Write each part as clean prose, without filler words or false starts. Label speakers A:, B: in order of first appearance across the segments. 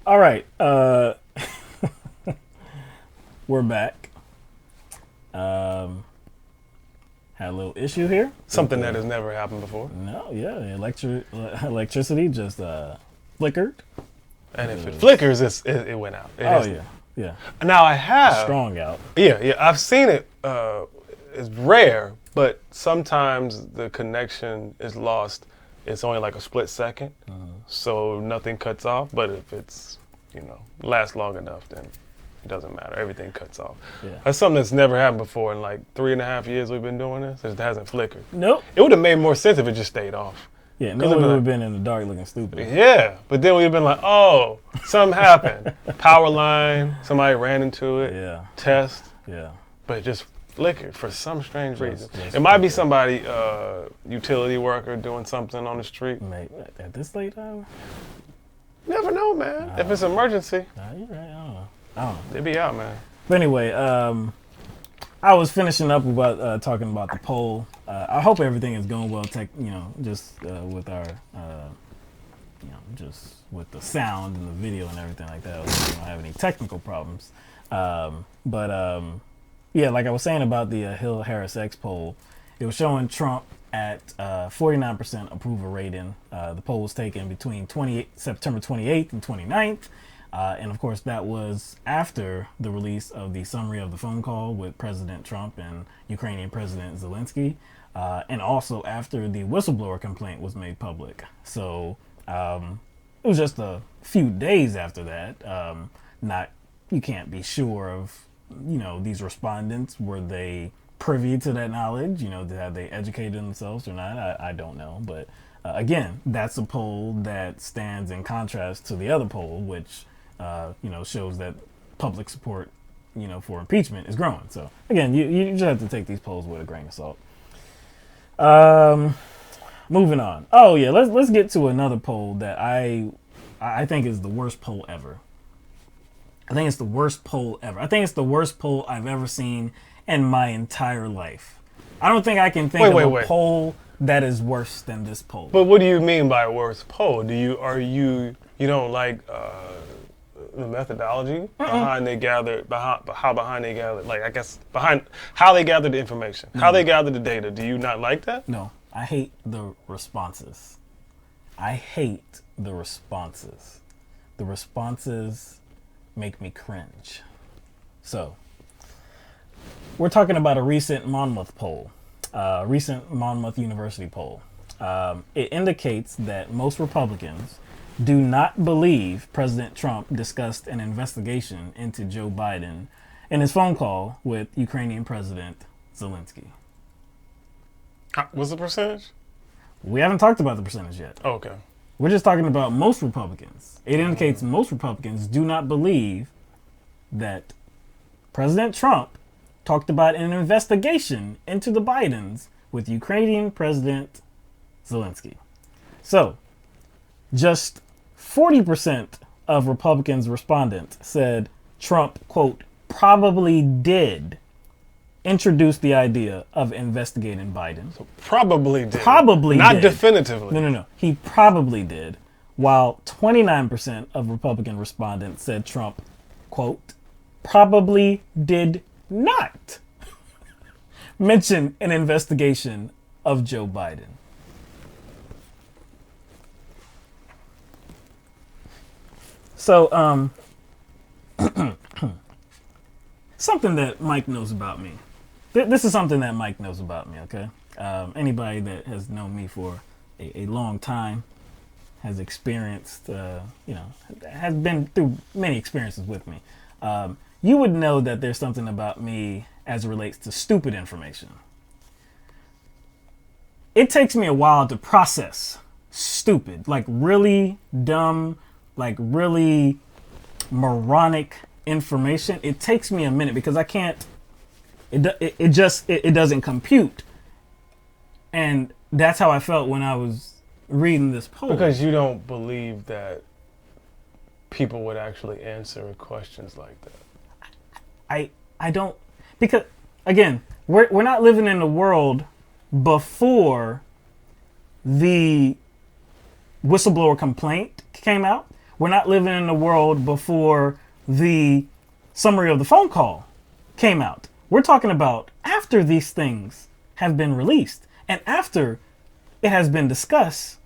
A: All right. We're back. Had a little issue here.
B: Something that has never happened before.
A: No, yeah, electricity just flickered.
B: And if it flickers, it went out.
A: Yeah.
B: Now I have
A: Strong out.
B: Yeah, I've seen it. It's rare, but sometimes the connection is lost. It's only like a split second, so nothing cuts off. But if it's lasts long enough, then it doesn't matter. Everything cuts off.
A: Yeah.
B: That's something that's never happened before in like 3.5 years we've been doing this. It hasn't flickered.
A: Nope.
B: It would have made more sense if it just stayed off.
A: Yeah, no one would have been in the dark looking stupid.
B: Yeah, but then we'd have been like, oh, something happened. Power line, somebody ran into it.
A: Yeah.
B: Test.
A: Yeah.
B: But it just flickered for some strange reason. It might be somebody, utility worker doing something on the street.
A: Mate, at this late hour?
B: Never know, man. If it's an emergency.
A: You're right. I don't know.
B: They be out, man.
A: But anyway, I was finishing up about talking about the poll. I hope everything is going well. Just with our, just with the sound and the video and everything like that. We don't have any technical problems. Yeah, like I was saying about the Hill Harris X poll, it was showing Trump at 49% approval rating. The poll was taken between September 28th and 29th. And of course, that was after the release of the summary of the phone call with President Trump and Ukrainian President Zelensky, and also after the whistleblower complaint was made public. So it was just a few days after that. You can't be sure of, these respondents, were they privy to that knowledge? Have they educated themselves or not? I don't know. But again, that's a poll that stands in contrast to the other poll, which shows that public support, for impeachment is growing. So again, you just have to take these polls with a grain of salt. Moving on. Oh yeah, let's get to another poll that I think is the worst poll ever. I think it's the worst poll ever. I think it's the worst poll I've ever seen in my entire life. I don't think I can think of a poll that is worse than this poll.
B: But what do you mean by worst poll? You don't like the methodology behind how they gathered, like I guess behind how they gathered the information, how they gathered the data. Do you not like that?
A: No, I hate the responses. The responses make me cringe. So, we're talking about a recent Monmouth poll, recent Monmouth University poll. It indicates that most Republicans do not believe President Trump discussed an investigation into Joe Biden in his phone call with Ukrainian President Zelensky.
B: What's the percentage?
A: We haven't talked about the percentage yet.
B: Oh, okay.
A: We're just talking about most Republicans. It indicates most Republicans do not believe that President Trump talked about an investigation into the Bidens with Ukrainian President Zelensky. So, just 40% of Republicans respondents said Trump, quote, probably did introduce the idea of investigating Biden.
B: So probably did.
A: Probably
B: not
A: did.
B: Definitively.
A: No. He probably did. While 29% of Republican respondents said Trump, quote, probably did not mention an investigation of Joe Biden. So, something that Mike knows about me. This is something that Mike knows about me, okay? Anybody that has known me for a long time has experienced, has been through many experiences with me. You would know that there's something about me as it relates to stupid information. It takes me a while to process stupid, like really dumb, like really moronic information. It takes me a minute because I can't, it doesn't compute. And that's how I felt when I was reading this poll.
B: Because you don't believe that people would actually answer questions like that.
A: I don't, because again, we're not living in a world before the whistleblower complaint came out. We're not living in the world before the summary of the phone call came out. We're talking about after these things have been released and after it has been discussed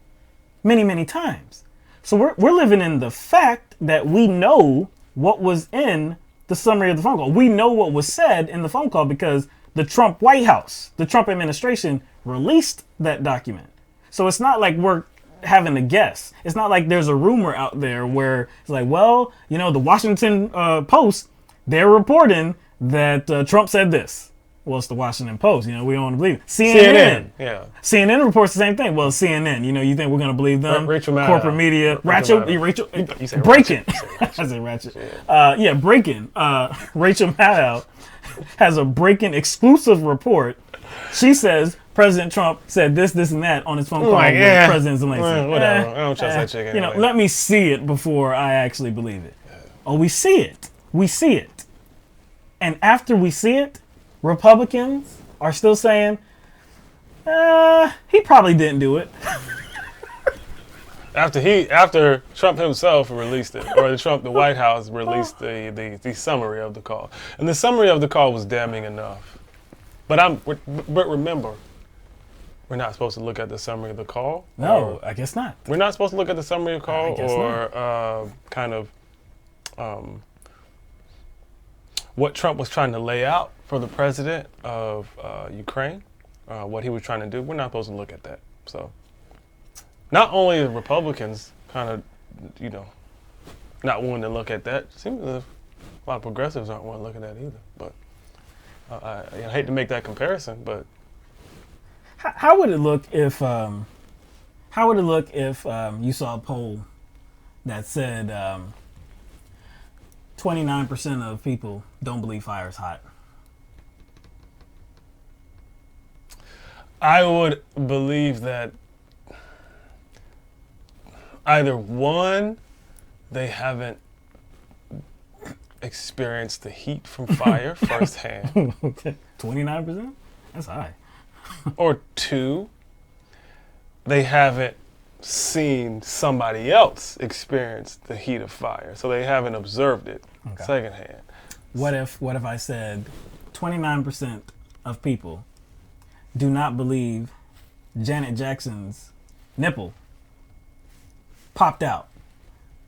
A: many, many times. So we're living in the fact that we know what was in the summary of the phone call. We know what was said in the phone call because the Trump White House, the Trump administration released that document. So it's not like we're having to guess. It's not like there's a rumor out there where it's like, well, you know, the Washington Post, they're reporting that Trump said this. Well, it's the Washington Post. You know, we don't want to believe it. CNN.
B: Yeah.
A: CNN reports the same thing. Well, CNN. You know, you think we're going to believe them?
B: Rachel Maddow.
A: Corporate media.
B: Rachel.
A: You say breaking. I say ratchet. Yeah, breaking. Rachel Maddow has a breaking exclusive report. She says President Trump said this, and that on his phone call with President Zelensky.
B: Whatever. I don't trust that chick anyway.
A: You know, let me see it before I actually believe it. Oh, we see it. We see it. And after we see it, Republicans are still saying, he probably didn't do it.
B: After Trump himself released it, or the White House released the summary of the call, and the summary of the call was damning enough. But remember, we're not supposed to look at the summary of the call.
A: No, I guess not.
B: We're not supposed to look at the summary of the call, what Trump was trying to lay out for the president of Ukraine, what he was trying to do. We're not supposed to look at that. So, not only the Republicans kind of, not wanting to look at that. Seems a lot of progressives aren't wanting to look at that either. But I hate to make that comparison, but
A: how would it look if you saw a poll that said 29% of people don't believe fire is hot?
B: I would believe that either one, they haven't experienced the heat from fire firsthand.
A: 29%? That's high.
B: Or two, they haven't seen somebody else experience the heat of fire, so they haven't observed it secondhand.
A: What if I said 29% of people do not believe Janet Jackson's nipple popped out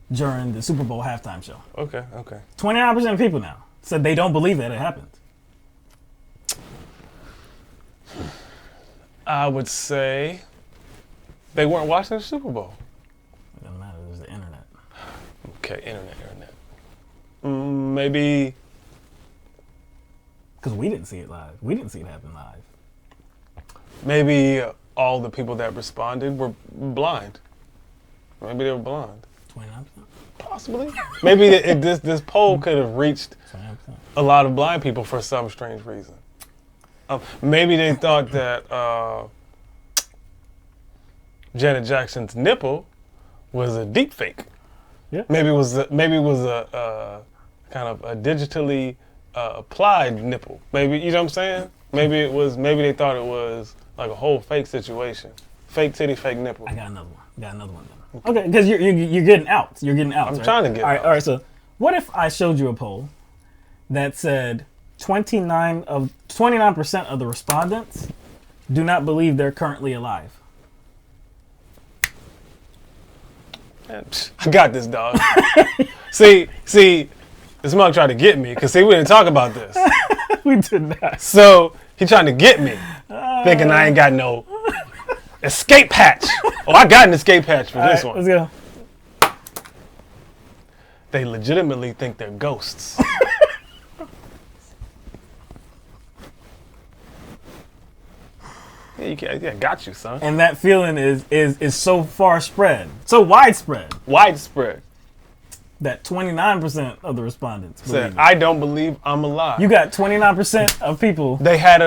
A: during the Super Bowl halftime show?
B: Okay.
A: 29% of people now said they don't believe that it happened.
B: I would say they weren't watching the Super Bowl.
A: It doesn't matter. There's the internet.
B: Okay, internet. Maybe
A: because we didn't see it live. We didn't see it happen live.
B: Maybe all the people that responded were blind. Maybe they were blind.
A: 29%?
B: Possibly. Maybe this poll could have reached
A: 29%.
B: a lot of blind people for some strange reason. Maybe they thought that Janet Jackson's nipple was a deep fake.
A: Yeah.
B: Maybe it was a kind of a digitally applied nipple. Maybe, you know what I'm saying? Maybe they thought it was like a whole fake situation. Fake titty, fake nipple.
A: I got another one. Okay, because you're getting out.
B: I'm trying to get out.
A: All right, so what if I showed you a poll that said 29% of the respondents do not believe they're currently alive?
B: Man, I got this, dog. see, this mug tried to get me because we didn't talk about this.
A: We did not.
B: So he trying to get me, thinking I ain't got no escape hatch. Oh, I got an escape hatch for this one.
A: Let's go.
B: They legitimately think they're ghosts. Yeah, got you, son.
A: And that feeling is so far spread, so widespread, that 29% of the respondents
B: said, "I don't believe I'm alive."
A: You got 29% of people.
B: They had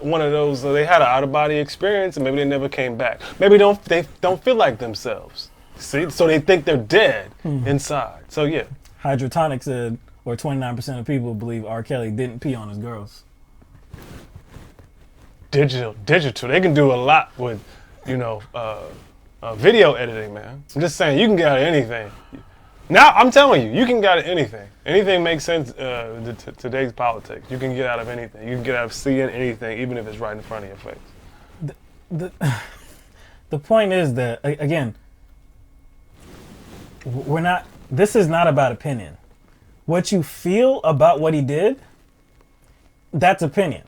B: one of those. They had an out of body experience, and maybe they never came back. Maybe they don't feel like themselves. See, so they think they're dead inside. So yeah.
A: Hydrotonic said, or 29% of people believe R. Kelly didn't pee on his girls.
B: Digital. They can do a lot with, video editing, man. I'm just saying, you can get out of anything. Now, I'm telling you, you can get out of anything. Anything makes sense today's politics. You can get out of anything. You can get out of seeing anything, even if it's right in front of your face.
A: The point is that, again, this is not about opinion. What you feel about what he did, that's opinion.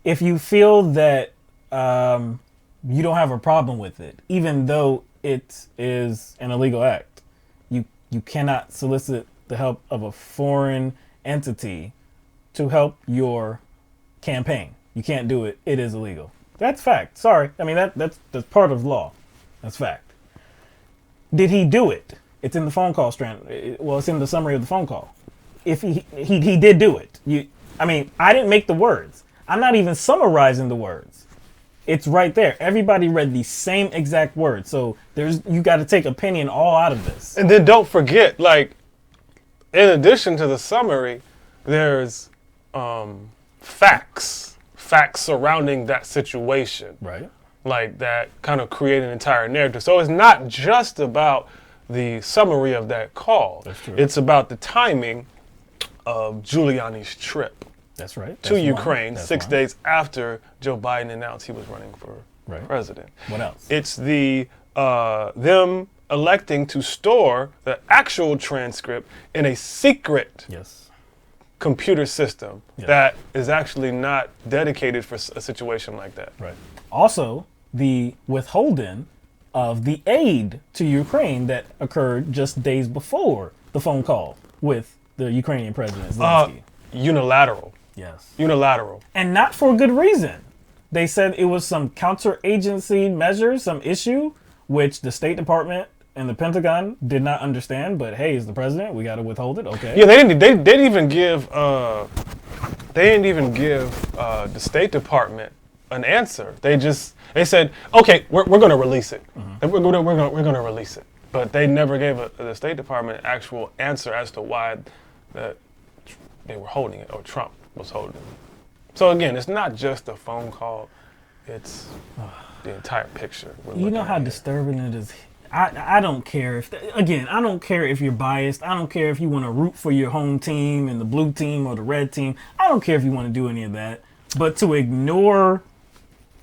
A: If you feel that you don't have a problem with it, even though it is an illegal act, you cannot solicit the help of a foreign entity to help your campaign. You can't do it. It is illegal. That's fact. Sorry. I mean, that's part of law. That's fact. Did he do it? It's in the phone call strand. Well, it's in the summary of the phone call. If he did do it. I didn't make the words. I'm not even summarizing the words. It's right there. Everybody read the same exact words. So you got to take opinion all out of this.
B: And then don't forget, like, in addition to the summary, there's facts surrounding that situation.
A: Right.
B: Like that kind of create an entire narrative. So it's not just about the summary of that call.
A: That's true.
B: It's about the timing of Giuliani's trip.
A: That's right.
B: To Ukraine 6 days after Joe Biden announced he was running for president.
A: What else?
B: It's the them electing to store the actual transcript in a secret computer system that is actually not dedicated for a situation like that.
A: Right. Also, the withholding of the aid to Ukraine that occurred just days before the phone call with the Ukrainian president Zelensky.
B: Unilateral.
A: Yes.
B: Unilateral.
A: And not for good reason. They said it was some counteragency measure, some issue, which the State Department and the Pentagon did not understand. But hey, he's the president. We got to withhold it. Okay.
B: Yeah, they didn't even give the State Department an answer. They said, okay, we're going to release it. Mm-hmm. We're going to release it. But they never gave the State Department an actual answer as to why they were holding it, or Trump was holding it. So again, it's not just a phone call; it's the entire picture.
A: You know how disturbing it is. I don't care I don't care if you're biased. I don't care if you want to root for your home team and the blue team or the red team. I don't care if you want to do any of that. But to ignore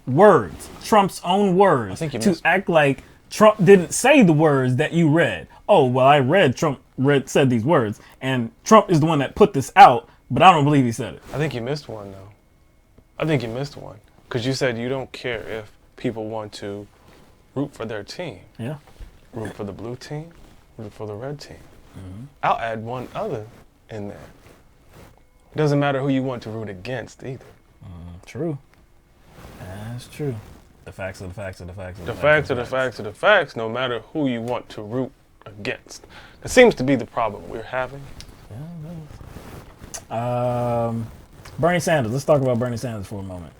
A: words, Trump's own words, to act like Trump didn't say the words that you read. Oh, well, I read Trump said these words, and Trump is the one that put this out, but I don't believe he said it.
B: I think you missed one, though. I think you missed one. Because you said you don't care if people want to root for their team.
A: Yeah.
B: Root for the blue team, root for the red team.
A: Mm-hmm.
B: I'll add one other in there. It doesn't matter who you want to root against either.
A: True. That's true. The facts are the facts are the facts are
B: the facts are the facts are the facts, no matter who you want to root against. That seems to be the problem we're having.
A: Yeah, Bernie Sanders. Let's talk about Bernie Sanders for a moment.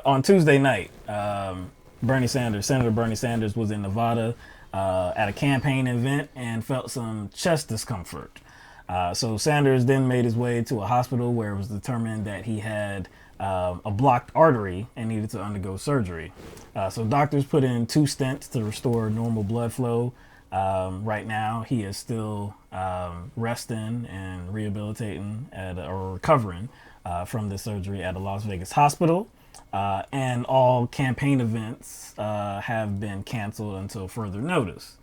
A: On Tuesday night, Senator Bernie Sanders was in Nevada at a campaign event and felt some chest discomfort. So Sanders then made his way to a hospital where it was determined that he had a blocked artery and needed to undergo surgery. So doctors put in 2 stents to restore normal blood flow. Right now, he is still resting and rehabilitating or recovering from the surgery at a Las Vegas hospital. And all campaign events have been canceled until further notice.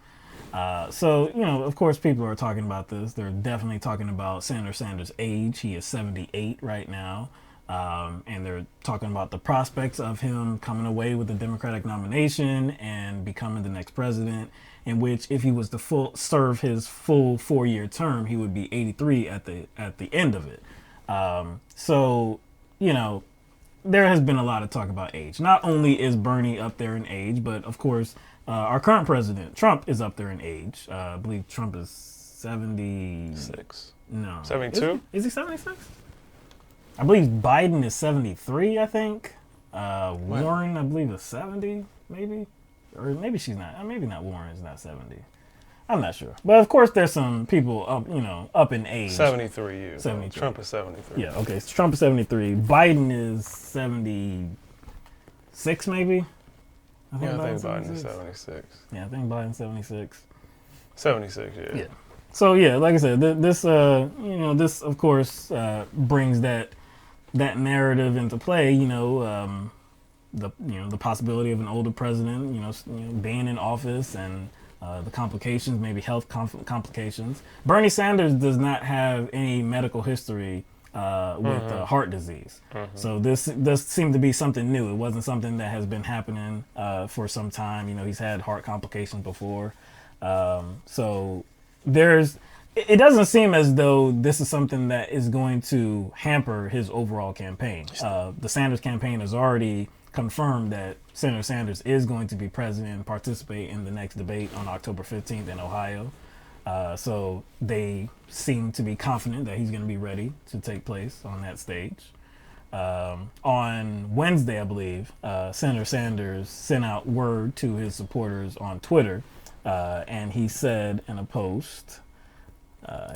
A: So, of course, people are talking about this. They're definitely talking about Senator Sanders' age. He is 78 right now. And they're talking about the prospects of him coming away with the Democratic nomination and becoming the next president, in which if he was to serve his full 4-year term, he would be 83 at the end of it. So, there has been a lot of talk about age. Not only is Bernie up there in age, but of course, our current president, Trump, is up there in age. I believe Trump is 76. No.
B: 72?
A: Is he 76? I believe Biden is 73, I think. Warren, I believe, is 70, maybe. Or maybe she's not. Maybe not Warren is not 70. I'm not sure. But of course, there's some people up in age.
B: 73 years.
A: 73.
B: Trump is 73.
A: Yeah, okay. So Trump is 73. Biden is 76, maybe. I
B: think
A: Biden's
B: Biden is 76.
A: Yeah, I think Biden's 76.
B: 76, yeah.
A: Yeah. So yeah, like I said, this this of course brings that narrative into play. The possibility of an older president, being in office and the complications, maybe health complications. Bernie Sanders does not have any medical history with heart disease. So this seemed to be something new. It wasn't something that has been happening for some time. He's had heart complications before. So it doesn't seem as though this is something that is going to hamper his overall campaign. The Sanders campaign has already confirmed that Senator Sanders is going to be president and participate in the next debate on October 15th in Ohio. So they seem to be confident that he's going to be ready to take place on that stage. On Wednesday, I believe, Senator Sanders sent out word to his supporters on Twitter, and he said in a post,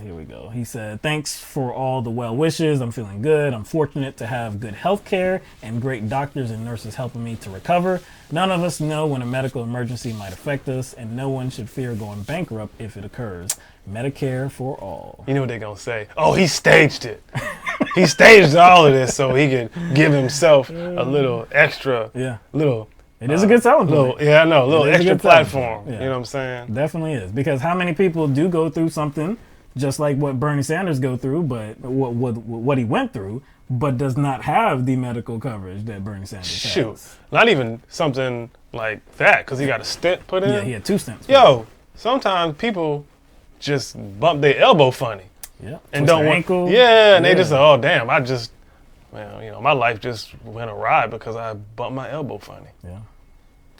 A: here we go. He said, "Thanks for all the well wishes. I'm feeling good. I'm fortunate to have good health care and great doctors and nurses helping me to recover. None of us know when a medical emergency might affect us, and no one should fear going bankrupt if it occurs. Medicare for all."
B: You know what they're going to say? Oh, he staged it. He staged all of this so he could give himself a little extra,
A: It is a good selling point.
B: Yeah, I know. A little extra platform. Yeah. You know what I'm saying?
A: Definitely is. Because how many people do go through something just like what Bernie Sanders go through, but what he went through, but does not have the medical coverage that Bernie Sanders has.
B: Not even something like that, because he got a stent put in.
A: Yeah, he had 2 stents.
B: Yo, sometimes people just bump their elbow funny.
A: Yeah.
B: And don't want
A: ankle.
B: Yeah, and they just say, oh damn, my life just went awry because I bumped my elbow funny.
A: Yeah.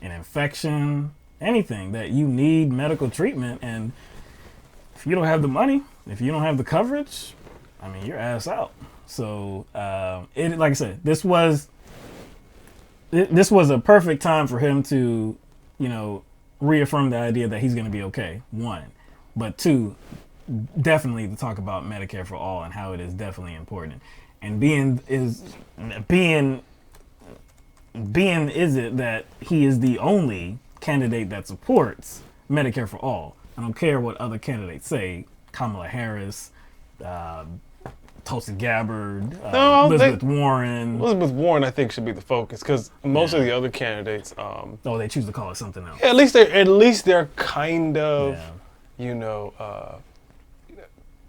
A: An infection, anything that you need medical treatment, and if you don't have the money, if you don't have the coverage, you're ass out. So, like I said, this was a perfect time for him to, reaffirm the idea that he's going to be okay. 1, but 2, definitely to talk about Medicare for all and how it is definitely important. And being is it that he is the only candidate that supports Medicare for all. I don't care what other candidates say. Kamala Harris, Tulsi Gabbard, Elizabeth Warren.
B: Elizabeth Warren, I think, should be the focus because most of the other candidates.
A: They choose to call it something else.
B: Yeah, at least they're kind of,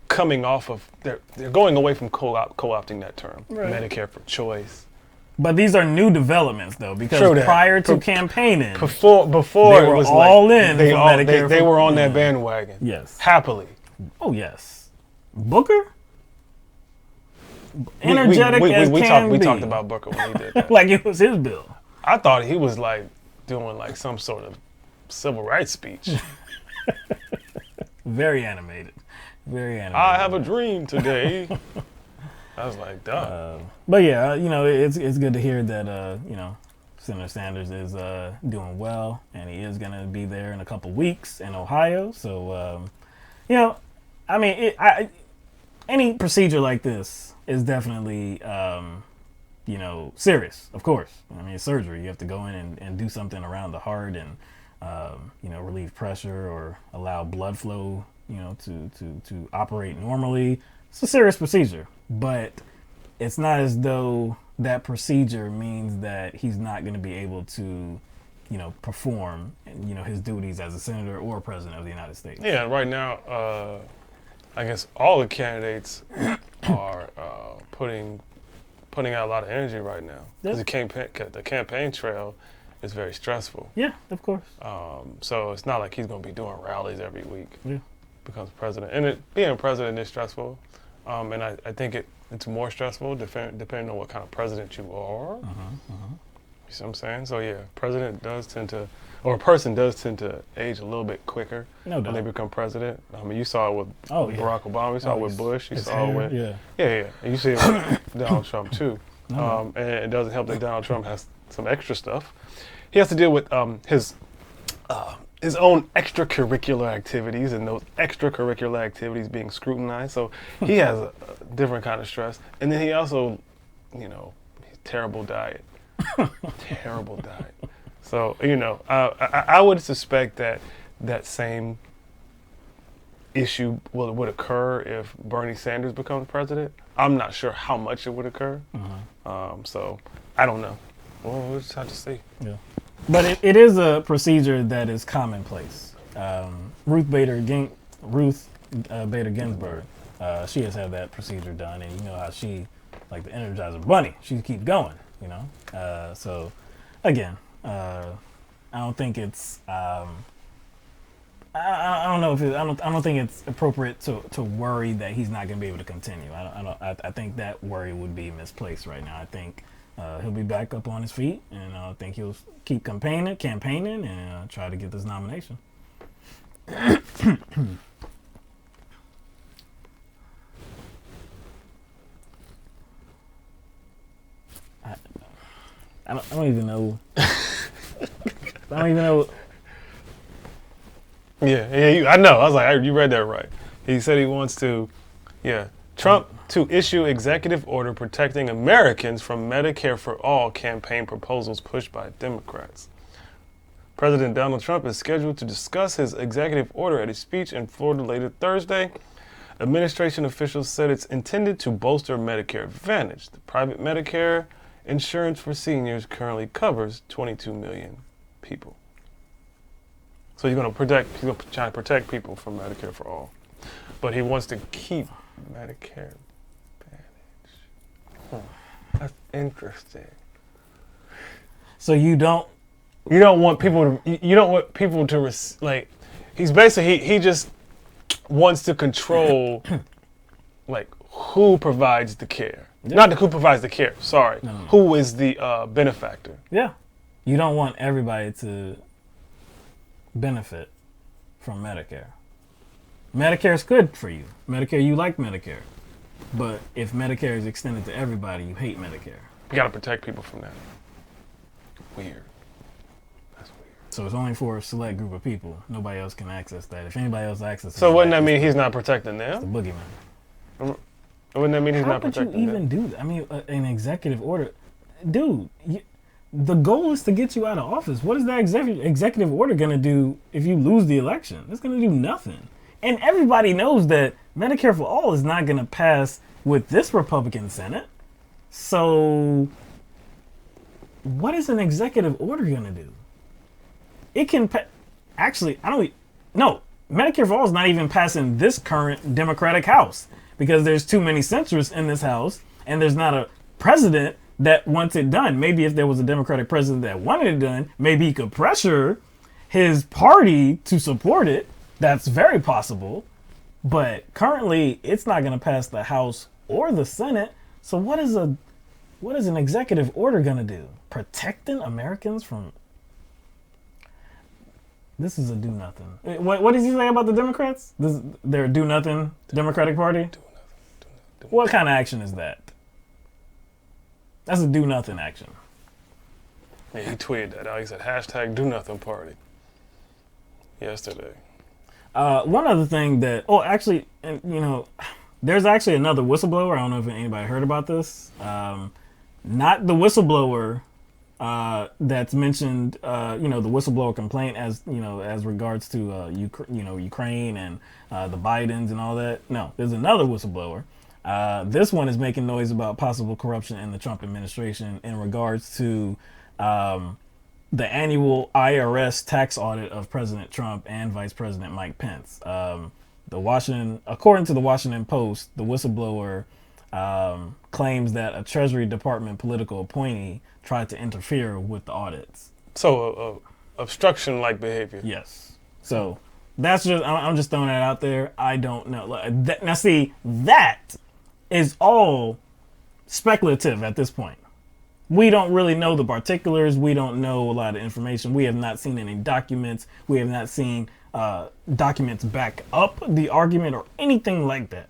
B: coming off of they're going away from co-opting that term, Medicare for choice.
A: But these are new developments, though, because prior to campaigning,
B: before
A: they were
B: it was
A: all
B: like
A: in.
B: They were on that bandwagon.
A: Yes,
B: happily.
A: Oh yes, Booker, energetic as can be.
B: We talked about Booker when he did that.
A: Like it was his bill.
B: I thought he was doing some sort of civil rights speech.
A: Very animated. Very animated.
B: I have a dream today. I was like, duh.
A: But yeah, it's good to hear that Senator Sanders is doing well, and he is going to be there in a couple weeks in Ohio. So any procedure like this is definitely serious. Of course, it's surgery. You have to go in and do something around the heart and relieve pressure or allow blood flow to operate normally. It's a serious procedure, but it's not as though that procedure means that he's not going to be able to, perform, his duties as a senator or president of the United States.
B: Yeah, right now, I guess all the candidates are putting out a lot of energy right now. Because the campaign trail is very stressful.
A: Yeah, of course.
B: So it's not like he's going to be doing rallies every week.
A: Yeah.
B: Becomes president. And being president is stressful. And I think it's more stressful depending on what kind of president you are. You see what I'm saying? So yeah, a person does tend to age a little bit quicker when they become president. You saw it with Barack Obama. You saw it with Bush. You saw it with And you see it with Donald Trump too. And it doesn't help that Donald Trump has some extra stuff. He has to deal with his own extracurricular activities, and those extracurricular activities being scrutinized. So he has a different kind of stress. And then he also, terrible diet. Terrible diet. So, I would suspect that same issue would occur if Bernie Sanders becomes president. I'm not sure how much it would occur. So I don't know. Well, we'll just have to see.
A: Yeah. But it is a procedure that is commonplace. Ruth Bader Ginsburg, she has had that procedure done, and you know how she, like the Energizer Bunny, she keeps going. So again, I don't think it's. I don't know if I don't think it's appropriate to worry that he's not going to be able to continue. I think that worry would be misplaced right now. I think he'll be back up on his feet, and I think he'll keep campaigning, and try to get this nomination. I don't even know. I don't even know.
B: Yeah, I know. I was like, you read that right. He said he wants to, Trump to issue executive order protecting Americans from Medicare for All campaign proposals pushed by Democrats. President Donald Trump is scheduled to discuss his executive order at a speech in Florida later Thursday. Administration officials said it's intended to bolster Medicare Advantage. The private Medicare insurance for seniors currently covers 22 million people. So he's going to try to protect people from Medicare for All. But he wants to keep Medicare Advantage. That's interesting.
A: So you don't
B: want people to, like, he's basically, he just wants to control, like, who provides the care. Yeah. Not who provides the care, sorry. No. Who is the benefactor.
A: Yeah. You don't want everybody to benefit from Medicare. Medicare's good for you. You like Medicare. But if Medicare is extended to everybody, you hate Medicare.
B: You gotta protect people from that. Weird. That's weird.
A: So it's only for a select group of people. Nobody else can access that. If anybody else accesses
B: so wouldn't that mean he's not protecting them?
A: It's the boogeyman.
B: Wouldn't that mean he's not protecting them?
A: How could you even do that? I mean, an executive order. Dude, the goal is to get you out of office. What is that executive order going to do if you lose the election? It's going to do nothing. And everybody knows that Medicare for All is not going to pass with this Republican Senate. So what is an executive order going to do? It can actually, no, Medicare for All is not even passing this current Democratic House because there's too many centrists in this House and there's not a president that wants it done. Maybe if there was a Democratic president that wanted it done, maybe he could pressure his party to support it. That's very possible. But currently, it's not going to pass the House or the Senate. So what is an executive order going to do? Protecting Americans from... This is a do-nothing. What does he say about the Democrats? They're a do-nothing Democratic Party? Do nothing. What kind of action is that? That's a do-nothing action.
B: Yeah, he tweeted that out. He said, hashtag do-nothing party yesterday.
A: One other thing that... Oh, actually, there's actually another whistleblower. I don't know if anybody heard about this. Not the whistleblower that's mentioned, the whistleblower complaint as regards to, Ukraine and the Bidens and all that. No, there's another whistleblower. This one is making noise about possible corruption in the Trump administration in regards to the annual IRS tax audit of President Trump and Vice President Mike Pence. According to the Washington Post, the whistleblower claims that a Treasury Department political appointee tried to interfere with the audits.
B: So obstruction-like behavior.
A: Yes. So that's I'm just throwing that out there. I don't know. Now see, that is all speculative at this point. We don't really know the particulars. We don't know a lot of information. We have not seen any documents. We have not seen documents back up the argument or anything like that.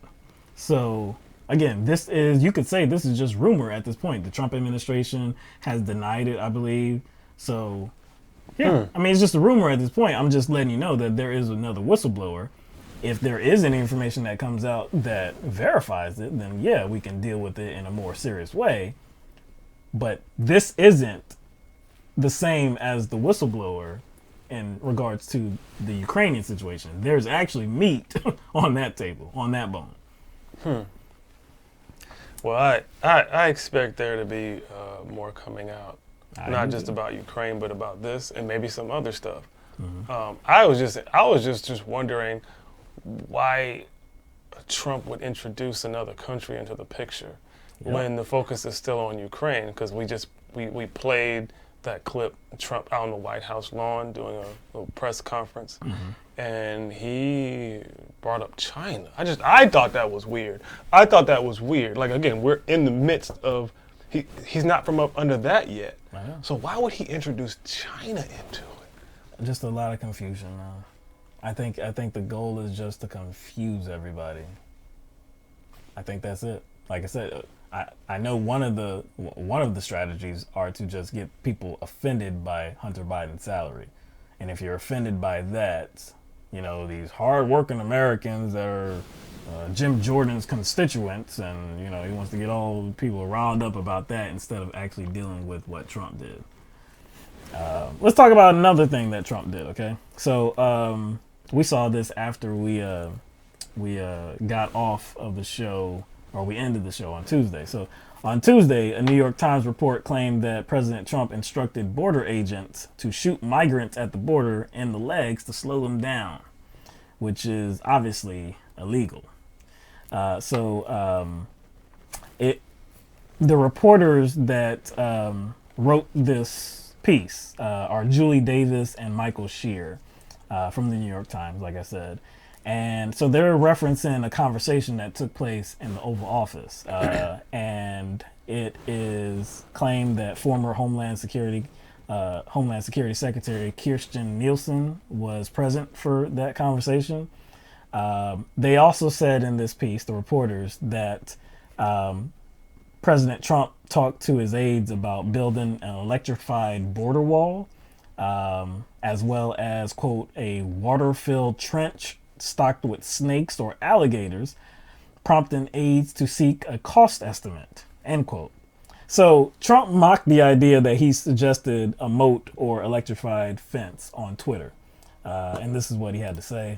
A: So again, you could say this is just rumor at this point. The Trump administration has denied it, I believe. So yeah, I mean, it's just a rumor at this point. I'm just letting you know that there is another whistleblower. If there is any information that comes out that verifies it, then yeah, we can deal with it in a more serious way. But this isn't the same as the whistleblower in regards to the Ukrainian situation. There's actually meat on that table, on that bone.
B: Well, I expect there to be more coming out, not just about Ukraine, but about this and maybe some other stuff. I was just wondering why Trump would introduce another country into the picture when the focus is still on Ukraine, because we played that clip, Trump out on the White House lawn doing a little press conference, and he brought up China. I thought that was weird. Like, again, we're in the midst of, he's not from up under that yet. So why would he introduce China into it?
A: Just a lot of confusion. I think the goal is just to confuse everybody. I think that's it. Like I said, I know one of the strategies are to just get people offended by Hunter Biden's salary, and if you're offended by that, these hard-working Americans that are Jim Jordan's constituents, and he wants to get all people riled up about that instead of actually dealing with what Trump did. Let's talk about another thing that Trump did. Okay, so we saw this after we got off of the show. Or we ended the show on Tuesday. So on Tuesday, a New York Times report claimed that President Trump instructed border agents to shoot migrants at the border in the legs to slow them down, which is obviously illegal. The reporters that wrote this piece are Julie Davis and Michael Shear from the New York Times, like I said. And so they're referencing a conversation that took place in the Oval Office. And it is claimed that former Homeland Security Secretary Kirstjen Nielsen was present for that conversation. They also said in this piece, the reporters, that President Trump talked to his aides about building an electrified border wall, as well as, quote, a water-filled trench stocked with snakes or alligators, prompting aides to seek a cost estimate, end quote. So Trump mocked the idea that he suggested a moat or electrified fence on Twitter. And this is what he had to say.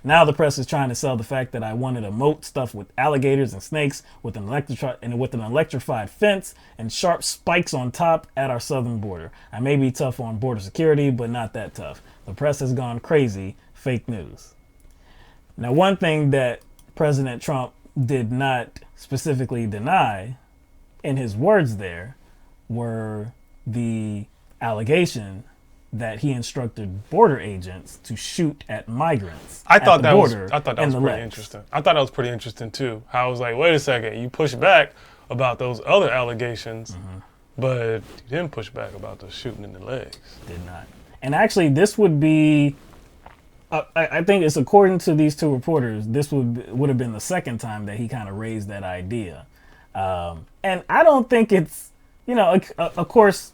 A: Now the press is trying to sell the fact that I wanted a moat stuffed with alligators and snakes with an electrified fence and sharp spikes on top at our southern border. I may be tough on border security, but not that tough. The press has gone crazy. Fake news. Now, one thing that President Trump did not specifically deny in his words there were the allegation that he instructed border agents to shoot at migrants.
B: I thought that was
A: pretty
B: interesting. I thought that was pretty interesting too. How I was like, wait a second, you pushed back about those other allegations, but you didn't push back about the shooting in the legs.
A: Did not. And actually, this would be, I think it's according to these two reporters, this would have been the second time that he kind of raised that idea. And I don't think it's, of course,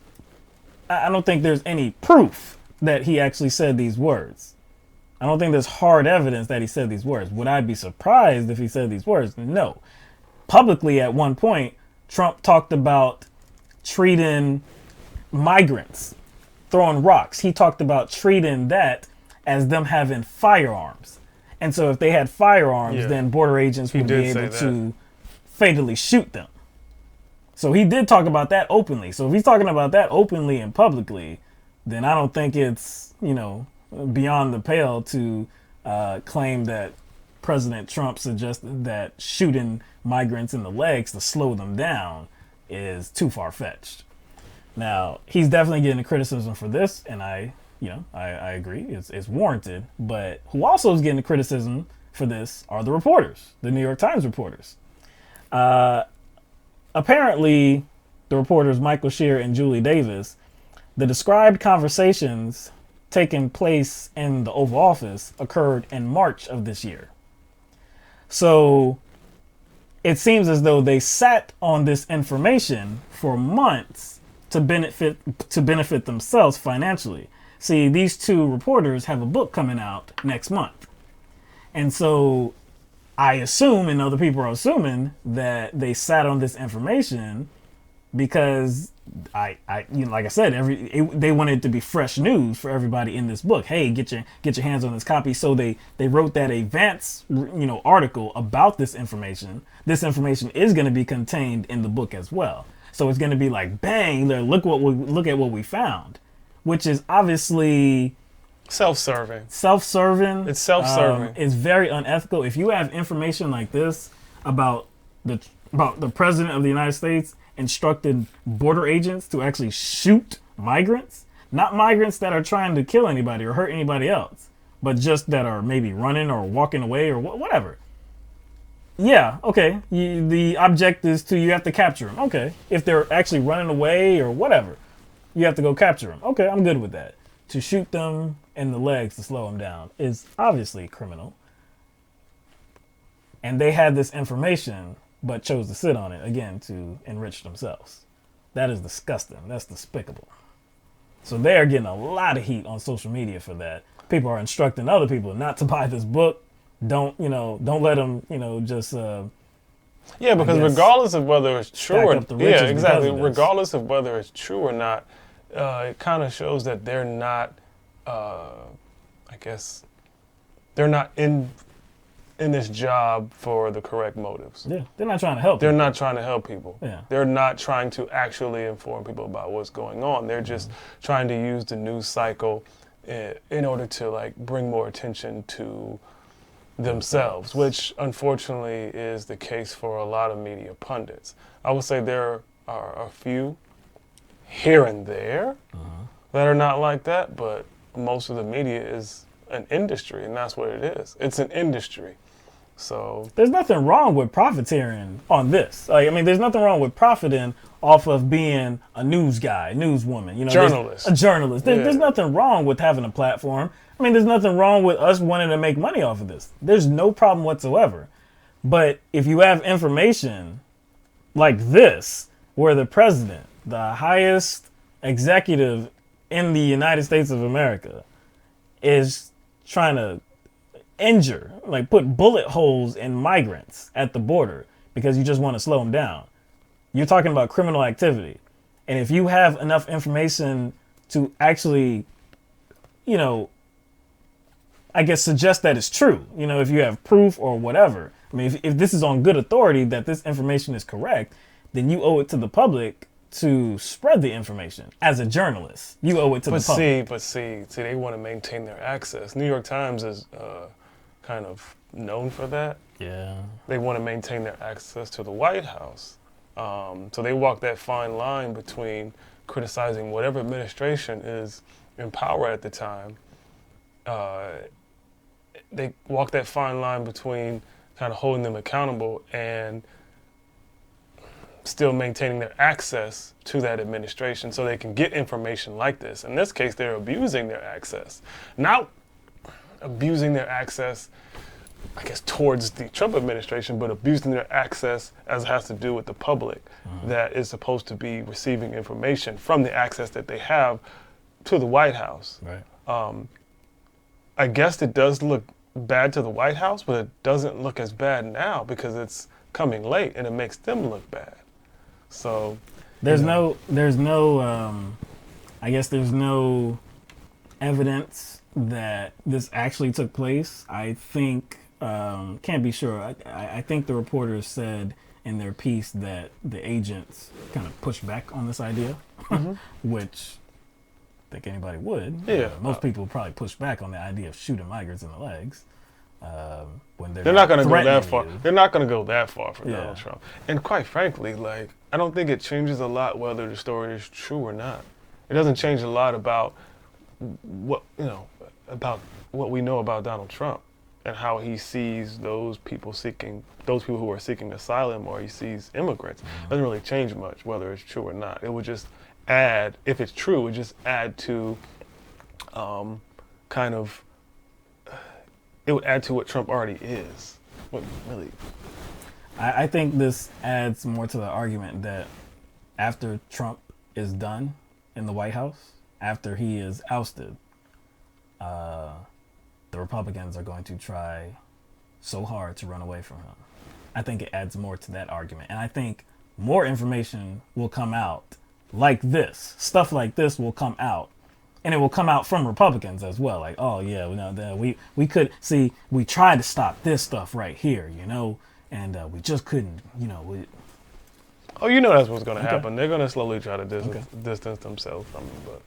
A: I don't think there's any proof that he actually said these words. I don't think there's hard evidence that he said these words. Would I be surprised if he said these words? No. Publicly, at one point, Trump talked about treating migrants, throwing rocks. He talked about treating that as them having firearms. And so if they had firearms, then border agents would be able to fatally shoot them. So he did talk about that openly. So if he's talking about that openly and publicly, then I don't think it's, beyond the pale to claim that President Trump suggested that shooting migrants in the legs to slow them down is too far-fetched. Now, he's definitely getting criticism for this, and I agree, it's warranted. But who also is getting the criticism for this are the reporters, the New York Times reporters. Apparently, the reporters Michael Shear and Julie Davis, the described conversations taking place in the Oval Office occurred in March of this year. So it seems as though they sat on this information for months to benefit themselves financially. See, these two reporters have a book coming out next month. And so I assume, and other people are assuming, that they sat on this information because like I said, they wanted it to be fresh news for everybody in this book. Hey, get your hands on this copy. So they wrote that advance, article about this information. This information is going to be contained in the book as well. So it's going to be like, bang, look at what we found, which is obviously
B: self-serving.
A: It's
B: self-serving.
A: It's very unethical. If you have information like this about the president of the United States instructed border agents to actually shoot migrants, not migrants that are trying to kill anybody or hurt anybody else, but just that are maybe running or walking away or whatever. Yeah, okay. The object is you have to capture them. Okay. If they're actually running away or whatever, you have to go capture them. Okay, I'm good with that. To shoot them in the legs to slow them down is obviously criminal. And they had this information, but chose to sit on it, again, to enrich themselves. That is disgusting. That's despicable. So they are getting a lot of heat on social media for that. People are instructing other people not to buy this book. Don't let them, just...
B: yeah, because regardless of whether it's true or... Yeah, exactly. Regardless of whether it's true or not, it kind of shows that they're not, they're not in this job for the correct motives.
A: Yeah, they're not trying to help.
B: They're not trying to help people.
A: Yeah.
B: They're not trying to actually inform people about what's going on. They're just trying to use the news cycle in order to bring more attention to themselves, which unfortunately is the case for a lot of media pundits. I would say there are a few here and there that are not like that, but most of the media is an industry, and that's what it is. It's an industry. So
A: there's nothing wrong with profiteering on this. There's nothing wrong with profiting off of being a news guy, newswoman,
B: journalist.
A: A journalist. There's nothing wrong with having a platform. There's nothing wrong with us wanting to make money off of this. There's no problem whatsoever. But if you have information like this, where the president, the highest executive in the United States of America, is trying to injure, put bullet holes in migrants at the border because you just want to slow them down. You're talking about criminal activity. And if you have enough information to actually, suggest that it's true, if you have proof or whatever. If this is on good authority that this information is correct, then you owe it to the public to spread the information. As a journalist, you owe it to the public.
B: But see, they want to maintain their access. New York Times is kind of known for that.
A: Yeah.
B: They want to maintain their access to the White House. So they walk that fine line between criticizing whatever administration is in power at the time. They walk that fine line between kind of holding them accountable and still maintaining their access to that administration so they can get information like this. In this case, they're abusing their access. Not abusing their access, towards the Trump administration, but abusing their access as it has to do with the public that is supposed to be receiving information from the access that they have to the White House.
A: Right.
B: I guess it does look bad to the White House, but it doesn't look as bad now because it's coming late and it makes them look bad. So
A: there's no evidence that this actually took place. I think, can't be sure. I think the reporters said in their piece that the agents kind of pushed back on this idea, which I think anybody would.
B: Yeah.
A: Most people probably push back on the idea of shooting migrants in the legs. When
B: they're not going to go that far.
A: You.
B: They're not going to go that far for Donald Trump. And quite frankly, I don't think it changes a lot whether the story is true or not. It doesn't change a lot about what we know about Donald Trump and how he sees those people who are seeking asylum, or he sees immigrants. It doesn't really change much whether it's true or not. It would just add, if it's true, it would just add to it would add to what Trump already is.
A: I think this adds more to the argument that after Trump is done in the White House, after he is ousted, the Republicans are going to try so hard to run away from him. I think it adds more to that argument. And I think more information will come out like this, stuff like this will come out. And it will come out from Republicans as well. Like, oh yeah, we could see, we tried to stop this stuff right here, and we just couldn't,
B: Oh, that's what's going to happen. They're going to slowly try to distance themselves from it, but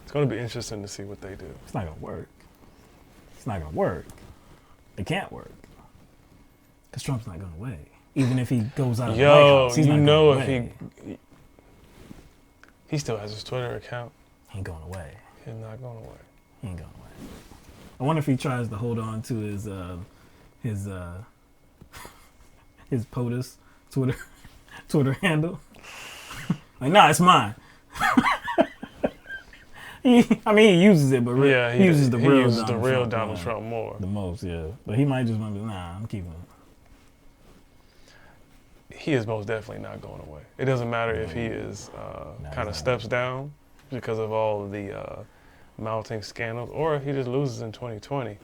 B: it's going to be interesting to see what they do.
A: It's not going to work. It's not going to work. It can't work. Because Trump's not going away. Even if he goes out of the White House, he's not going away.
B: He still has his Twitter account.
A: He ain't going away.
B: He's not going away.
A: He ain't going away. I wonder if he tries to hold on to his POTUS Twitter handle. Like, nah, it's mine. He uses it, but he uses the real Donald Trump more. The most, yeah. But he might just want to be, nah, I'm keeping it.
B: He is most definitely not going away. It doesn't matter if he is kind of steps down because of all of the mounting scandals, or if he just loses in 2020.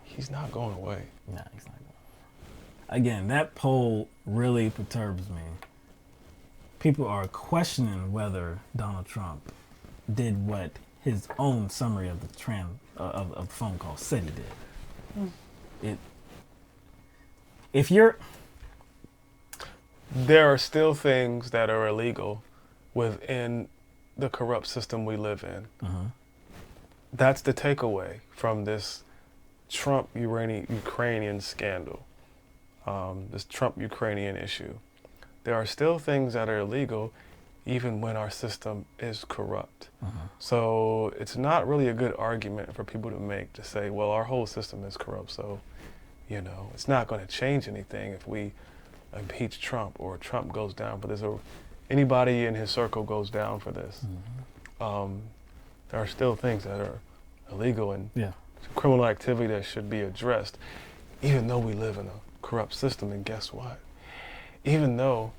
B: He's not going away.
A: Nah, he's not going away. Again, that poll really perturbs me. People are questioning whether Donald Trump did what his own summary of the phone call said he did.
B: There are still things that are illegal within the corrupt system we live in. That's the takeaway from this Trump-Ukrainian scandal, this Trump-Ukrainian issue. There are still things that are illegal even when our system is corrupt. So it's not really a good argument for people to make to say, well, our whole system is corrupt, so, it's not going to change anything if we impeach Trump or Trump goes down for this or anybody in his circle goes down for this. There are still things that are illegal and criminal activity that should be addressed, even though we live in a corrupt system. And guess what? Even though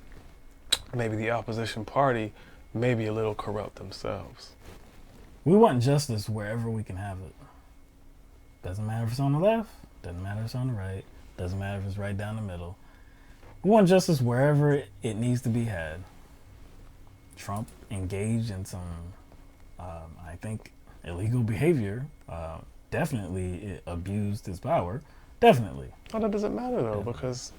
B: maybe the opposition party may be a little corrupt themselves.
A: We want justice wherever we can have it. Doesn't matter if it's on the left, doesn't matter if it's on the right, doesn't matter if it's right down the middle. We want justice wherever it needs to be had. Trump engaged in some, I think, illegal behavior. Definitely it abused his power. Definitely.
B: Oh, that doesn't matter though, because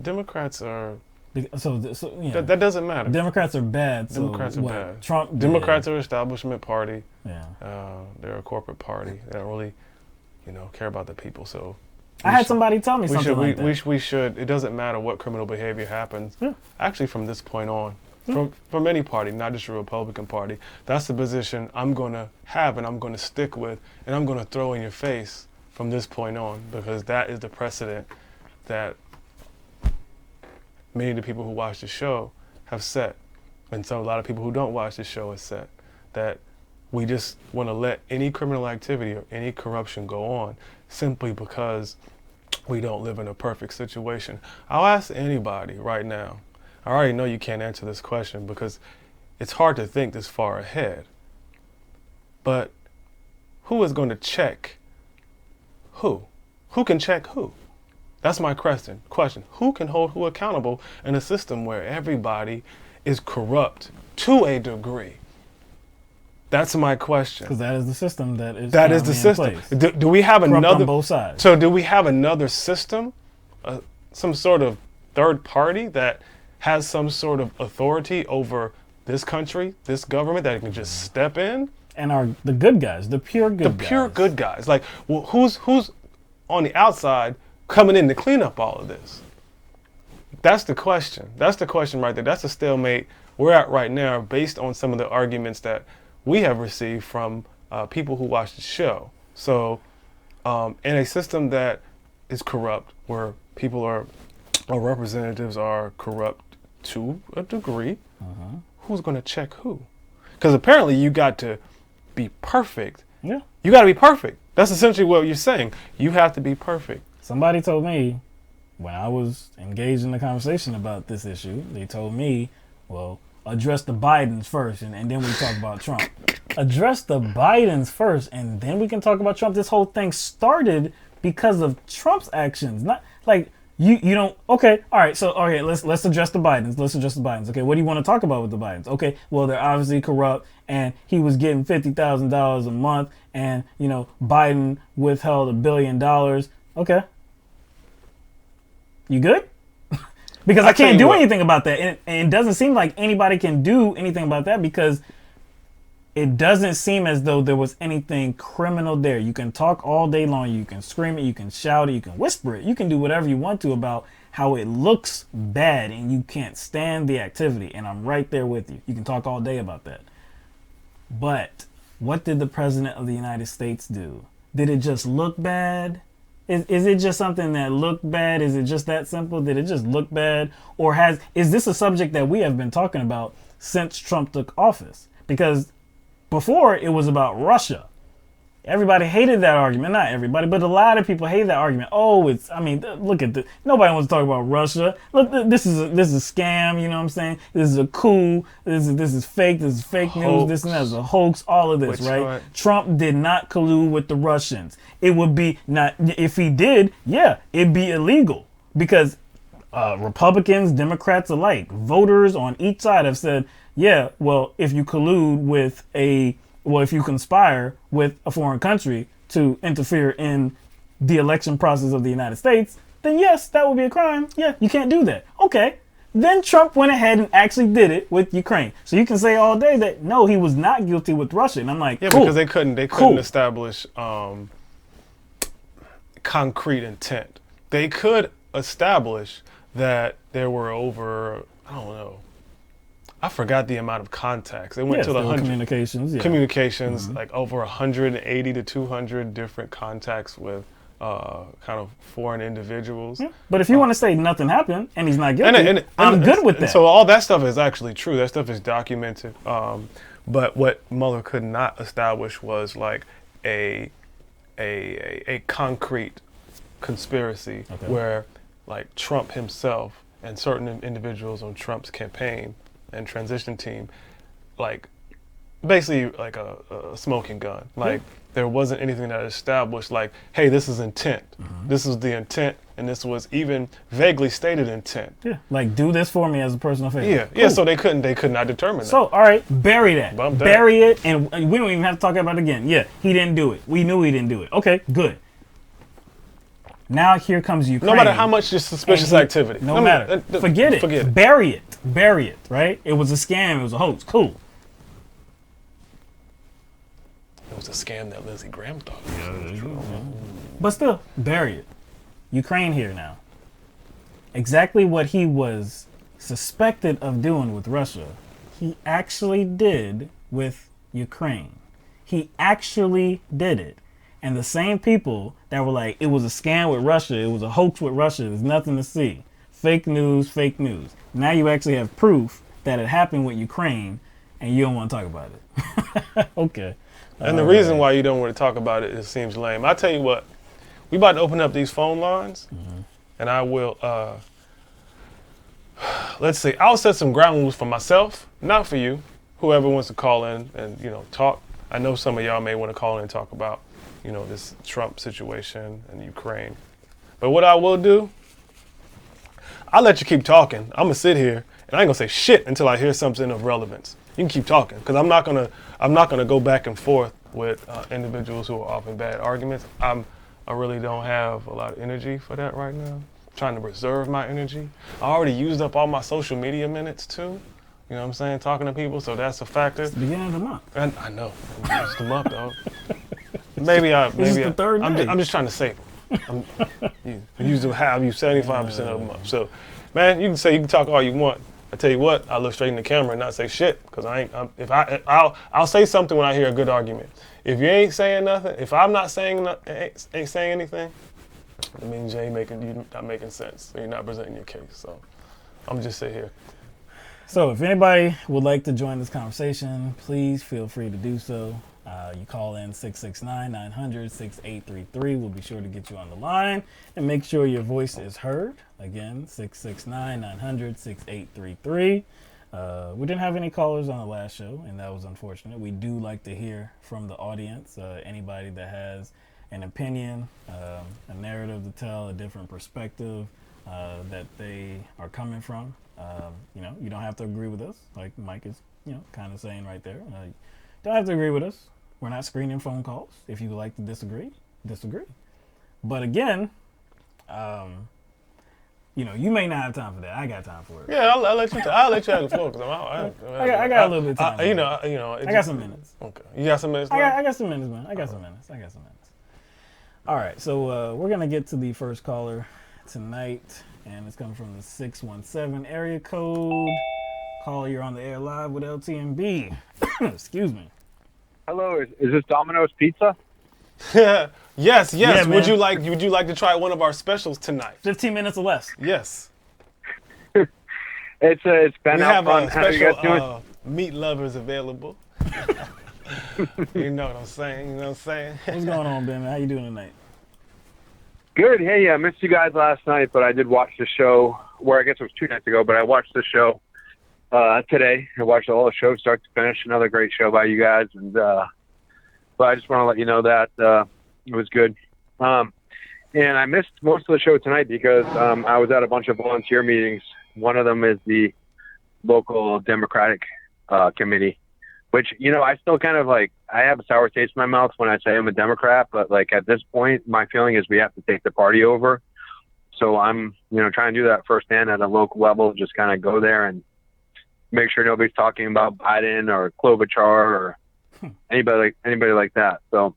B: Democrats are.
A: That
B: doesn't matter.
A: Democrats are bad.
B: Democrats are bad.
A: Trump.
B: Democrats are an establishment party.
A: Yeah.
B: They're a corporate party. They don't really, care about the people. So.
A: I had somebody tell me something like that.
B: We should. It doesn't matter what criminal behavior happens. Actually, from this point on, from any party, not just the Republican Party, that's the position I'm going to have and I'm going to stick with and I'm going to throw in your face from this point on, because that is the precedent that many of the people who watch the show have set, and a lot of people who don't watch the show have set, that we just want to let any criminal activity or any corruption go on simply because we don't live in a perfect situation. I'll ask anybody right now. I already know you can't answer this question because it's hard to think this far ahead. But who is going to check who? Who can check who? That's my question. Who can hold who accountable in a system where everybody is corrupt to a degree? That's my question.
A: Because that is the system that is.
B: That is the system. Do we have
A: corrupt
B: another?
A: On both sides.
B: So do we have another system, some sort of third party that has some sort of authority over this country, this government, that can just step in?
A: And the good guys, the pure good guys.
B: The pure good guys. Like, well, who's on the outside coming in to clean up all of this? That's the question. That's the question right there. That's the stalemate we're at right now, based on some of the arguments that we have received from people who watch the show. So, in a system that is corrupt, where people or representatives are corrupt to a degree, who's going to check who? Because apparently you got to be perfect.
A: Yeah.
B: You got to be perfect. That's essentially what you're saying. You have to be perfect.
A: Somebody told me when I was engaged in the conversation about this issue, they told me, well, address the Bidens first and then we talk about Trump. Address the Bidens first and then we can talk about Trump. This whole thing started because of Trump's actions. Not like You don't. Okay, all right. So okay, let's address the Bidens. Let's address the Bidens. Okay, what do you want to talk about with the Bidens? Okay, well they're obviously corrupt, and he was getting $50,000 a month, and Biden withheld $1 billion. Okay, you good? Because I can't do anything about that, and it doesn't seem like anybody can do anything about that because it doesn't seem as though there was anything criminal there. You can talk all day long. You can scream it. You can shout it. You can whisper it. You can do whatever you want to about how it looks bad and you can't stand the activity. And I'm right there with you. You can talk all day about that. But what did the President of the United States do? Did it just look bad? Is it just something that looked bad? Is it just that simple? Did it just look bad? Or is this a subject that we have been talking about since Trump took office? Because before, it was about Russia. Everybody hated that argument. Not everybody, but a lot of people hate that argument. Oh, look at this. Nobody wants to talk about Russia. Look, this is a scam, you know what I'm saying? This is a coup. This is fake. This is fake news. This and that is a hoax. All of this, right? Trump did not collude with the Russians. It would be not, if he did, yeah, it'd be illegal. Because Republicans, Democrats alike, voters on each side have said, yeah, well, if you if you conspire with a foreign country to interfere in the election process of the United States, then yes, that would be a crime. Yeah, you can't do that. Okay. Then Trump went ahead and actually did it with Ukraine. So you can say all day that, no, he was not guilty with Russia. And I'm like,
B: yeah,
A: cool.
B: Because they couldn't establish concrete intent. They could establish that there were over, I don't know, I forgot the amount of contacts. They went to the 100
A: communications. Yeah.
B: Communications, like over 180 to 200 different contacts with kind of foreign individuals.
A: Yeah. But if you want to say nothing happened and he's not guilty, I'm good with that.
B: So all that stuff is actually true. That stuff is documented. But what Mueller could not establish was like a concrete conspiracy where like Trump himself and certain individuals on Trump's campaign and transition team, like basically like a smoking gun. Like there wasn't anything that established like, hey, this is intent. This is the intent, and this was even vaguely stated intent. Yeah,
A: like do this for me as a personal favor.
B: Yeah, cool. Yeah. So they could not determine that.
A: So all right, bury that. Bury it, and we don't even have to talk about it again. Yeah, he didn't do it. We knew he didn't do it. Okay, good. Now here comes Ukraine.
B: No matter how much just suspicious activity.
A: No matter. Forget it. Bury it. Bury it, right? It was a scam. It was a hoax. Cool.
B: It was a scam that Lindsey Graham thought was true.
A: But still, bury it. Ukraine here now. Exactly what he was suspected of doing with Russia, he actually did with Ukraine. He actually did it. And the same people that were like, it was a scam with Russia, it was a hoax with Russia, there's nothing to see. Fake news, fake news. Now you actually have proof that it happened with Ukraine, and you don't want to talk about it. Okay.
B: And the reason why you don't want to talk about it seems lame. I tell you what, we about to open up these phone lines, and I will, let's see, I'll set some ground rules for myself, not for you, whoever wants to call in and, talk. I know some of y'all may want to call in and talk about, this Trump situation and Ukraine. But what I will do, I'll let you keep talking. I'm gonna sit here and I ain't gonna say shit until I hear something of relevance. You can keep talking, because I'm not gonna go back and forth with individuals who are often bad arguments. I really don't have a lot of energy for that right now. I'm trying to reserve my energy. I already used up all my social media minutes too. You know what I'm saying? Talking to people, so that's a factor.
A: It's the beginning of the month.
B: And I know. It's the month, dog. Maybe
A: the third day.
B: I'm just trying to save them. You usually have 75% of the month. So, man, you can talk all you want. I tell you what, I look straight in the camera and not say shit, because I'll say something when I hear a good argument. If you ain't saying nothing, if I'm not saying ain't saying anything, it means you're not making sense. You're not presenting your case. So, I'm just sit here.
A: So if anybody would like to join this conversation, please feel free to do so. You call in 669-900-6833. We'll be sure to get you on the line and make sure your voice is heard. Again, 669-900-6833. We didn't have any callers on the last show, and that was unfortunate. We do like to hear from the audience, anybody that has an opinion, a narrative to tell, a different perspective that they are coming from. You don't have to agree with us, like Mike is, kind of saying right there. Don't have to agree with us. We're not screening phone calls. If you would like to disagree, disagree. But again, you may not have time for that. I got time for it.
B: Yeah, I'll let you. I'll let you have the floor because
A: I got a little bit of time.
B: I
A: got some minutes.
B: Okay, you got some minutes.
A: I got some minutes, man. I got some minutes. All right, so we're gonna get to the first caller tonight, and it's coming from the 617 area code. Caller, you're on the air live with LTMB. Excuse me.
C: Hello, is this Domino's Pizza?
B: Yes.
A: Yeah,
B: would you like to try one of our specials tonight?
A: 15 minutes or less.
B: Yes.
C: It's been
B: We
C: out
B: have
C: front. How you guys doing?
B: special meat lovers available. You know what I'm saying?
A: What's going on, Ben? How you doing tonight?
C: Good. Hey, I missed you guys last night, but I did watch the show. Where I guess it was 2 nights ago, but I watched the show today. I watched all the show start to finish. Another great show by you guys, and but I just want to let you know that it was good. And I missed most of the show tonight because I was at a bunch of volunteer meetings. One of them is the local Democratic committee, which, I still kind of I have a sour taste in my mouth when I say I'm a Democrat, but at this point, my feeling is we have to take the party over. So I'm, trying to do that firsthand at a local level, just kind of go there and make sure nobody's talking about Biden or Klobuchar or anybody like that. So,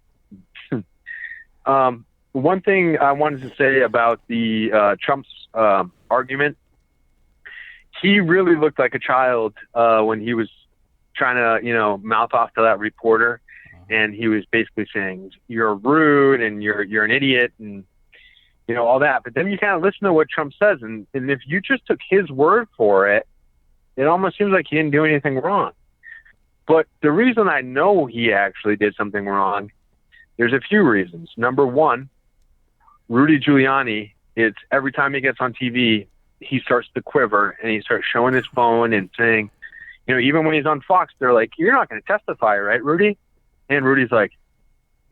C: one thing I wanted to say about the Trump's argument, he really looked like a child when he was trying to, mouth off to that reporter, and he was basically saying you're rude and you're an idiot and all that. But then you kind of listen to what Trump says, and if you just took his word for it, it almost seems like he didn't do anything wrong. But the reason I know he actually did something wrong, there's a few reasons. Number one, Rudy Giuliani, it's every time he gets on TV, he starts to quiver and he starts showing his phone and saying, even when he's on Fox, they're like, you're not going to testify, right, Rudy? And Rudy's like,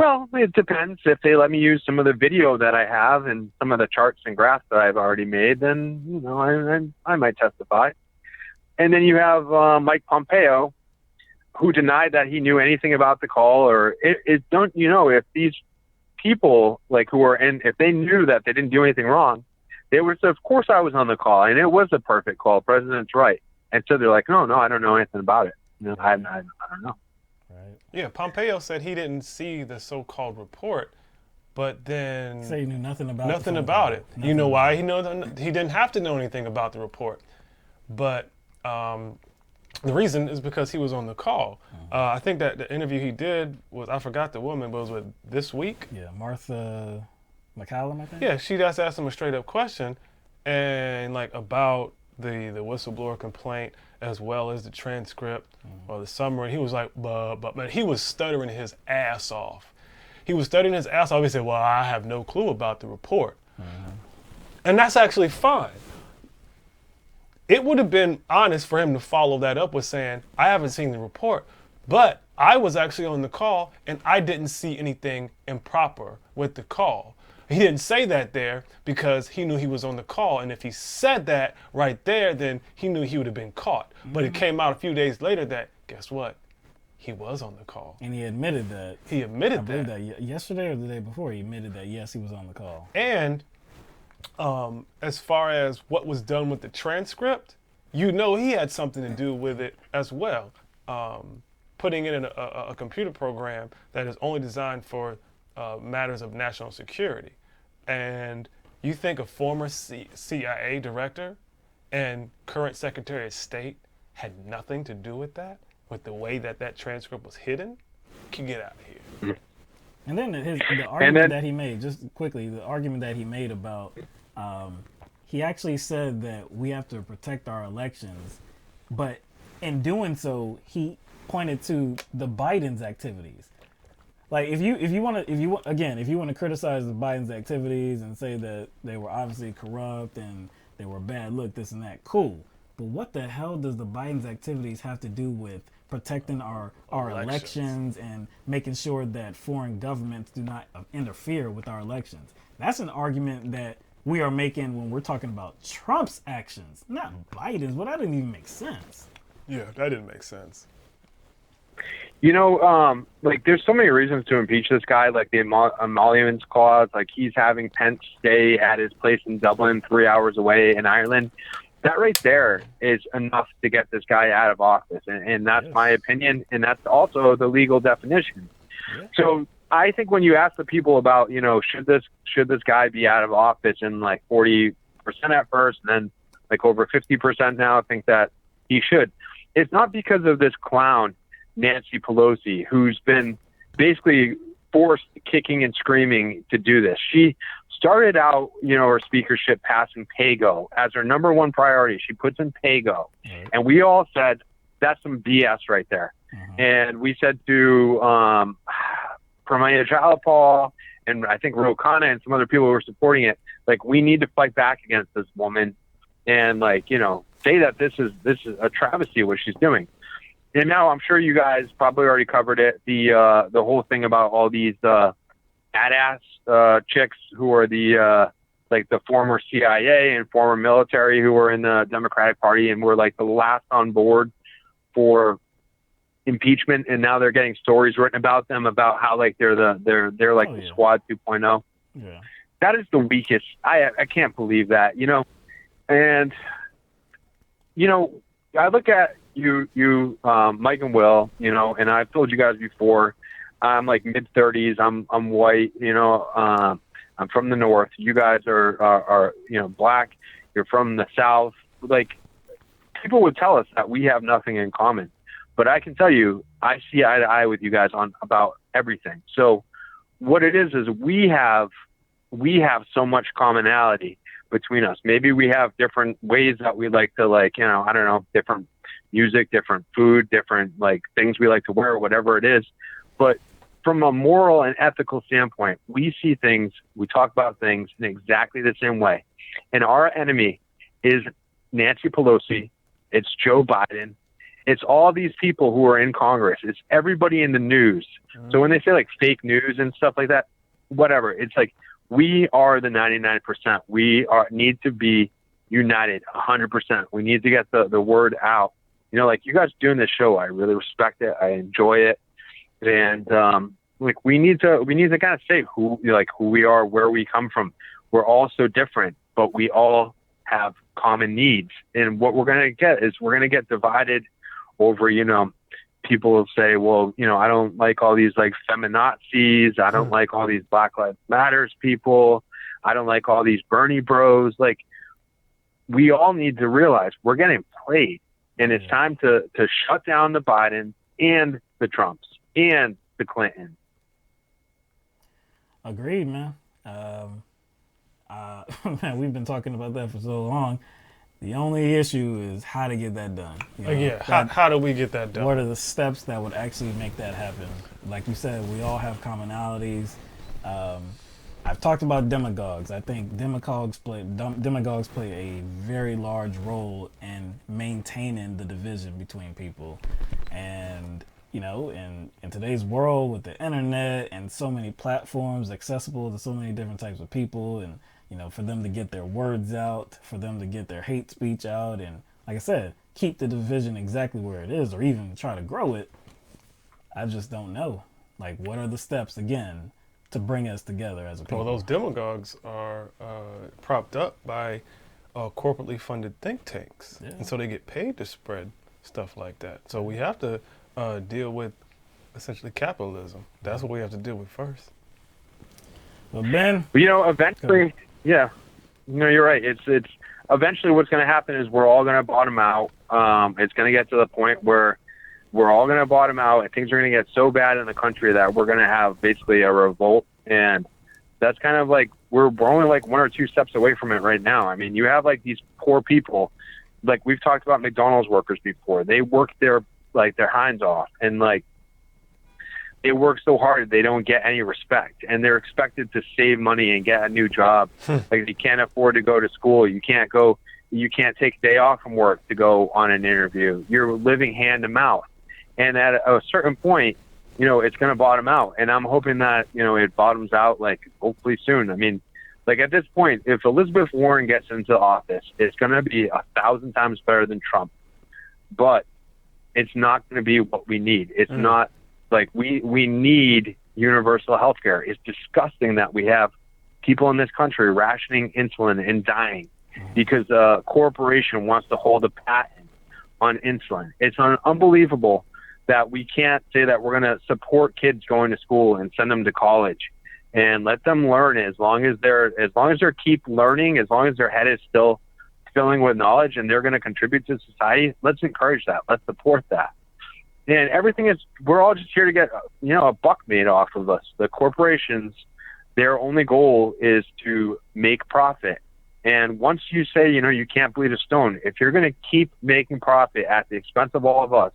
C: well, it depends. If they let me use some of the video that I have and some of the charts and graphs that I've already made, then, I might testify. And then you have Mike Pompeo, who denied that he knew anything about the call, or if these people if they knew that they didn't do anything wrong, they would say, of course I was on the call and it was a perfect call. President's right. And so they're like, no, I don't know anything about it. I don't know. Right.
B: Yeah, Pompeo said he didn't see the so-called report, but then
A: Say he knew nothing about
B: it.
A: Nothing.
B: You know why? He didn't have to know anything about the report, but the reason is because he was on the call. I think that the interview he did was, I forgot the woman, but it was with This Week.
A: Yeah, Martha McCallum, I think.
B: Yeah, she just asked him a straight up question, and about the whistleblower complaint as well as the transcript or the summary. He was like, but he was stuttering his ass off. He was stuttering his ass off. He said, well, I have no clue about the report. And that's actually fine. It would have been honest for him to follow that up with saying, I haven't seen the report, but I was actually on the call and I didn't see anything improper with the call. He didn't say that there because he knew he was on the call. And if he said that right there, then he knew he would have been caught. But it came out a few days later that, guess what? He was on the call.
A: And he admitted that.
B: He admitted
A: I believe that yesterday or the day before, he admitted that, yes, he was on the call.
B: And as far as what was done with the transcript, he had something to do with it as well. Putting it in a computer program that is only designed for matters of national security. And you think a former CIA director and current Secretary of State had nothing to do with that, with the way that transcript was hidden? Can get out of here.
A: And then the argument that he made, just quickly, the argument that he made about, he actually said that we have to protect our elections, but in doing so, he pointed to the Biden's activities. Like if you want to criticize the Biden's activities and say that they were obviously corrupt and they were bad, look, this and that, cool. But what the hell does the Biden's activities have to do with protecting our elections and making sure that foreign governments do not interfere with our elections? That's an argument that we are making when we're talking about Trump's actions, not Biden's. Well, that didn't even make sense.
B: Yeah, that didn't make sense.
C: You know, like there's so many reasons to impeach this guy, like the emoluments clause, like he's having Pence stay at his place in Dublin 3 hours away in Ireland. That right there is enough to get this guy out of office. And that's my opinion. And that's also the legal definition. Yeah. So I think when you ask the people about, you know, should this guy be out of office in like 40% at first, and then like over 50% now, I think that he should. It's not because of this clown, Nancy Pelosi, who's been basically forced kicking and screaming to do this. She started out, you know, her speakership passing PAYGO as her number one priority. She puts in PAYGO. Right. And we all said, that's some BS right there. And we said to Pramila Jayapal and I think Ro Khanna and some other people who were supporting it, like, we need to fight back against this woman and, like, you know, say that this is a travesty what she's doing. And now I'm sure you guys probably already covered it. The whole thing about all these badass chicks who are the like the former CIA and former military who were in the Democratic Party and were like the last on board for impeachment, and now they're getting stories written about them about how like they're like the Squad 2.0.
A: Yeah,
C: that is the weakest. I can't believe that, you know. And you know, I look at you, Mike and Will, you know, and I've told you guys before, I'm like mid-30s. I'm white, you know. I'm from the North. You guys are you know, black. You're from the South. Like, people would tell us that we have nothing in common, but I can tell you, I see eye to eye with you guys on about everything. So, what it is we have so much commonality between us. Maybe we have different ways that we like to, like, you know, I don't know, different music, different food, different like things we like to wear, whatever it is. But from a moral and ethical standpoint, we see things, we talk about things in exactly the same way. And our enemy is Nancy Pelosi. It's Joe Biden. It's all these people who are in Congress. It's everybody in the news. So when they say like fake news and stuff like that, whatever, it's like, we are the 99%. We need to be united 100%. We need to get the word out. You know, like you guys doing this show, I really respect it. I enjoy it. And like we need to kind of say who we are, where we come from. We're all so different, but we all have common needs. And what we're going to get divided over, you know, people will say, well, you know, I don't like all these like feminazis. I don't like all these Black Lives Matters people. I don't like all these Bernie bros. Like, we all need to realize we're getting played, and it's time to shut down the Biden and the Trumps and the Clinton.
A: Agreed, man. Man, we've been talking about that for so long. The only issue is how to get that done. You know,
B: how do we get that done?
A: What are the steps that would actually make that happen? Like you said, we all have commonalities. I've talked about demagogues. I think demagogues play a very large role in maintaining the division between people. And, you know, in today's world with the internet and so many platforms accessible to so many different types of people, and you know, for them to get their words out, for them to get their hate speech out, and like I said, keep the division exactly where it is, or even try to grow it. I just don't know. Like, what are the steps, again, to bring us together as a people?
B: Well, those demagogues are propped up by corporately funded think tanks. Yeah. And so they get paid to spread stuff like that. So we have to deal with, essentially, capitalism. That's what we have to deal with first.
A: Well, Ben?
C: You know, eventually... Yeah, no, you're right. It's eventually what's going to happen is we're all going to bottom out. It's going to get to the point where we're all going to bottom out, and things are going to get so bad in the country that we're going to have basically a revolt. And that's kind of like we're only like one or two steps away from it right now. I mean, you have like these poor people, like we've talked about McDonald's workers before. They work their hinds off, and like they work so hard they don't get any respect, and they're expected to save money and get a new job. Like, you can't afford to go to school. You can't take a day off from work to go on an interview. You're living hand to mouth. And at a certain point, you know, it's going to bottom out. And I'm hoping that, you know, it bottoms out like hopefully soon. I mean, Like at this point, if Elizabeth Warren gets into office, it's going to be 1,000 times better than Trump. But it's not going to be what we need. It's not like we need universal health care. It's disgusting that we have people in this country rationing insulin and dying because a corporation wants to hold a patent on insulin. It's unbelievable that we can't say that we're going to support kids going to school and send them to college and let them learn as long as they're keep learning, as long as their head is still filling with knowledge and they're going to contribute to society. Let's encourage that. Let's support that. And everything is, we're all just here to get, a buck made off of us. The corporations, their only goal is to make profit. And once you say, you can't bleed a stone, if you're going to keep making profit at the expense of all of us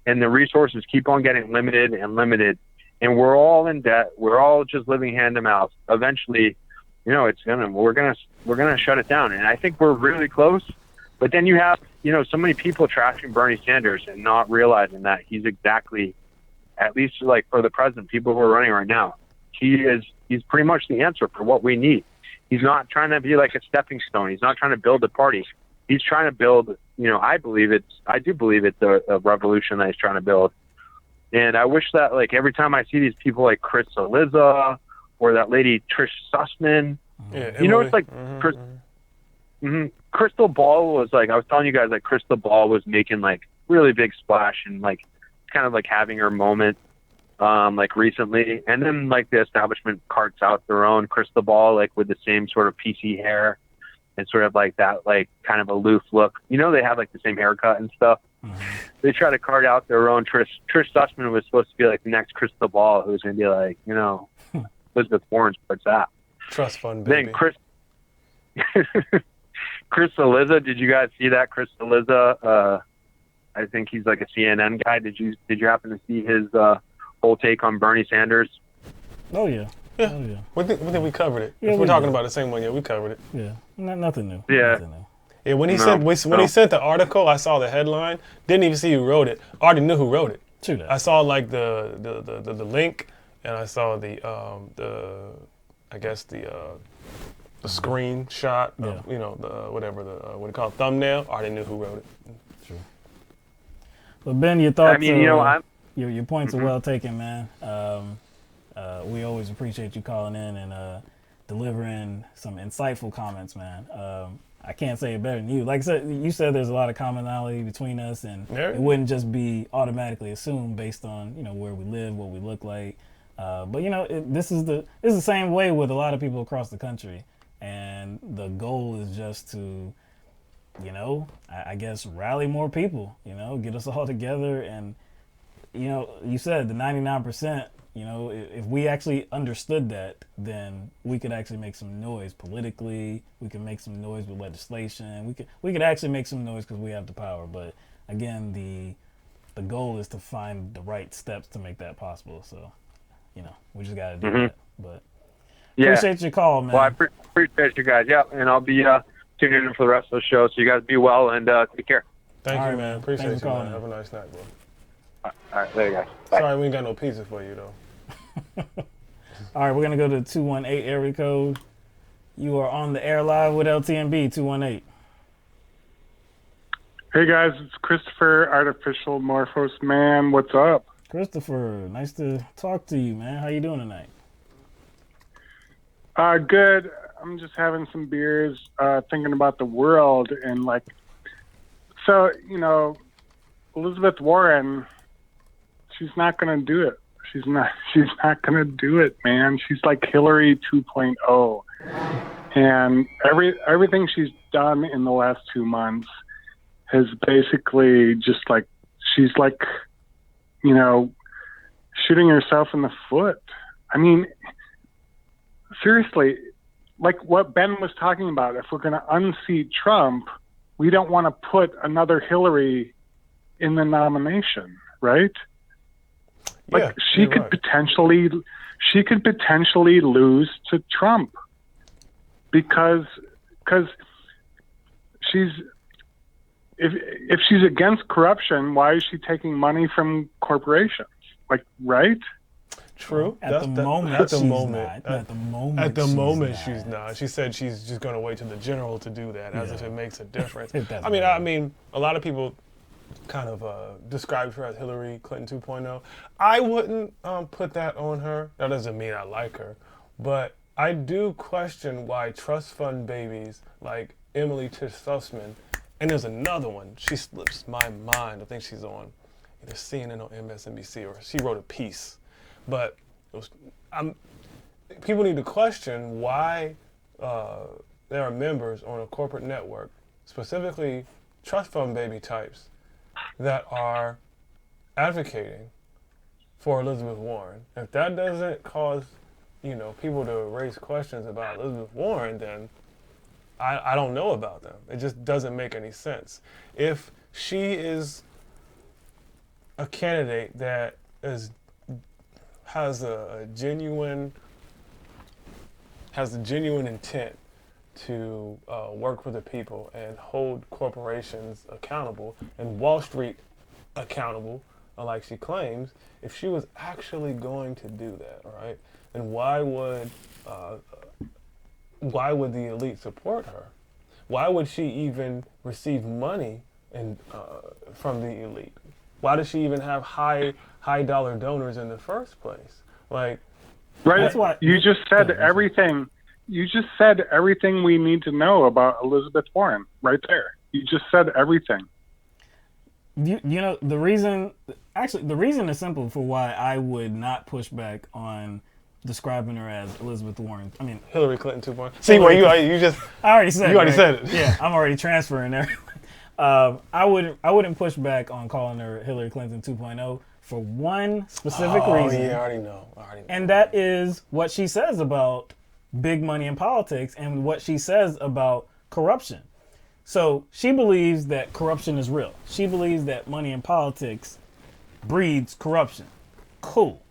C: and the resources keep on getting limited and limited, and we're all in debt, we're all just living hand to mouth, eventually, we're gonna shut it down. And I think we're really close. But then you have, so many people trashing Bernie Sanders and not realizing that he's exactly, at least like for the president, people who are running right now, he's pretty much the answer for what we need. He's not trying to be like a stepping stone. He's not trying to build a party. He's trying to build, I do believe it's a revolution that he's trying to build. And I wish that, like, every time I see these people like Chris Cillizza or that lady Trish Sussman, it's like Crystal Ball was like, I was telling you guys, like, Crystal Ball was making like really big splash and like kind of like having her moment like recently. And then like the establishment carts out their own Crystal Ball, like with the same sort of PC hair and sort of like that, like kind of aloof look. They have like the same haircut and stuff. They try to cart out their own. Trish Sussman was supposed to be like the next Crystal Ball, who's going to be like, Elizabeth Warren's what's that?
B: Trust fund, baby.
C: Then Chris Cillizza, did you guys see that? Chris Cillizza, I think he's like a CNN guy. Did you happen to see his whole take on Bernie Sanders?
A: Oh yeah.
B: Yeah.
A: Oh, yeah.
B: We think we covered it.
A: Yeah,
B: if we're talking about the same one, we covered it.
A: Yeah. Nothing new.
C: Yeah.
A: Nothing new.
B: Yeah, when he sent the article, I saw the headline. Didn't even see who wrote it. I already knew who wrote it.
A: True that.
B: I saw like the link, and I saw the screenshot of what do you call it, thumbnail. I already knew who wrote it.
A: True. Well, Ben, your thoughts.
C: Your
A: points are well taken, man. We always appreciate you calling in and delivering some insightful comments, man. I can't say it better than you. Like I said, you said there's a lot of commonality between us, and it wouldn't just be automatically assumed based on where we live, what we look like. But this is the same way with a lot of people across the country, and the goal is just to, I guess rally more people. Get us all together, and you said the 99%. If we actually understood that, then we could actually make some noise politically. We could make some noise with legislation. We could actually make some noise because we have the power. But again, the goal is to find the right steps to make that possible. So, we just got to do that. But appreciate your call, man.
C: Well, I appreciate you guys. Yeah, and I'll be tuning in for the rest of the show. So you guys be well and take care.
B: Thank you, man. Appreciate you,
A: calling.
B: man. Have a nice night, bro.
C: All right, there you go. Bye.
B: Sorry, we ain't got no pizza for you, though.
A: All right, we're going to go to the 218 area code. You are on the air live with LTMB, 218.
D: Hey, guys, it's Christopher, Artificial Morphos Man. What's up?
A: Christopher, nice to talk to you, man. How you doing tonight?
D: Good. I'm just having some beers, thinking about the world. And, Elizabeth Warren, she's not going to do it. She's not going to do it, man. She's like Hillary 2.0. And everything she's done in the last 2 months has basically just like, she's like, shooting herself in the foot. I mean, seriously, like what Ben was talking about, if we're going to unseat Trump, we don't want to put another Hillary in the nomination, right? Like she could potentially lose to Trump because she's if she's against corruption, why is she taking money from corporations? Like, right?
B: True.
A: At the moment, she's not. At the moment,
B: she's not. She said she's just going to wait till the general to do that, as if it makes a difference. I mean, a lot of people kind of described her as Hillary Clinton 2.0. I wouldn't put that on her. That doesn't mean I like her, but I do question why trust fund babies like Emily Tish Sussman, and there's another one. She slips my mind. I think she's on either CNN or MSNBC, or she wrote a piece. But people need to question why there are members on a corporate network, specifically trust fund baby types, that are advocating for Elizabeth Warren. If that doesn't cause, people to raise questions about Elizabeth Warren, then I don't know about them. It just doesn't make any sense. If she is a candidate that has a genuine intent to work for the people and hold corporations accountable and Wall Street accountable, like she claims, if she was actually going to do that, right, then why would the elite support her? Why would she even receive money from the elite? Why does she even have high dollar donors in the first place? Like,
D: right? That's why you just said everything. You just said everything we need to know about Elizabeth Warren right there. You just said everything.
A: The reason is simple for why I would not push back on describing her as Elizabeth Warren. I mean,
B: Hillary Clinton 2.0. See, where you just
A: I already said
B: you already said it.
A: Yeah, I'm already transferring there. I wouldn't push back on calling her Hillary Clinton 2.0 for one specific reason.
B: Yeah, I already know.
A: And that is what she says about big money in politics and what she says about corruption. So she believes that corruption is real. She believes that money in politics breeds corruption. Cool.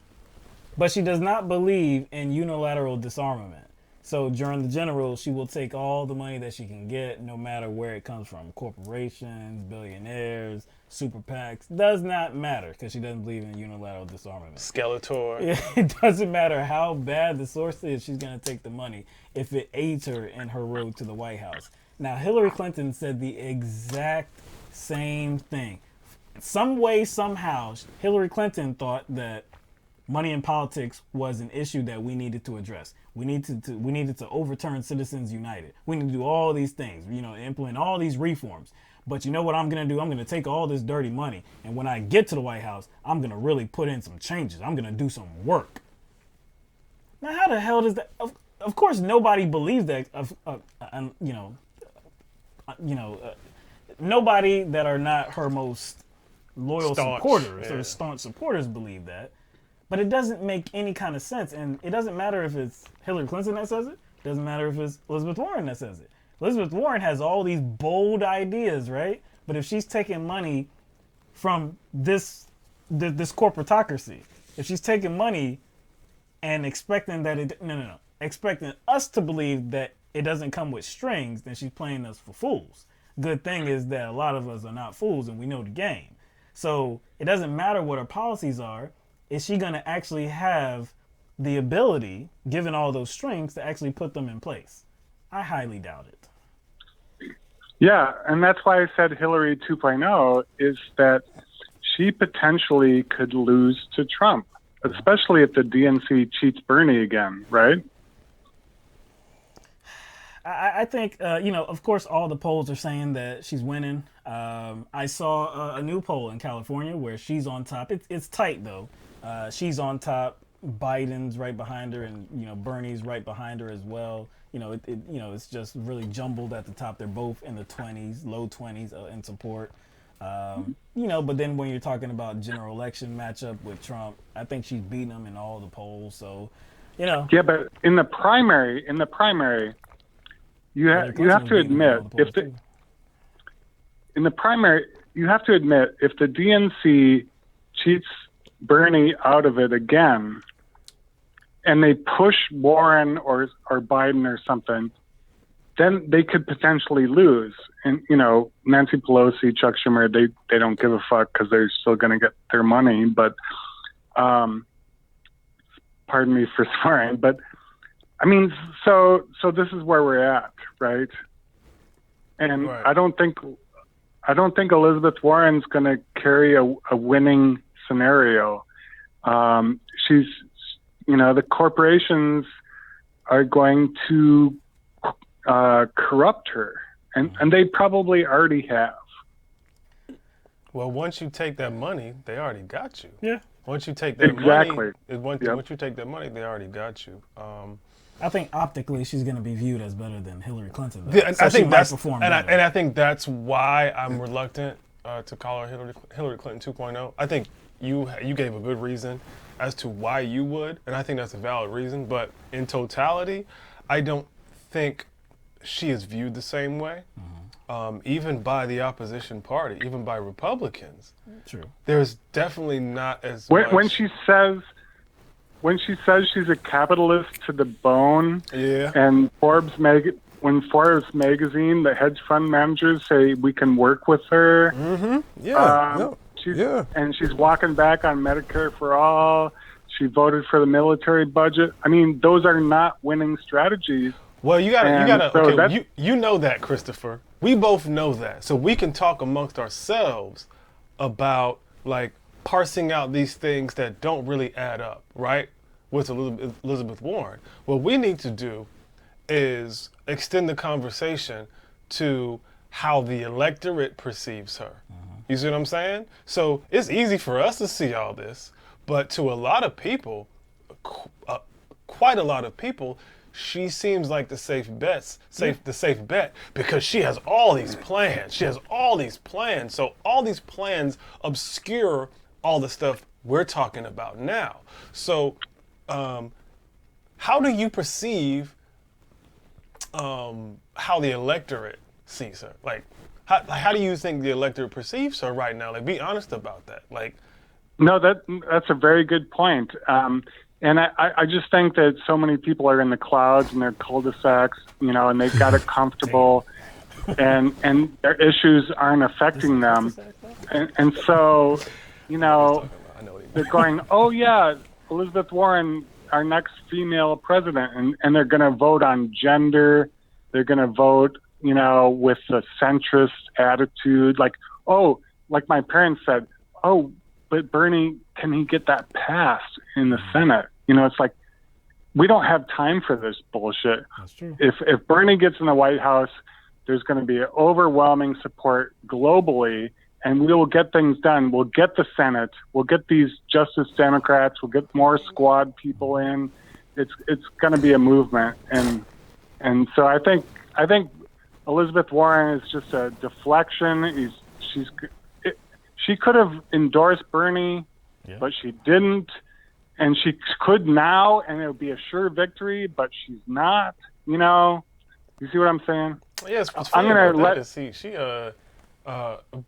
A: But she does not believe in unilateral disarmament. So during the general, she will take all the money that she can get, no matter where it comes from. Corporations, billionaires, super PACs. Does not matter, because she doesn't believe in unilateral disarmament.
B: Skeletor.
A: It doesn't matter how bad the source is, she's going to take the money if it aids her in her road to the White House. Now, Hillary Clinton said the exact same thing. Some way, somehow, Hillary Clinton thought that money in politics was an issue that we needed to address. We needed to overturn Citizens United. We need to do all these things, implement all these reforms. But you know what I'm going to do? I'm going to take all this dirty money, and when I get to the White House, I'm going to really put in some changes. I'm going to do some work. Now, how the hell does that? Of course, nobody believes that. Nobody that are not her most loyal supporters or staunch supporters believe that. But it doesn't make any kind of sense. And it doesn't matter if it's Hillary Clinton that says it. It doesn't matter if it's Elizabeth Warren that says it. Elizabeth Warren has all these bold ideas, right? But if she's taking money from this corporatocracy, if she's taking money and expecting expecting us to believe that it doesn't come with strings, then she's playing us for fools. Good thing is that a lot of us are not fools and we know the game. So it doesn't matter what her policies are. Is she going to actually have the ability, given all those strings, to actually put them in place? I highly doubt it.
D: Yeah, and that's why I said Hillary 2.0 is that she potentially could lose to Trump, especially if the DNC cheats Bernie again, right?
A: I think, of course, all the polls are saying that she's winning. I saw a new poll in California where she's on top. It's tight, though. She's on top. Biden's right behind her, and Bernie's right behind her as well. It's just really jumbled at the top. They're both in the 20s, low 20s in support. But then when you're talking about general election matchup with Trump, I think she's beating him in all the polls. So,
D: Yeah, but in the primary, you have to admit if the DNC cheats Bernie out of it again, and they push Warren or Biden or something, then they could potentially lose. And Nancy Pelosi, Chuck Schumer, they don't give a fuck because they're still going to get their money. But pardon me for swearing, but I mean, so this is where we're at, right? And
B: Right.
D: I don't think Elizabeth Warren's going to carry a winning scenario. She's, the corporations are going to corrupt her, and they probably already have.
B: Well, once you take that money, they already got you.
A: Yeah.
B: Once you take that
D: Exactly.
B: money, once
D: Yep.
B: you take that money, they already got you.
A: I think optically she's going to be viewed as better than Hillary Clinton.
B: Yeah, and
A: So
B: I
A: she
B: think
A: might
B: that's
A: perform
B: and
A: better.
B: I think that's why I'm reluctant to call her Hillary Clinton 2.0. I think you gave a good reason as to why you would, and I think that's a valid reason. But in totality, I don't think she is viewed the same way, even by the opposition party, even by Republicans.
A: True.
B: There's definitely not as much.
D: When she says she's a capitalist to the bone,
B: Yeah.
D: and when Forbes magazine, the hedge fund managers say we can work with her,
B: Yeah.
D: she's walking back on Medicare for all. She voted for the military budget. I mean, those are not winning strategies.
B: Well, you gotta.
D: So
B: Okay, you know that, Christopher. We both know that, so we can talk amongst ourselves about like parsing out these things that don't really add up, right? With Elizabeth Warren. What we need to do is extend the conversation to how the electorate perceives her. You see what I'm saying? So it's easy for us to see all this, but to a lot of people, quite a lot of people, she seems like the safe bet because she has all these plans. So all these plans obscure all the stuff we're talking about now. So how do you perceive how the electorate sees her? Like, how do you think the electorate perceives her right now? Like, be honest about that. Like,
D: No, that's a very good point. And I just think that so many people are in the clouds and their cul-de-sacs, and they've got it comfortable, and their issues aren't affecting them. And so, they're going, oh yeah, Elizabeth Warren, our next female president, and they're going to vote on gender. They're going to vote, with a centrist attitude, like my parents said, oh, but Bernie, can he get that passed in the Senate? It's like, we don't have time for this bullshit.
A: That's true.
D: If Bernie gets in the White House, there's going to be overwhelming support globally, and we will get things done. We'll get the Senate. We'll get these Justice Democrats. We'll get more squad people in. It's going to be a movement, and so I think Elizabeth Warren is just a deflection. She could have endorsed Bernie, but she didn't, and she could now, and it would be a sure victory, but she's not. You see what I'm saying?
B: yes, what's
D: I'm
B: funny
D: gonna
B: about that
D: let-
B: is she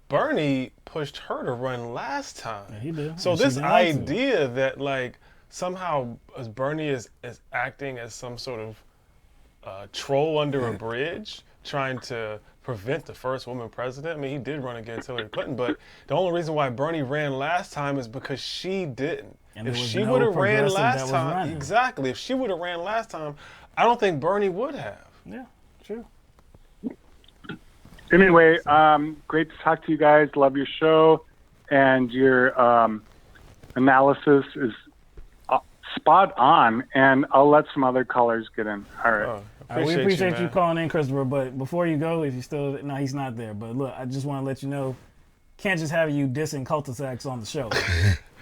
B: Bernie pushed her to run last time.
A: Yeah, he did.
B: So
A: And she
B: this
A: didn't like to.
B: idea that like somehow as Bernie is acting as some sort of troll under a bridge, trying to prevent the first woman president. I mean, he did run against Hillary Clinton, but the only reason why Bernie ran last time is because she didn't.
A: And
B: If
A: there was
B: she
A: no
B: would have ran
A: progressive that
B: last
A: was
B: time,
A: running.
B: exactly. If she would have ran last time, I don't think Bernie would have.
A: Yeah, true.
D: Anyway, great to talk to you guys. Love your show, and your analysis is spot on. And I'll let some other callers get in. All right.
B: Oh,
A: We appreciate you
B: man.
A: calling in, Christopher. But before you go, if you still, no, he's not there. But look, I just want to let you know, can't just have you dissing cul-de-sacs on the show.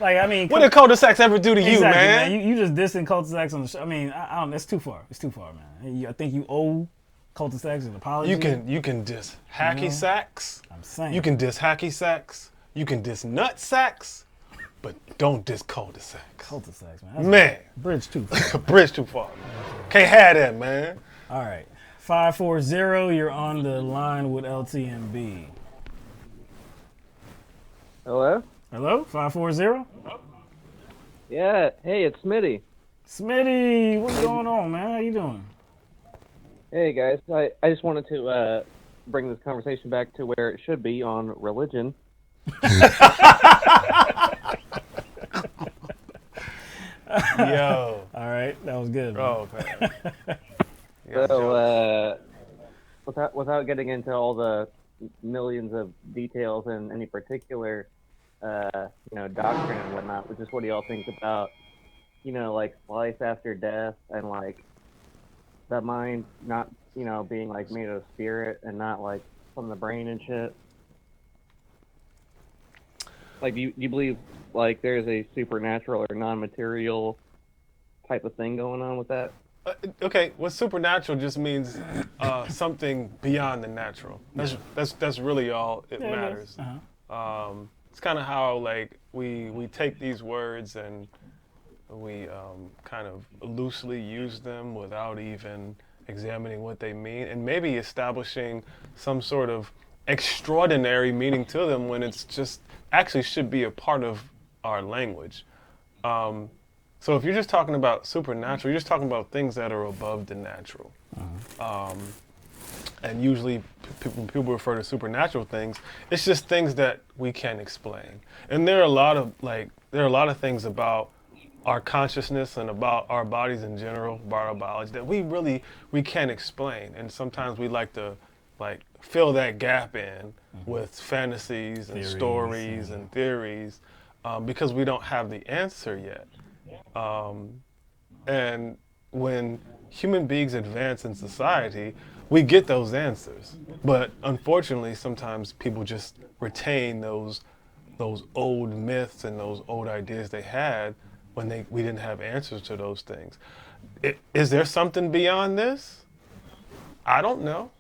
A: Like, I mean,
B: What did cul-de-sacs ever do to you,
A: exactly,
B: man?
A: You just dissing cul-de-sacs on the show. I mean, I don't. It's too far. It's too far, man. I think you owe cul-de-sacs an apology.
B: You can diss hacky sacks.
A: I'm saying.
B: You can diss hacky sacks. You can diss nut sacks, but don't diss cul-de-sacs.
A: cul-de-sacs, man. That's
B: Man,
A: a bridge too far.
B: bridge too far. Can't have that, man.
A: All right, 540. You're on the line with LTMB.
E: Hello?
A: Hello, 540.
E: Yeah, hey, it's Smitty.
A: Smitty, what's going on, man? How you doing?
E: Hey, guys. I just wanted to bring this conversation back to where it should be on religion.
B: Yo.
A: All right, that was good. Man.
B: Oh, man. Yeah,
E: So, without getting into all the millions of details in any particular, doctrine and whatnot, but just what do y'all think about, like life after death and like the mind not, being like made of spirit and not like from the brain and shit? Like, do you believe like there's a supernatural or non-material type of thing going on with that?
B: okay, what supernatural just means something beyond the natural. That's really all it matters. It's kind of how like we take these words and we kind of loosely use them without even examining what they mean, and maybe establishing some sort of extraordinary meaning to them when it's just actually should be a part of our language. So if you're just talking about supernatural, you're just talking about things that are above the natural. And usually when people refer to supernatural things, it's just things that we can't explain. And there are a lot of things about our consciousness and about our bodies in general, about our biology, that we can't explain. And sometimes we like to fill that gap in with fantasies and stories and theories because we don't have the answer yet. And when human beings advance in society, we get those answers. But unfortunately, sometimes people just retain those old myths and those old ideas they had when we didn't have answers to those things. Is there something beyond this? I don't know.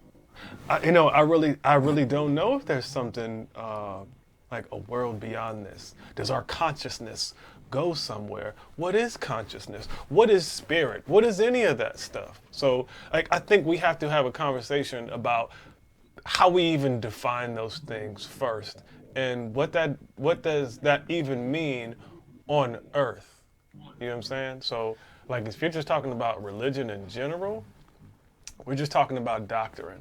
B: I really don't know if there's something like a world beyond this. Does our consciousness go somewhere? What is consciousness? What is spirit? What is any of that stuff? So I think we have to have a conversation about how we even define those things first, and what does that even mean on earth? You know what I'm saying? So if you're just talking about religion in general, we're just talking about doctrine.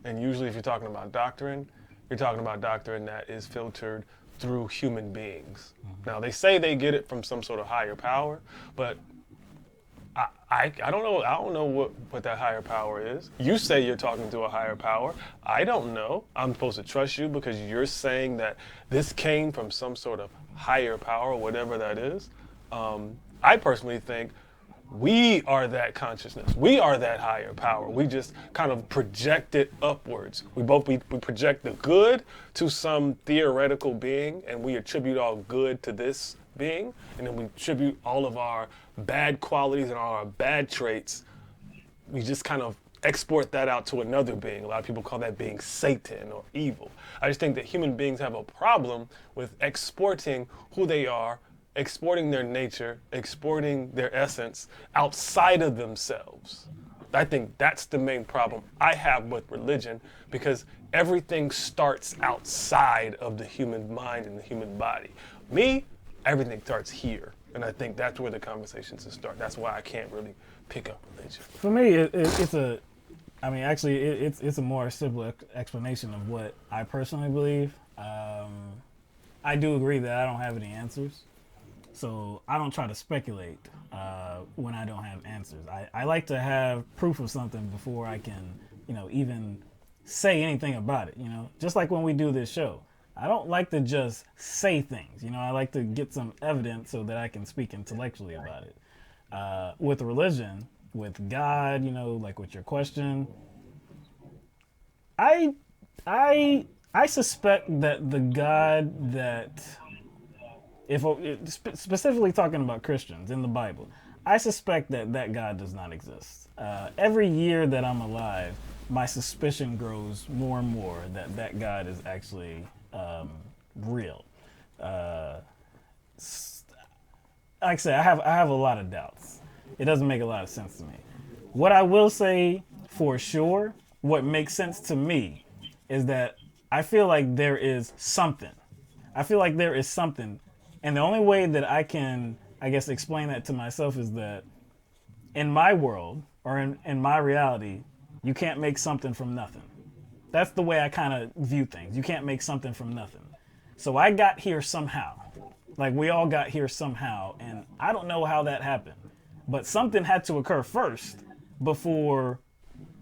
B: And usually if you're talking about doctrine, you're talking about doctrine that is filtered through human beings. Now, they say they get it from some sort of higher power, but I don't know. I don't know what that higher power is. You say you're talking to a higher power. I don't know. I'm supposed to trust you because you're saying that this came from some sort of higher power, whatever that is. I personally think we are that consciousness. We are that higher power. We just kind of project it upwards. We project the good to some theoretical being, and we attribute all good to this being, and then we attribute all of our bad qualities and all our bad traits. We just kind of export that out to another being. A lot of people call that being Satan or evil. I just think that human beings have a problem with exporting who they are, exporting their nature, exporting their essence outside of themselves. I think that's the main problem I have with religion, because everything starts outside of the human mind and the human body. Me, everything starts here. And I think that's where the conversation should start. That's why I can't really pick up religion.
A: For me, it's a more simple explanation of what I personally believe. I do agree that I don't have any answers. So I don't try to speculate when I don't have answers. I like to have proof of something before I can, even say anything about it, Just like when we do this show. I don't like to just say things, I like to get some evidence so that I can speak intellectually about it. With religion, with God, like with your question, I suspect that the God that... If specifically talking about Christians in the Bible, I suspect that God does not exist. Every year that I'm alive, my suspicion grows more and more that God is actually real. Like I said, I have a lot of doubts. It doesn't make a lot of sense to me. What I will say for sure, what makes sense to me, is that I feel like there is something. And the only way that I can, explain that to myself is that in my world, or in my reality, you can't make something from nothing. That's the way I kind of view things. You can't make something from nothing. So I got here somehow. Like, we all got here somehow, and I don't know how that happened. But something had to occur first before,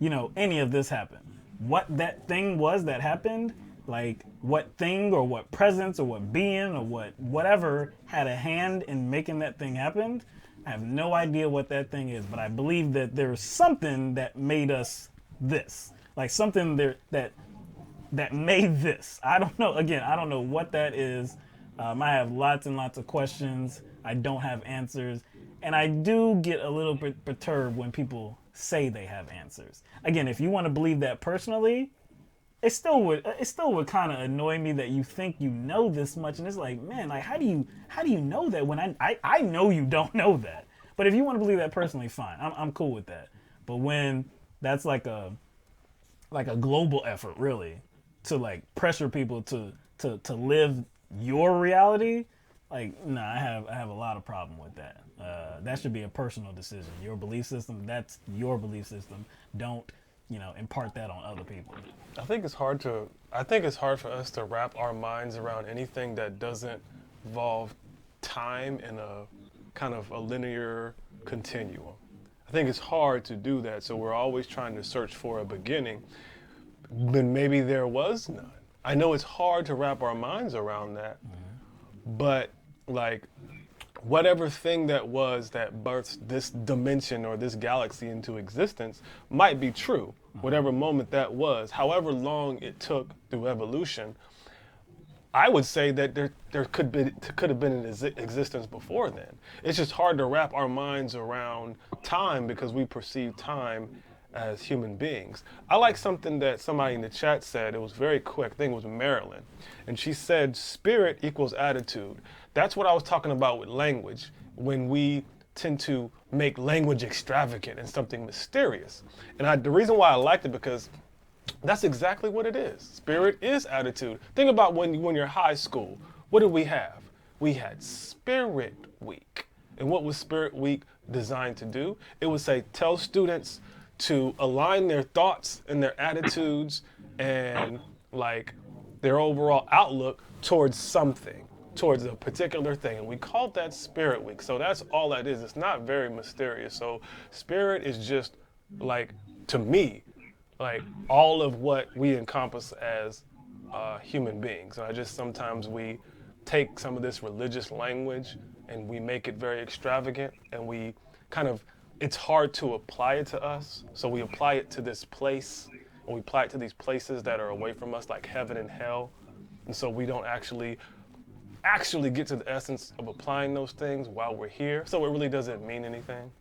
A: any of this happened. What that thing was that happened, like what thing or what presence or what being or whatever had a hand in making that thing happen, I have no idea what that thing is, but I believe that there's something that made us this. Like something there that made this. I don't know. Again, I don't know what that is. I have lots and lots of questions. I don't have answers. And I do get a little bit perturbed when people say they have answers. Again, if you want to believe that personally, it still would kind of annoy me that you think you know this much. And it's like, man, like how do you know that when I know you don't know that. But if you want to believe that personally, fine. I'm cool with that. But when that's like a global effort, really, to like pressure people to live your reality, like, no, I have a lot of problem with that. That should be a personal decision. Your belief system, that's your belief system. Don't, impart that on other people.
B: I think it's hard for us to wrap our minds around anything that doesn't involve time in a kind of a linear continuum. I think it's hard to do that, so we're always trying to search for a beginning, but maybe there was none. I know it's hard to wrap our minds around that, but like whatever thing that was that birthed this dimension or this galaxy into existence might be true, whatever moment that was, however long it took through evolution. I would say that there could have been an existence before then. It's just hard to wrap our minds around time because we perceive time as human beings. I like something that somebody in the chat said. It was very quick. I think it was Marilyn. And she said, spirit equals attitude. That's what I was talking about with language, when we tend to make language extravagant and something mysterious. And the reason why I liked it, because that's exactly what it is. Spirit is attitude. Think about when you're high school. What did we have? We had Spirit Week. And what was Spirit Week designed to do? It would say, tell students to align their thoughts and their attitudes and like their overall outlook towards something, towards a particular thing. And we called that Spirit Week. So that's all that is. It's not very mysterious. So spirit is just like, to me, like all of what we encompass as human beings. And sometimes we take some of this religious language and we make it very extravagant, and we it's hard to apply it to us. So we apply it to this place, and we apply it to these places that are away from us, like heaven and hell. And so we don't actually get to the essence of applying those things while we're here. So it really doesn't mean anything.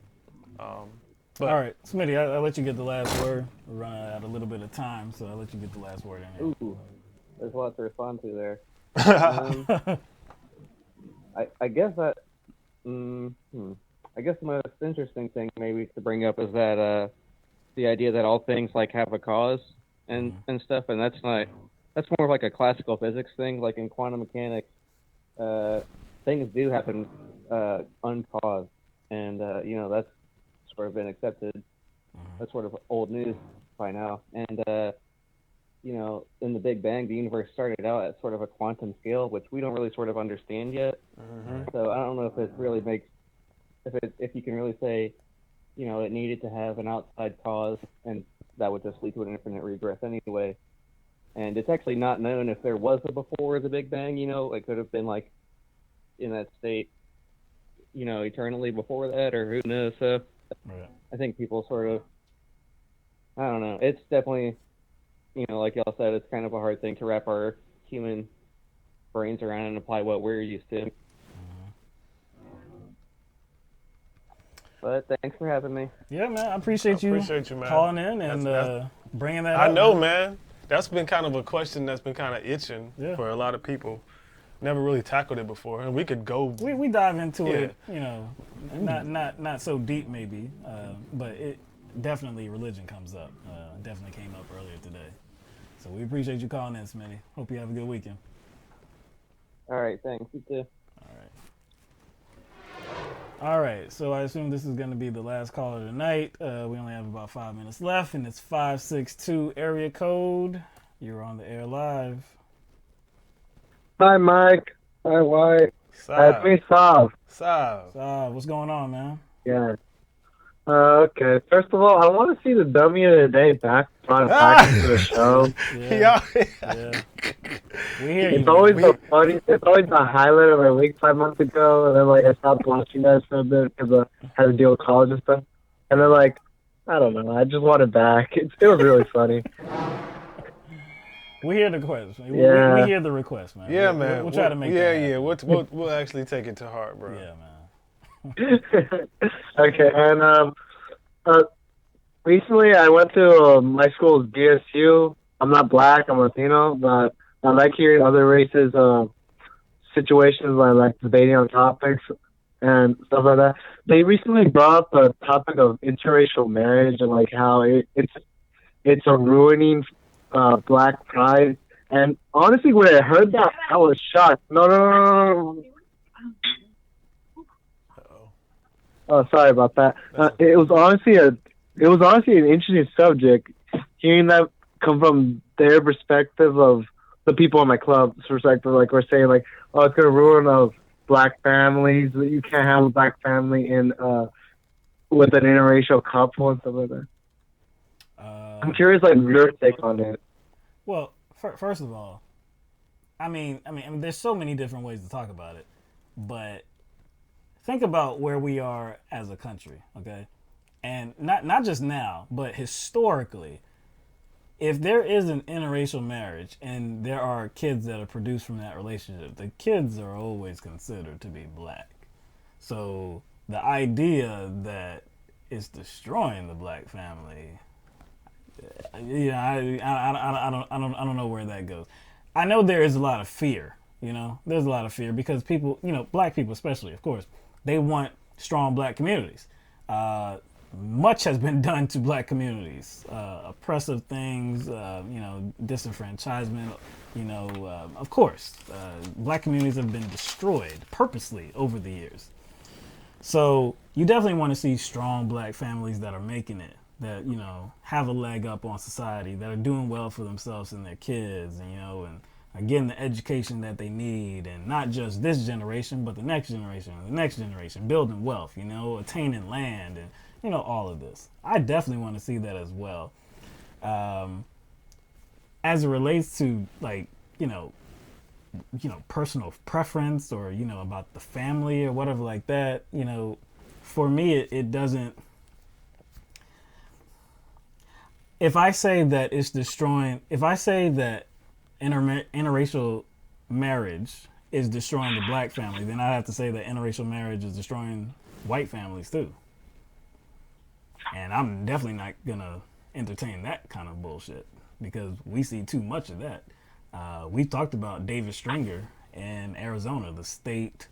B: But,
A: all right, Smitty, I'll let you get the last word. We're running out a little bit of time, so I'll let you get the last word in here.
E: Ooh, there's a lot to respond to there. I guess that, I guess the most interesting thing maybe to bring up is that the idea that all things like have a cause and stuff, and that's more of like a classical physics thing. Like in quantum mechanics, things do happen uncaused, and that's sort of been accepted. That's sort of old news by now. And in the Big Bang, the universe started out at sort of a quantum scale, which we don't really sort of understand yet. So I don't know if it really makes, if you can really say, it needed to have an outside cause, and that would just lead to an infinite regress anyway. And it's actually not known if there was a before the Big Bang. It could have been like in that state, eternally before that, or who knows. So
A: Right.
E: I think people sort of, I don't know. It's definitely, like y'all said, it's kind of a hard thing to wrap our human brains around and apply what we're used to. But thanks for having me.
A: Yeah, man, I appreciate you
B: man.
A: calling in and bringing that up.
B: I know, man. That's been kind of a question that's been kind of itching
A: Yeah.
B: for a lot of people. Never really tackled it before, and we could go.
A: We dive into
B: Yeah.
A: it, not so deep maybe, but it definitely, religion comes up. Definitely came up earlier today. So we appreciate you calling in, Smitty. Hope you have a good weekend.
E: All right, thanks. You too.
A: All right, so I assume this is going to be the last caller tonight. We only have about 5 minutes left, and it's 562 area code. You're on the air live.
F: Hi, Mike. Hi, White.
B: Sav.
F: me, Sav.
B: Sav.
A: What's going on, man?
F: Yeah. Okay. First of all, I want to see the dummy of the day brought back into the show.
A: Yeah.
B: Yeah.
A: Yeah. We hear you,
F: It's always
A: man.
F: the funny. It's always the highlight of my week 5 months ago, and then like I stopped watching that for a bit because I had to deal with college and stuff. And then like I don't know, I just want it back. It was really funny.
A: We hear the request. We hear the request, man.
B: Yeah,
A: We'll,
B: man.
A: We'll try to make
B: Yeah,
A: that
B: yeah.
A: happen.
B: We'll actually take it to heart, bro.
A: Yeah, man.
F: Okay, and recently I went to my school's DSU. I'm not black, I'm Latino, but I like hearing other races' situations where I like debating on topics and stuff like that. They recently brought up the topic of interracial marriage and like how it's a ruining black pride. And honestly, when I heard that, I was shocked. No. Oh, sorry about that. It was honestly an interesting subject. Hearing that come from their perspective of the people in my club's perspective, like we're saying, like, oh, it's gonna ruin black families. You can't have a black family in with an interracial couple and stuff like that. I'm curious, like your take on it.
A: Well, first of all, I mean, there's so many different ways to talk about it, but think about where we are as a country, okay? And not just now, but historically, if there is an interracial marriage and there are kids that are produced from that relationship, the kids are always considered to be black. So the idea that it's destroying the black family, I don't know where that goes. I know there is a lot of fear. There's a lot of fear because people, black people especially, of course, they want strong black communities. Much has been done to black communities, oppressive things, disenfranchisement. Of course, black communities have been destroyed purposely over the years. So you definitely want to see strong black families that are making it, that have a leg up on society, that are doing well for themselves and their kids, and are getting the education that they need, and not just this generation, but the next generation, building wealth, attaining land, and all of this. I definitely want to see that as well. As it relates to personal preference or about the family or whatever like that, for me it doesn't. If I say that interracial marriage is destroying the black family, then I have to say that interracial marriage is destroying white families too. And I'm definitely not gonna entertain that kind of bullshit because we see too much of that. We've talked about David Stringer in Arizona, the state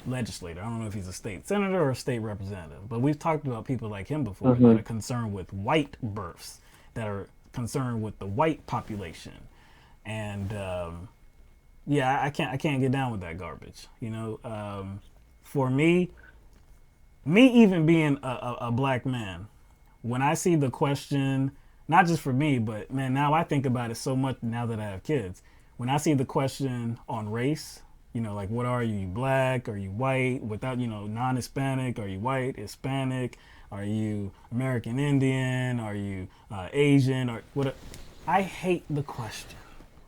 A: legislator. I don't know if he's a state senator or a state representative, but we've talked about people like him before that are concerned with white births, that are concerned with the white population. And I can't get down with that garbage. For me even being a black man, when I see the question, not just for me, but man, now I think about it so much now that I have kids. When I see the question on race, like what are you black? Are you white? Without, non-Hispanic? Are you white, Hispanic? Are you American Indian? Are you Asian? Or what? I hate the question.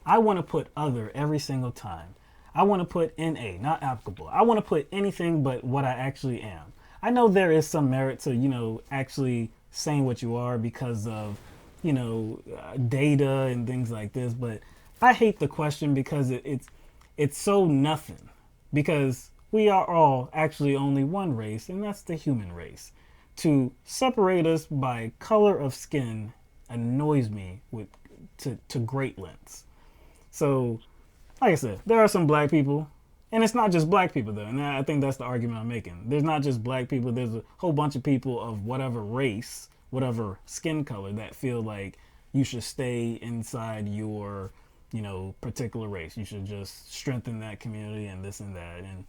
A: I want to put other every single time. I want to put NA, not applicable. I want to put anything but what I actually am. I know there is some merit to, actually saying what you are because of, data and things like this, but I hate the question because it's so nothing. Because we are all actually only one race, and that's the human race. To separate us by color of skin annoys me to great lengths. So, like I said, there are some black people, and it's not just black people though, and I think that's the argument I'm making. There's not just black people, there's a whole bunch of people of whatever race, whatever skin color that feel like you should stay inside your, particular race. You should just strengthen that community and this and that. And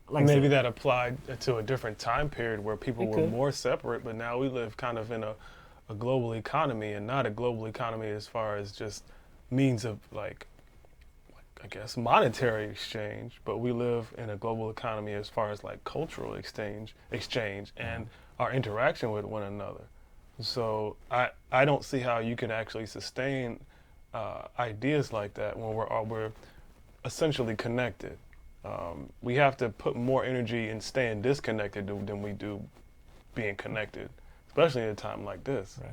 A: like
B: maybe that applied to a different time period where people were more separate, but now we live kind of in a global economy, and not a global economy as far as just means of like I guess, monetary exchange, but we live in a global economy as far as like cultural exchange and our interaction with one another. So I don't see how you can actually sustain ideas like that when we're essentially connected. We have to put more energy in staying disconnected than we do being connected, especially in a time like this.
A: Right.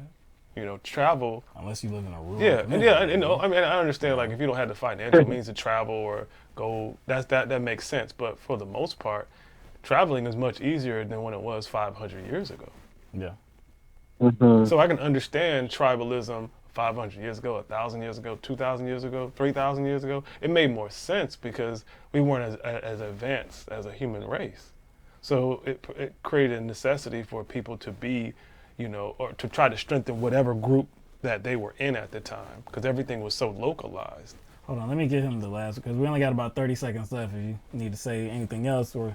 B: You know, travel.
A: Unless you live in a rural
B: Yeah,
A: community.
B: yeah. And, I mean, I understand. Like, if you don't have the financial means to travel or go, that makes sense. But for the most part, traveling is much easier than when it was 500 years ago.
A: Yeah.
F: Mhm.
B: So I can understand tribalism 500 years ago, 1,000 years ago, 2,000 years ago, 3,000 years ago. It made more sense because we weren't as advanced as a human race. So it created a necessity for people to be, you know, or to try to strengthen whatever group that they were in at the time, because everything was so localized.
A: Hold on, let me get him the last, because we only got about 30 seconds left. If you need to say anything else, or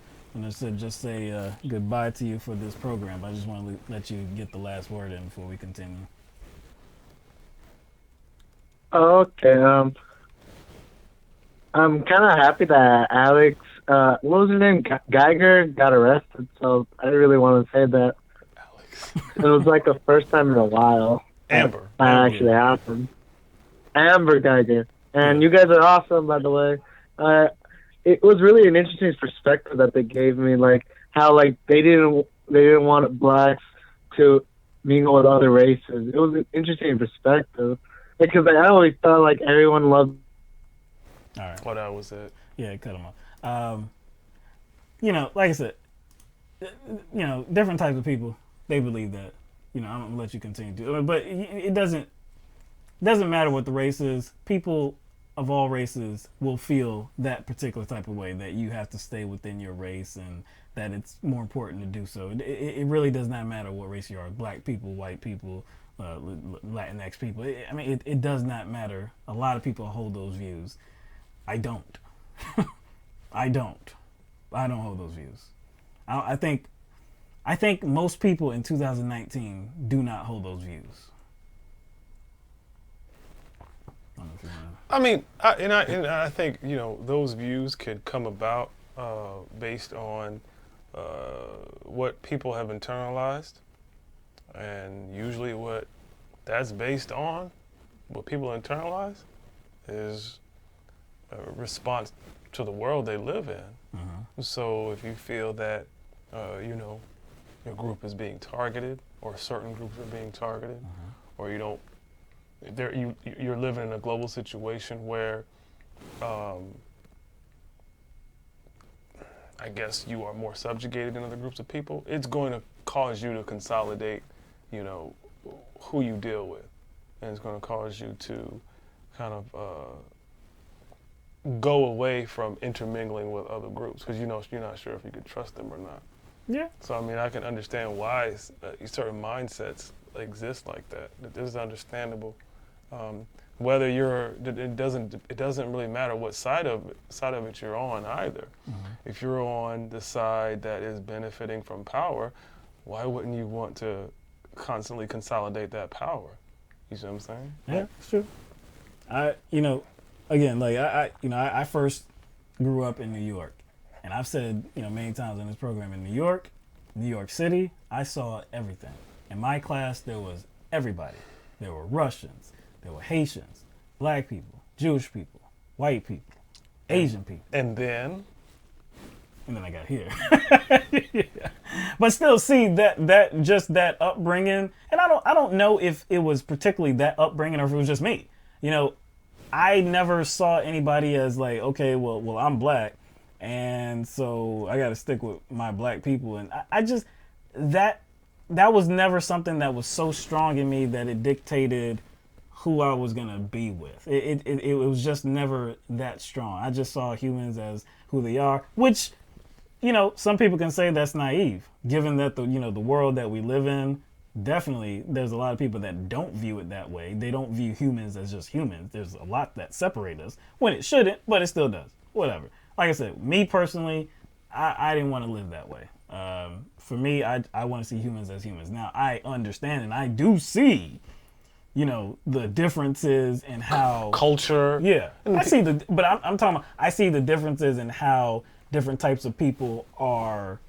A: just say goodbye to you for this program. I just want to let you get the last word in before we continue.
F: Okay. I'm kind of happy that Alex, what was her name? Guyger got arrested. So I really want to say that
B: Alex.
F: it was like the first time in a while
B: Amber.
F: that actually happened. Amber Guyger. And you guys are awesome, by the way. It was really an interesting perspective that they gave me, like how like they didn't want blacks to mingle with other races. It was an interesting perspective because I always thought like everyone loved.
A: All right.
B: Well, that was it.
A: Yeah, cut him off. You know, like I said, you know, different types of people, they believe that. You know, I'm gonna let you continue to, but it doesn't matter what the race is. People of all races will feel that particular type of way, that you have to stay within your race and that it's more important to do so. It really does not matter what race you are. Black people, white people, Latinx people. It does not matter. A lot of people hold those views. I don't. I don't hold those views. I think most people in 2019 do not hold those views.
B: I mean, I think, you know, those views could come about based on what people have internalized, and usually what that's based on, what people internalize, is a response to the world they live in.
A: Mm-hmm.
B: So if you feel that, you know, your group is being targeted, or certain groups are being targeted, or you don't. You're living in a global situation where, I guess you are more subjugated than other groups of people. It's going to cause you to consolidate, you know, who you deal with, and it's going to cause you to kind of go away from intermingling with other groups because, you know, you're not sure if you could trust them or not.
A: Yeah.
B: So I mean, I can understand why certain mindsets exist like that. This is understandable. Whether it doesn't really matter what side of it you're on either.
A: Mm-hmm.
B: If you're on the side that is benefiting from power, why wouldn't you want to constantly consolidate that power? You see what I'm saying?
A: Yeah, it's true. I first grew up in New York, and I've said, you know, many times in this program, in New York City, I saw everything. In my class, there was everybody. There were Russians, there were Haitians, black people, Jewish people, white people, Asian people.
B: And then
A: I got here. Yeah. But still, see that just that upbringing, and I don't know if it was particularly that upbringing or if it was just me. You know, I never saw anybody as like, okay, well, I'm black, and so I got to stick with my black people, and I just that was never something that was so strong in me that it dictated who I was gonna be with. It was just never that strong. I just saw humans as who they are, which, you know, some people can say that's naive, given that the world that we live in, definitely there's a lot of people that don't view it that way. They don't view humans as just humans. There's a lot that separate us when it shouldn't, but it still does. Whatever. Like I said, me personally, I didn't want to live that way. For me, I want to see humans as humans. Now, I understand and I do see, the differences in how
B: Culture.
A: Yeah, I'm talking about. I see the differences in how different types of people are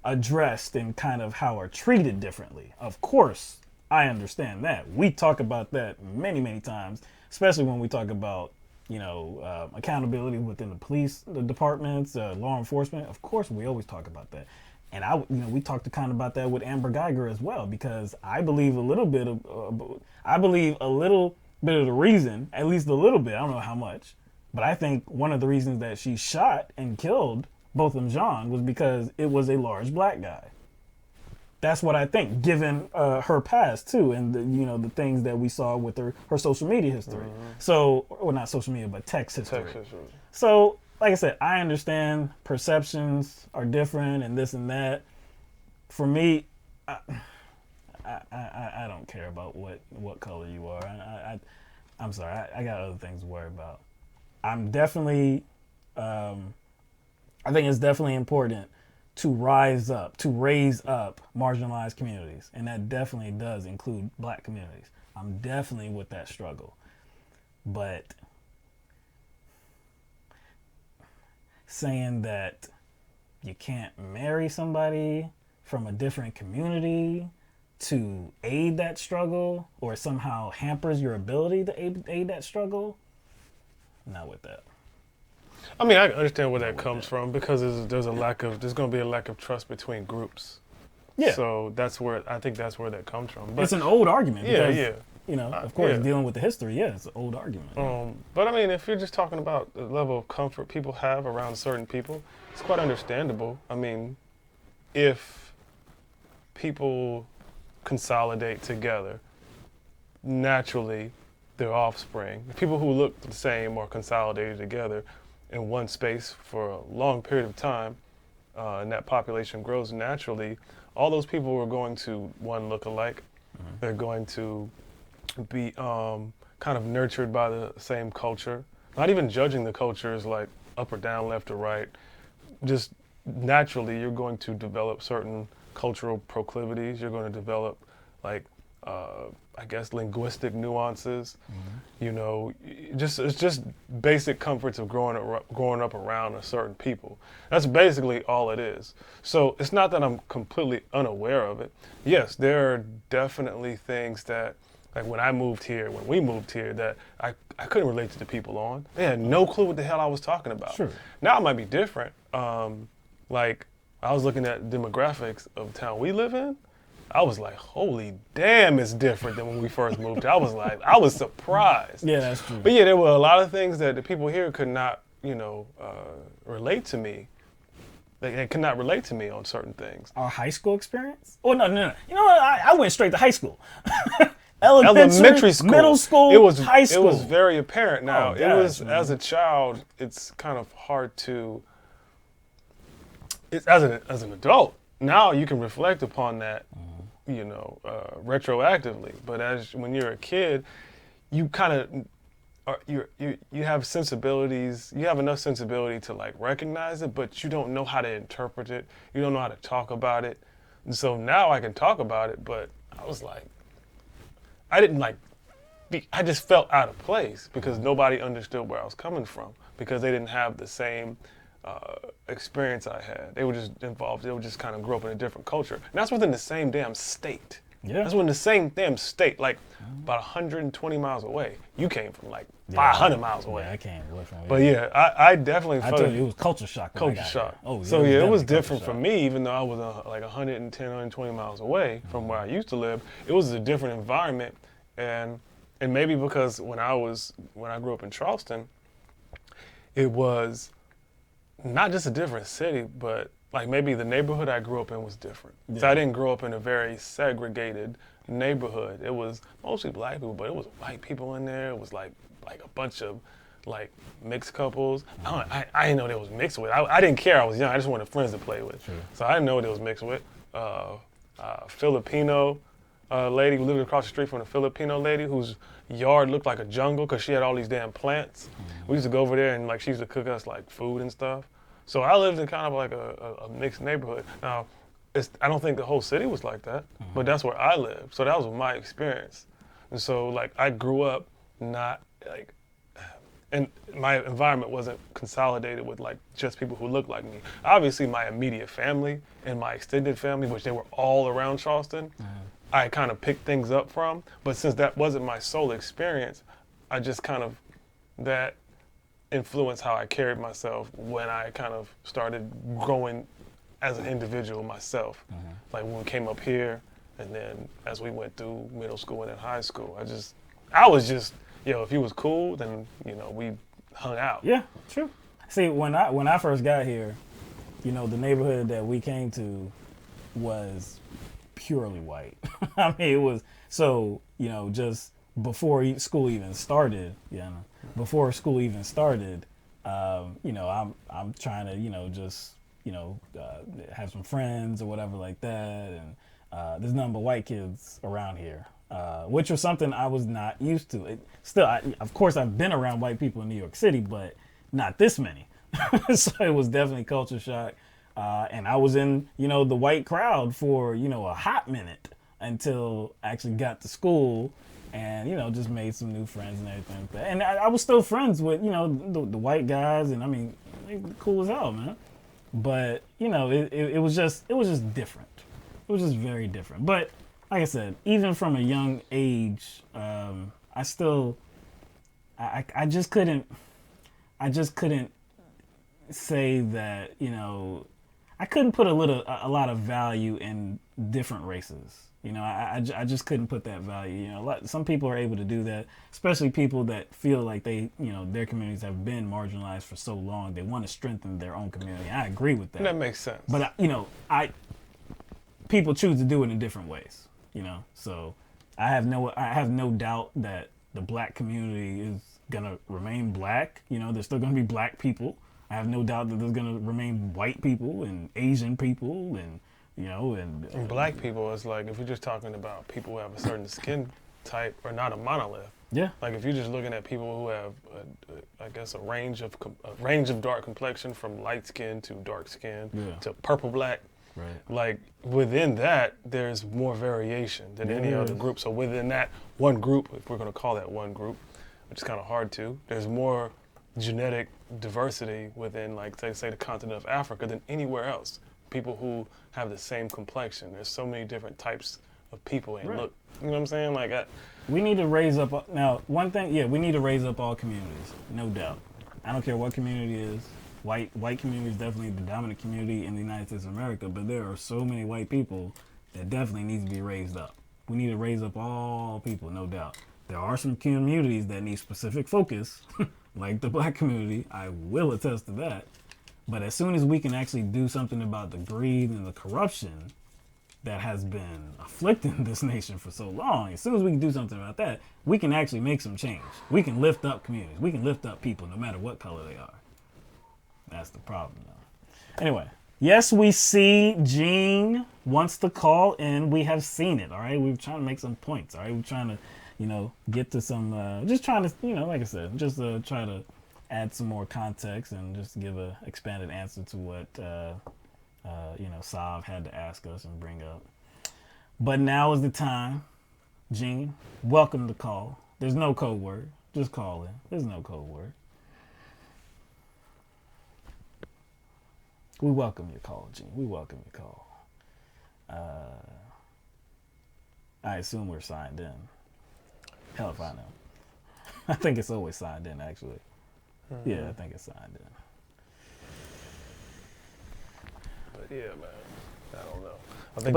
A: addressed and kind of how are treated differently. Of course, I understand that. We talk about that many, many times, especially when we talk about accountability within the police departments, law enforcement. Of course, we always talk about that. And we talked kind of about that with Amber Guyger as well, because I believe a little bit of the reason, at least a little bit, I don't know how much, but I think one of the reasons that she shot and killed Botham Jean was because it was a large black guy. That's what I think, given her past too, and the things that we saw with her social media history. So, well, not social media, but text history. So, like I said, I understand perceptions are different and this and that. For me, I don't care about what color you are. I'm sorry, I got other things to worry about. I'm definitely, I think it's definitely important to raise up marginalized communities. And that definitely does include black communities. I'm definitely with that struggle. But saying that you can't marry somebody from a different community to aid that struggle or somehow hampers your ability to aid that struggle, not with that.
B: I mean, I understand where that comes from, because there's going to be a lack of trust between groups.
A: Yeah.
B: So I think that's where that comes from. But
A: it's an old argument.
B: Yeah,
A: because,
B: yeah.
A: Of course, dealing with the history, it's an old argument.
B: But I mean, if you're just talking about the level of comfort people have around certain people, it's quite understandable. I mean, if people consolidate together, naturally, their offspring, people who look the same are consolidated together in one space for a long period of time, and that population grows naturally, all those people are going to, one, look alike. They're going to be kind of nurtured by the same culture. Not even judging the cultures like up or down, left or right. Just naturally, you're going to develop certain cultural proclivities. You're going to develop, like, I guess, linguistic nuances. It's just basic comforts of growing up around a certain people. That's basically all it is. So it's not that I'm completely unaware of it. Yes, there are definitely things that, like when we moved here, that I couldn't relate to the people on. They had no clue what the hell I was talking about.
A: Sure.
B: Now it might be different. Like, I was looking at demographics of the town we live in. I was like, holy damn, it's different than when we first moved here. I was surprised.
A: Yeah, that's true.
B: But yeah, there were a lot of things that the people here could not, relate to me. They could not relate to me on certain things.
A: Our high school experience? Oh, no. You know what? I went straight to high school.
B: Elementary school.
A: Middle school, high school.
B: It was very apparent now.
A: Man.
B: As a child, it's kind of hard to, as an adult, now you can reflect upon that, retroactively. But when you're a kid, you kind of you have sensibilities. You have enough sensibility to like recognize it, but you don't know how to interpret it. You don't know how to talk about it. And so now I can talk about it, but I was like, I didn't I just felt out of place because nobody understood where I was coming from, because they didn't have the same experience I had. They were just kind of grew up in a different culture. And that's within the same damn state.
A: Yeah.
B: That's within the same damn state, like about 120 miles away. You came from like 500 miles away.
A: Yeah, I came away from it.
B: But yeah, I definitely felt
A: it was culture shock.
B: Culture shock.
A: Oh,
B: so yeah, it was different for me, even though I was like 110, 120 miles away from where I used to live. It was a different environment, and maybe because when I grew up in Charleston, it was not just a different city, but like maybe the neighborhood I grew up in was different. Yeah. So I didn't grow up in a very segregated neighborhood. It was mostly black people, but it was white people in there. It was like a bunch of like mixed couples. I didn't know there was mixed with. I didn't care. I was young. I just wanted friends to play with. Sure. So I didn't know what it was mixed with. Filipino lady who lived across the street from a Filipino lady whose yard looked like a jungle because she had all these damn plants. We used to go over there and like she used to cook us like food and stuff. So I lived in kind of like a mixed neighborhood. Now, I don't think the whole city was like that, but that's where I lived. So that was my experience. And so like I grew up not like, and my environment wasn't consolidated with like just people who looked like me. Obviously my immediate family and my extended family, which they were all around Charleston, I kind of picked things up from. But since that wasn't my sole experience, I just kind of, that influenced how I carried myself when I kind of started growing as an individual myself. Like when we came up here, and then as we went through middle school and then high school, I was just, if you was cool, then, we hung out.
A: Yeah, true. See, when I first got here, the neighborhood that we came to was purely white. I mean, it was, so, just before school even started, I'm trying to, just, have some friends or whatever like that. And there's nothing but white kids around here, which was something I was not used to. Of course, I've been around white people in New York City, but not this many. So it was definitely culture shock. And I was in, the white crowd for, a hot minute until I actually got to school and, just made some new friends and everything. And I was still friends with, the white guys, and I mean, they were cool as hell, man. But, it was just different. It was just very different. But like I said, even from a young age, I just couldn't say that, I couldn't put a lot of value in different races. I just couldn't put that value. Some people are able to do that, especially people that feel like they, their communities have been marginalized for so long. They want to strengthen their own community. I agree with that.
B: That makes sense.
A: But people choose to do it in different ways. So I have no doubt that the black community is gonna remain black. There's still gonna be black people. I have no doubt that there's gonna remain white people and Asian people and and
B: black people is like, if you're just talking about people who have a certain skin type or not a monolith.
A: Yeah.
B: Like if you're just looking at people who have, a range of dark complexion from light skin to dark skin to purple black.
A: Right.
B: Like within that, there's more variation than any other group. So within that one group, if we're going to call that one group, which is kind of hard to, there's more genetic diversity within, like, say the continent of Africa than anywhere else. People who have the same complexion. There's so many different types of people and look. You know what I'm saying? Like,
A: we need to raise up. Now, one thing, we need to raise up all communities, no doubt. I don't care what community it is. White community is definitely the dominant community in the United States of America, but there are so many white people that definitely need to be raised up. We need to raise up all people, no doubt. There are some communities that need specific focus, like the black community. I will attest to that. But as soon as we can actually do something about the greed and the corruption that has been afflicting this nation for so long, as soon as we can do something about that, we can actually make some change. We can lift up communities. We can lift up people no matter what color they are. That's the problem, though. Anyway, yes, we see Gene wants to call in. We have seen it, all right? We're trying to make some points, all right? We're trying to, get to some, just trying to, like I said, just try to add some more context and just give a expanded answer to what, Sav had to ask us and bring up. But now is the time. Gene, welcome to call. There's no code word. Just call in. There's no code word. We welcome your call, Gene. We welcome your call. I assume we're signed in. Hell if I know. I think it's always signed in, actually. Mm-hmm. Yeah, I think it's signed in.
B: But yeah, man, I don't know.
A: But
B: I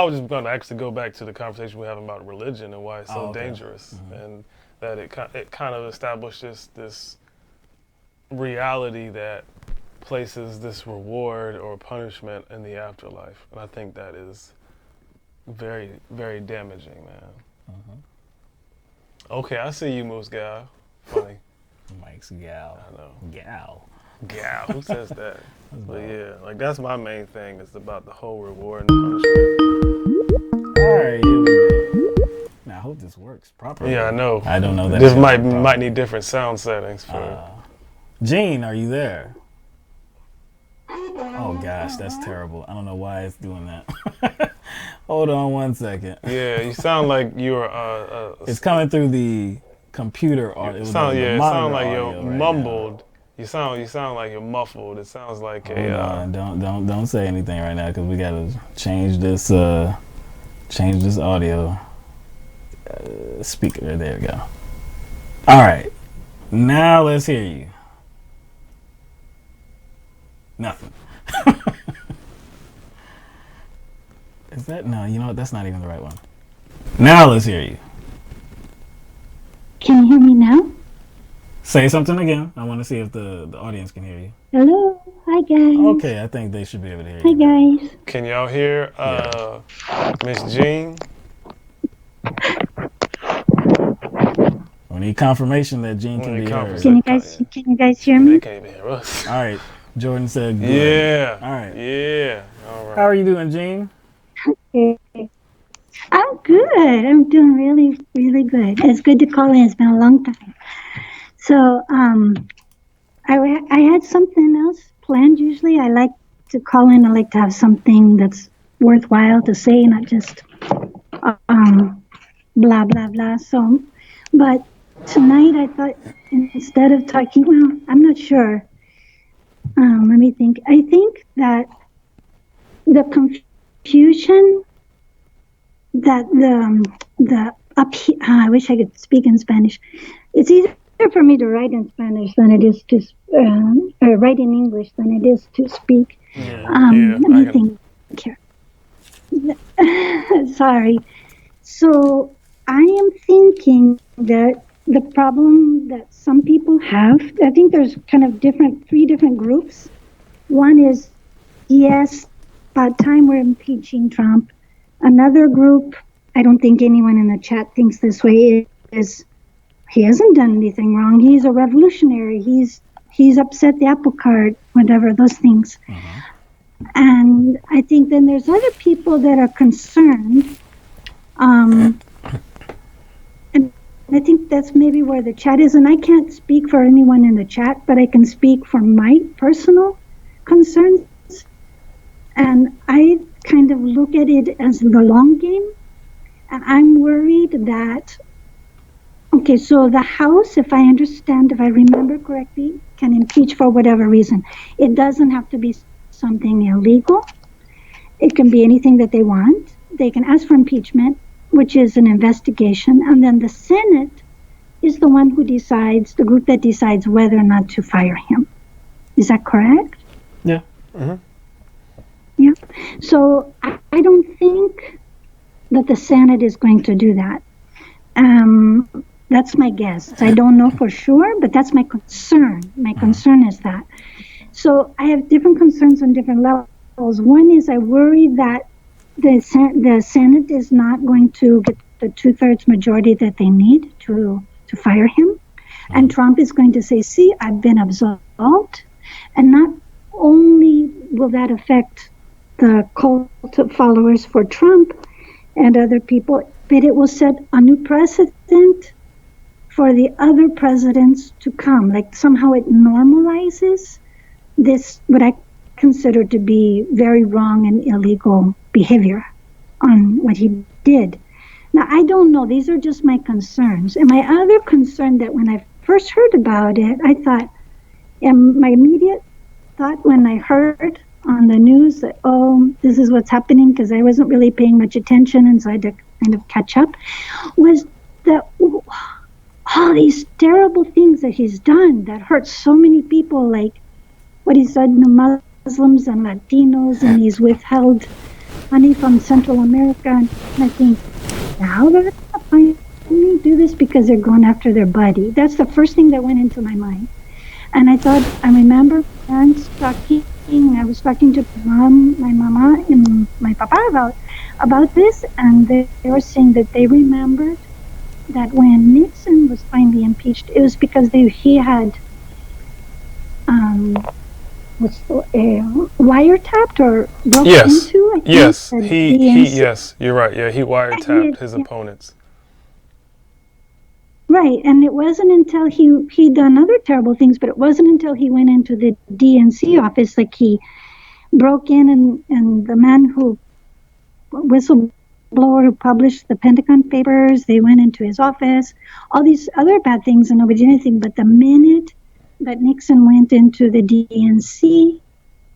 B: was just going to actually go back to the conversation we're having about religion and why it's so dangerous, and that it kind of establishes this reality that places this reward or punishment in the afterlife, and I think that is very, very damaging, man. Okay, I see you, Moose Gal. Funny.
A: Mike's gal.
B: I know.
A: Gal.
B: Who says that? But yeah, like that's my main thing. It's about the whole reward and punishment.
A: All right, here we go. Now I hope this works properly.
B: Yeah, I know.
A: I don't know that.
B: This might need different sound settings for.
A: Gene, are you there? Oh gosh, that's terrible. I don't know why it's doing that. Hold on one second.
B: Yeah, you sound like you're.
A: It's coming through the computer or
B: It sound like you're
A: right
B: mumbled. You sound like you're muffled. It sounds like
A: now. Hold on, don't say anything right now because we gotta change this audio speaker. There we go. All right, now let's hear you. Nothing. Is that no? You know what? That's not even the right one. Now let's hear you.
G: Can you hear me now?
A: Say something again. I want to see if the audience can hear you.
G: Hello. Hi, guys.
A: Okay, I think they should be able to hear
G: Hi,
A: you.
G: guys.
B: Can y'all hear Miss Jean?
A: We need confirmation that Gene can be heard.
G: Can you guys hear me?
B: They can't even hear us.
A: All right. Jordan said good.
B: Yeah.
A: All right.
B: Yeah. All right.
A: How are you doing, Gene?
G: I'm good. I'm doing really, really good. It's good to call in. It's been a long time. So, I had something else planned. Usually, I like to call in. I like to have something that's worthwhile to say, not just blah blah blah. So, but tonight I thought instead of talking, well, I'm not sure. Let me think. I think that the confusion that I wish I could speak in Spanish. It's easier for me to write in Spanish than it is to write in English than it is to speak. Let me think here. Sorry. So I am thinking that the problem that some people have, I think there's kind of three different groups. One is, yes, about time we're impeaching Trump. Another group, I don't think anyone in the chat thinks this way, is he hasn't done anything wrong. He's a revolutionary. He's upset the apple cart, whatever, those things. Mm-hmm. And I think then there's other people that are concerned. And I think that's maybe where the chat is. And I can't speak for anyone in the chat, but I can speak for my personal concerns. And I kind of look at it as the long game. And I'm worried that, okay, so the House, if I remember correctly, can impeach for whatever reason. It doesn't have to be something illegal. It can be anything that they want. They can ask for impeachment, which is an investigation. And then the Senate is the one who decides, the group that decides whether or not to fire him. Is that correct?
A: Yeah.
B: Mm-hmm.
G: Yeah. So I don't think that the Senate is going to do that. That's my guess. I don't know for sure, but that's my concern. My concern is that. So I have different concerns on different levels. One is I worry that the Senate is not going to get the 2/3 majority that they need to fire him. And Trump is going to say, see, I've been absolved. And not only will that affect the cult of followers for Trump and other people, but it will set a new precedent for the other presidents to come. Like somehow it normalizes this, what I consider to be very wrong and illegal behavior on what he did. Now, I don't know. These are just my concerns. And my other concern that when I first heard about it, I thought, and my immediate thought when I heard on the news that, oh, this is what's happening, because I wasn't really paying much attention and so I had to kind of catch up, was that all these terrible things that he's done that hurt so many people, like what he said to Muslims and Latinos, and he's withheld money from Central America. And I think, now they're going to finally do this because they're going after their buddy. That's the first thing that went into my mind. And I thought, I remember parents talking, I was talking to my mama and my papa about this, and they were saying that they remembered that when Nixon was finally impeached, it was because he had wiretapped or broke into. I think,
B: yes, yes, you're right. Yeah, he wiretapped his opponents.
G: Right, and it wasn't until he'd done other terrible things, but it wasn't until he went into the DNC office, like he broke in, and the man who whistleblower who published the Pentagon Papers, they went into his office, all these other bad things, and nobody did anything. But the minute that Nixon went into the DNC,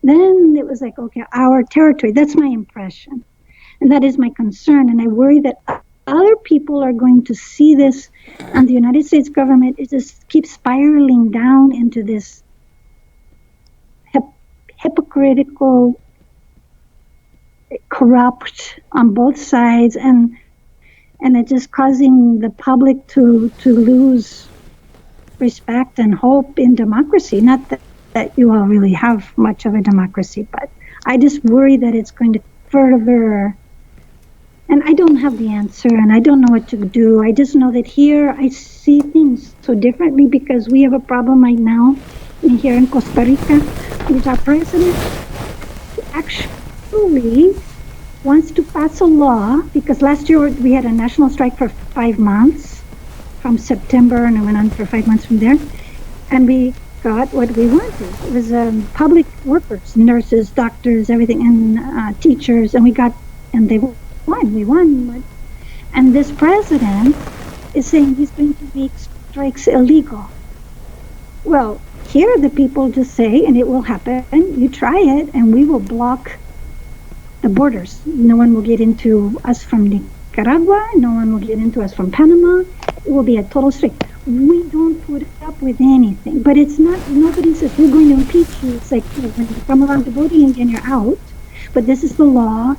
G: then it was like, okay, our territory. That's my impression. And that is my concern. And I worry that other people are going to see this, and the United States government, it just keeps spiraling down into this hypocritical, corrupt on both sides, and it just causing the public to lose respect and hope in democracy. Not that you all really have much of a democracy, but I just worry that it's going to further, and I don't have the answer, and I don't know what to do. I just know that here I see things so differently because we have a problem right now here in Costa Rica with our president who actually wants to pass a law, because last year we had a national strike for 5 months from September, and it went on for 5 months from there, and we got what we wanted. It was public workers, nurses, doctors, everything, and teachers, and we won. And this president is saying he's going to make strikes illegal. Well, here the people just say, and it will happen, you try it, and we will block the borders. No one will get into us from Nicaragua, no one will get into us from Panama. It will be a total strike. We don't put up with anything, but it's not, nobody says we're going to impeach you. It's like, when you come around the voting again, you're out, but this is the law,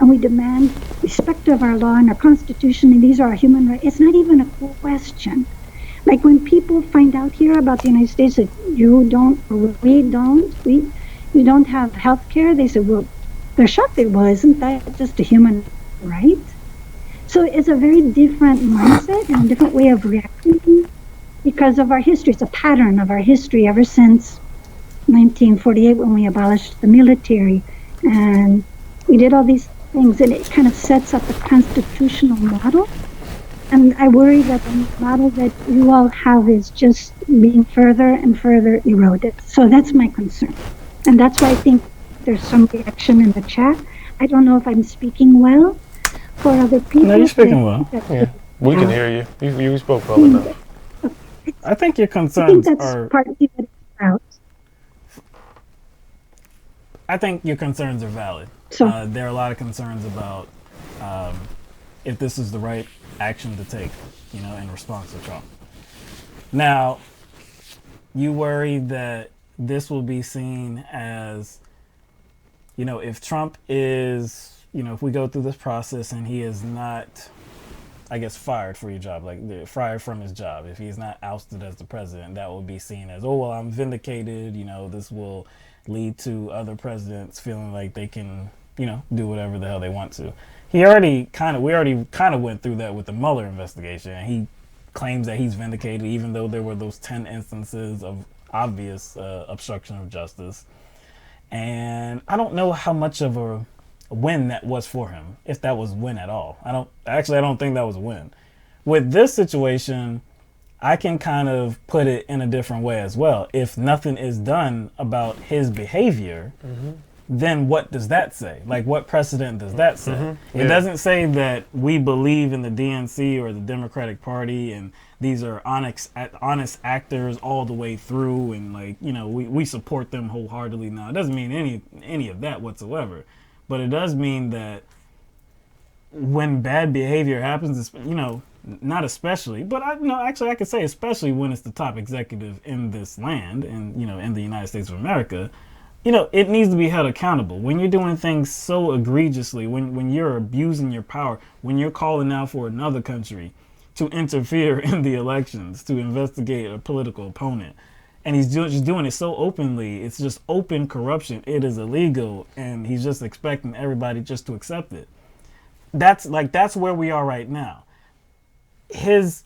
G: and we demand respect of our law and our Constitution, and these are our human rights. It's not even a question. Like when people find out here about the United States that you don't have health care, they say, well, they're shocked. Well, isn't that just a human right? So it's a very different mindset and a different way of reacting because of our history. It's a pattern of our history ever since 1948 when we abolished the military. And we did all these things, and it kind of sets up a constitutional model. And I worry that the model that you all have is just being further and further eroded. So that's my concern. And that's why I think there's some reaction in the chat. I don't know if I'm speaking well for other people.
A: No, you're speaking well.
B: Yeah, we can hear you. You spoke well enough.
A: I think your concerns
G: I think that's partly what it's about.
A: I think your concerns are valid.
G: So,
A: there are a lot of concerns about if this is the right action to take, in response to Trump. Now, you worry that this will be seen as, if Trump is, if we go through this process and he is not, I guess, fired for your job, like fired from his job, if he's not ousted as the president, that will be seen as, oh, well, I'm vindicated, this will lead to other presidents feeling like they can, do whatever the hell they want to. We already kind of went through that with the Mueller investigation, and he claims that he's vindicated, even though there were those 10 instances of obvious obstruction of justice. And I don't know how much of a win that was for him, if that was win at all. I don't think that was a win. With this situation, I can kind of put it in a different way as well. If nothing is done about his behavior, then what does that say? Like, what precedent does that say? It doesn't say that we believe in the DNC or the Democratic Party and these are honest actors all the way through, and we support them wholeheartedly. Now, it doesn't mean any of that whatsoever, but it does mean that when bad behavior happens, not especially, but actually I could say especially when it's the top executive in this land and in the United States of America, it needs to be held accountable. When you're doing things so egregiously, when you're abusing your power, when you're calling out for another country to interfere in the elections, to investigate a political opponent, and he's just doing it so openly, it's just open corruption. It is illegal, and he's just expecting everybody just to accept it. That's where we are right now. His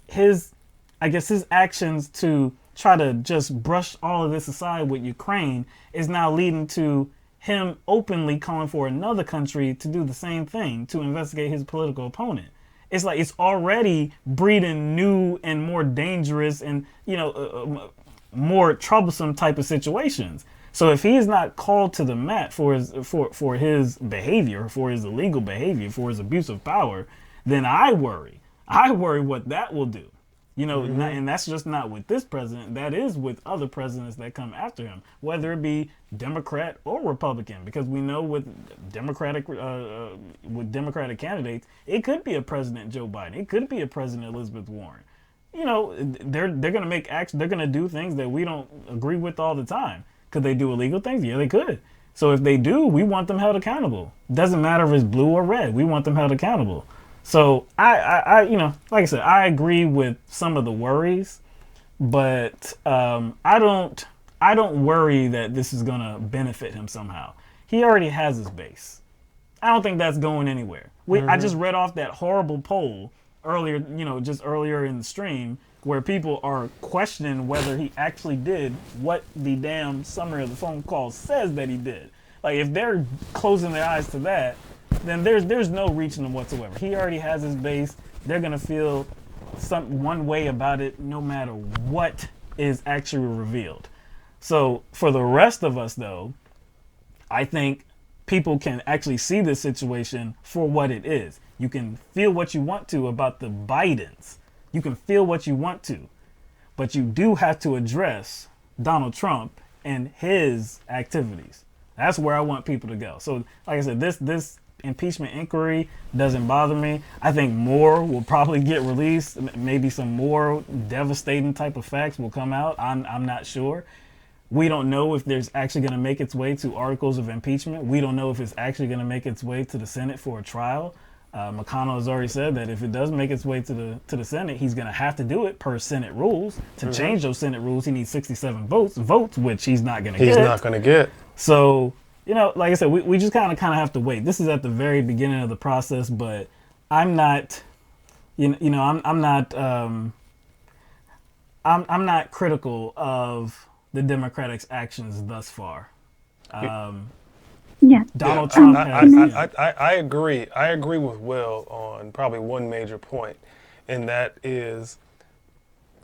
A: actions to try to just brush all of this aside with Ukraine is now leading to him openly calling for another country to do the same thing, to investigate his political opponent. It's like it's already breeding new and more dangerous and more troublesome type of situations. So if he's not called to the mat for his behavior, for his illegal behavior, for his abuse of power, then I worry. I worry what that will do. You know, and that's just not with this president. That is with other presidents that come after him, whether it be Democrat or Republican, because we know with Democratic candidates, it could be a President Joe Biden, it could be a President Elizabeth Warren. You know, they're going to make action. They're going to do things that we don't agree with all the time. Could they do illegal things? Yeah, they could. So if they do, we want them held accountable. Doesn't matter if it's blue or red. We want them held accountable. So I you know, like I said, I agree with some of the worries, but I don't worry that this is gonna benefit him somehow. He already has his base. I don't think that's going anywhere. I just read off that horrible poll earlier, you know, just earlier in the stream, where people are questioning whether he actually did what the damn summary of the phone call says that he did. Like, if they're closing their eyes to that, then there's no reaching him whatsoever. He already has his base. They're gonna feel one way about it, no matter what is actually revealed. So for the rest of us, though, I think people can actually see this situation for what it is. You can feel what you want to about the Bidens. You can feel what you want to, but you do have to address Donald Trump and his activities. That's where I want people to go. So, like I said, this impeachment inquiry doesn't bother me. I think more will probably get released. Maybe some more devastating type of facts will come out. I'm not sure. We don't know if there's actually going to make its way to articles of impeachment. We don't know if it's actually going to make its way to the Senate for a trial. McConnell has already said that if it does make its way to the Senate, he's going to have to do it per Senate rules. To change those Senate rules, he needs 67 votes, which he's not going to get.
B: He's not going to get.
A: So, you know, like I said, we just kind of have to wait. This is at the very beginning of the process, but I'm not, I'm not critical of the Democrats' actions thus far. Donald Trump has.
B: I agree. I agree with Will on probably one major point, and that is,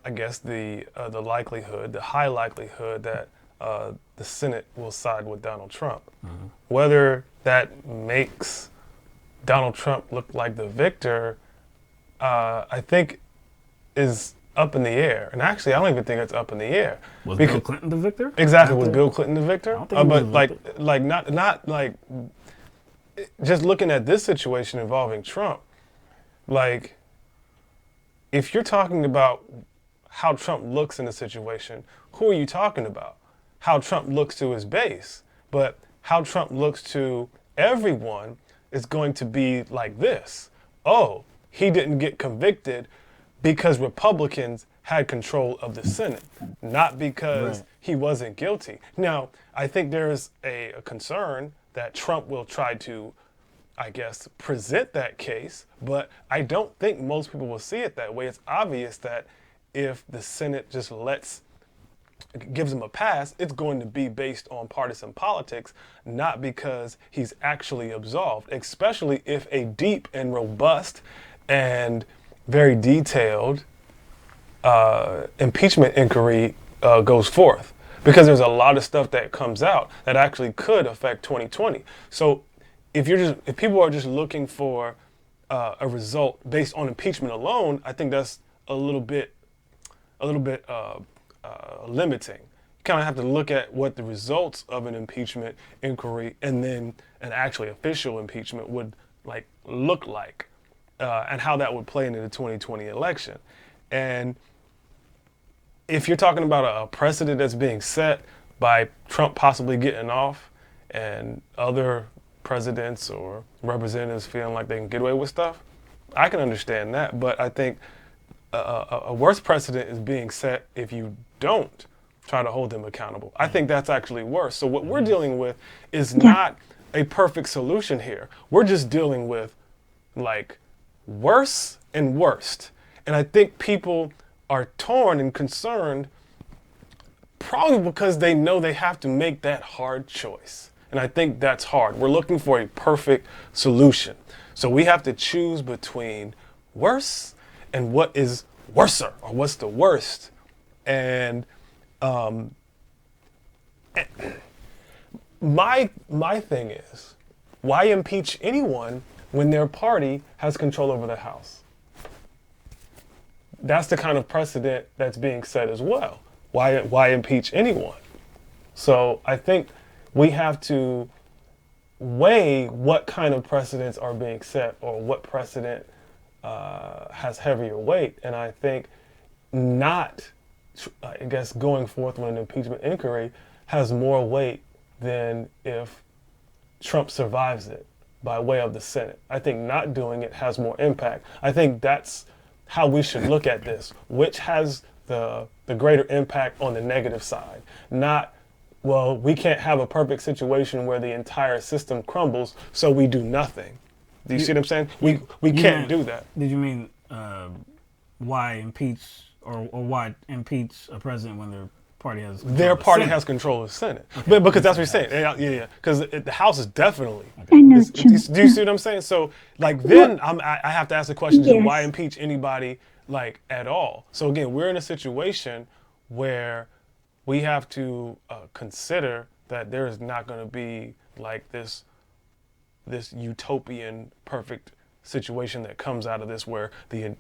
B: I guess, the likelihood, the high likelihood that the Senate will side with Donald Trump. Whether that makes Donald Trump look like the victor, I think is up in the air. And actually, I don't even think it's up in the air.
A: Was Bill Clinton the victor?
B: Exactly. Was Bill Clinton the victor?
A: I don't think he was the victor.
B: Like not like just looking at this situation involving Trump, like if you're talking about how Trump looks in a situation, who are you talking about? How Trump looks to his base, but how Trump looks to everyone is going to be like this. Oh, he didn't get convicted because Republicans had control of the Senate, not because he wasn't guilty. Now, I think there's a concern that Trump will try to, I guess, present that case, but I don't think most people will see it that way. It's obvious that if the Senate just gives him a pass, it's going to be based on partisan politics, not because he's actually absolved, especially if a deep and robust and very detailed impeachment inquiry goes forth, because there's a lot of stuff that comes out that actually could affect 2020. So if people are just looking for a result based on impeachment alone, I think that's a little bit limiting. You kind of have to look at what the results of an impeachment inquiry and then an actually official impeachment would look like. And how that would play into the 2020 election. And if you're talking about a precedent that's being set by Trump possibly getting off and other presidents or representatives feeling like they can get away with stuff, I can understand that. But I think a worse precedent is being set if you don't try to hold them accountable. I think that's actually worse. So what we're dealing with is not a perfect solution here. We're just dealing with worse and worst. And I think people are torn and concerned probably because they know they have to make that hard choice. And I think that's hard. We're looking for a perfect solution. So we have to choose between worse and what is worser, or what's the worst. And my thing is, why impeach anyone when their party has control over the House? That's the kind of precedent that's being set as well. Why impeach anyone? So I think we have to weigh what kind of precedents are being set, or what precedent has heavier weight. And I think going forth with an impeachment inquiry has more weight than if Trump survives it by way of the Senate. I think not doing it has more impact. I think that's how we should look at this, which has the greater impact on the negative side. Not, well, we can't have a perfect situation where the entire system crumbles, so we do nothing. Do you see what I'm saying? We can't do that.
A: Did you mean why impeach or why impeach a president when their party has control
B: their
A: of the
B: party
A: Senate?
B: has control of the Senate?
A: Okay.
B: But because that's what you're saying. Yeah. Because the House is definitely.
G: I know.
B: Do you see what I'm saying? So like then I have to ask the question:
G: Yes.
B: why impeach anybody like at all? So again, we're in a situation where we have to consider that there is not going to be like this utopian perfect situation that comes out of this where we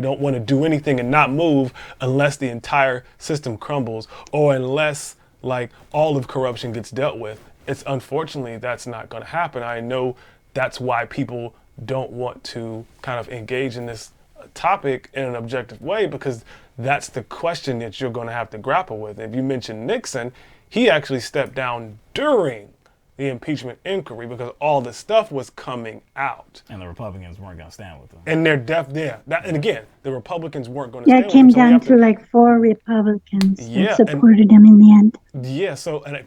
B: don't want to do anything and not move unless the entire system crumbles, or unless like all of corruption gets dealt with. It's unfortunately that's not going to happen. I know that's why people don't want to kind of engage in this topic in an objective way, because that's the question that you're going to have to grapple with. If you mention Nixon, he actually stepped down during the impeachment inquiry because all the stuff was coming out.
A: And the Republicans weren't going to stand with them.
B: And they're and again, the Republicans weren't going to
G: Yeah,
B: stand
G: it came
B: with them.
G: down to like 4 Republicans
B: Yeah,
G: that supported him in the end.
B: Yeah,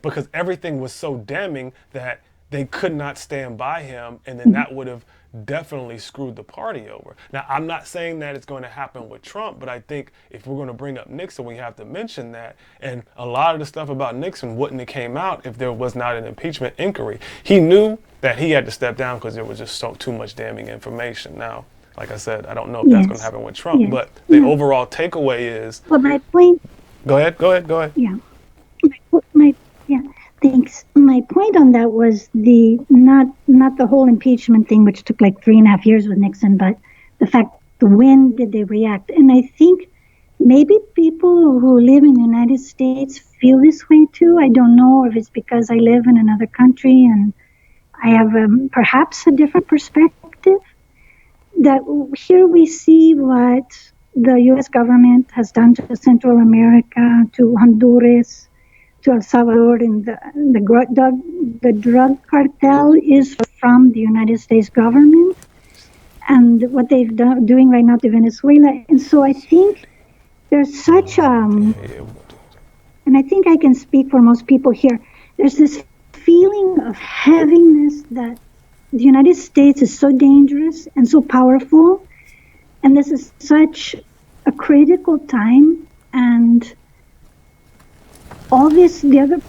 B: because everything was so damning that they could not stand by him, and then that would have definitely screwed the party over. Now, I'm not saying that it's going to happen with Trump, but I think if we're going to bring up Nixon, we have to mention that. And a lot of the stuff about Nixon wouldn't have came out if there was not an impeachment inquiry. He knew that he had to step down because there was just too much damning information. Now, like I said, I don't know if that's going to happen with Trump, but the overall takeaway is...
G: Well, my point...
B: Go ahead.
G: Yeah. Thanks. My point on that was not the whole impeachment thing, which took like 3.5 years with Nixon, but the fact, when did they react? And I think maybe people who live in the United States feel this way too. I don't know if it's because I live in another country and I have perhaps a different perspective. That here we see what the U.S. government has done to Central America, to Honduras, to El Salvador, and the drug cartel is from the United States government, and what they've done doing right now to Venezuela. And so I think there's such and I think I can speak for most people here, there's this feeling of heaviness that the United States is so dangerous and so powerful, and this is such a critical time, and all this, the other,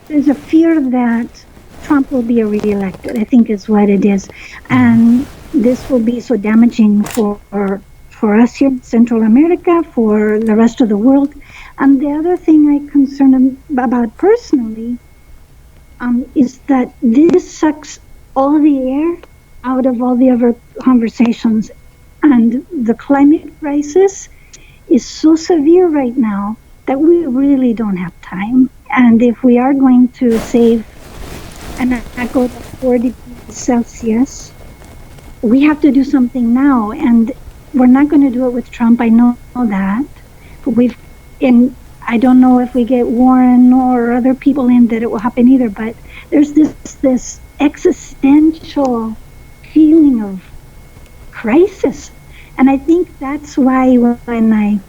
G: there's a fear that Trump will be reelected, I think is what it is. And this will be so damaging for us here in Central America, for the rest of the world. And the other thing I'm concerned about personally is that this sucks all the air out of all the other conversations. And the climate crisis is so severe right now that we really don't have time. And if we are going to save and not go to 40 degrees Celsius, we have to do something now. And we're not going to do it with Trump, I know that. But I don't know if we get Warren or other people in that it will happen either, but there's this existential feeling of crisis. And I think that's why when I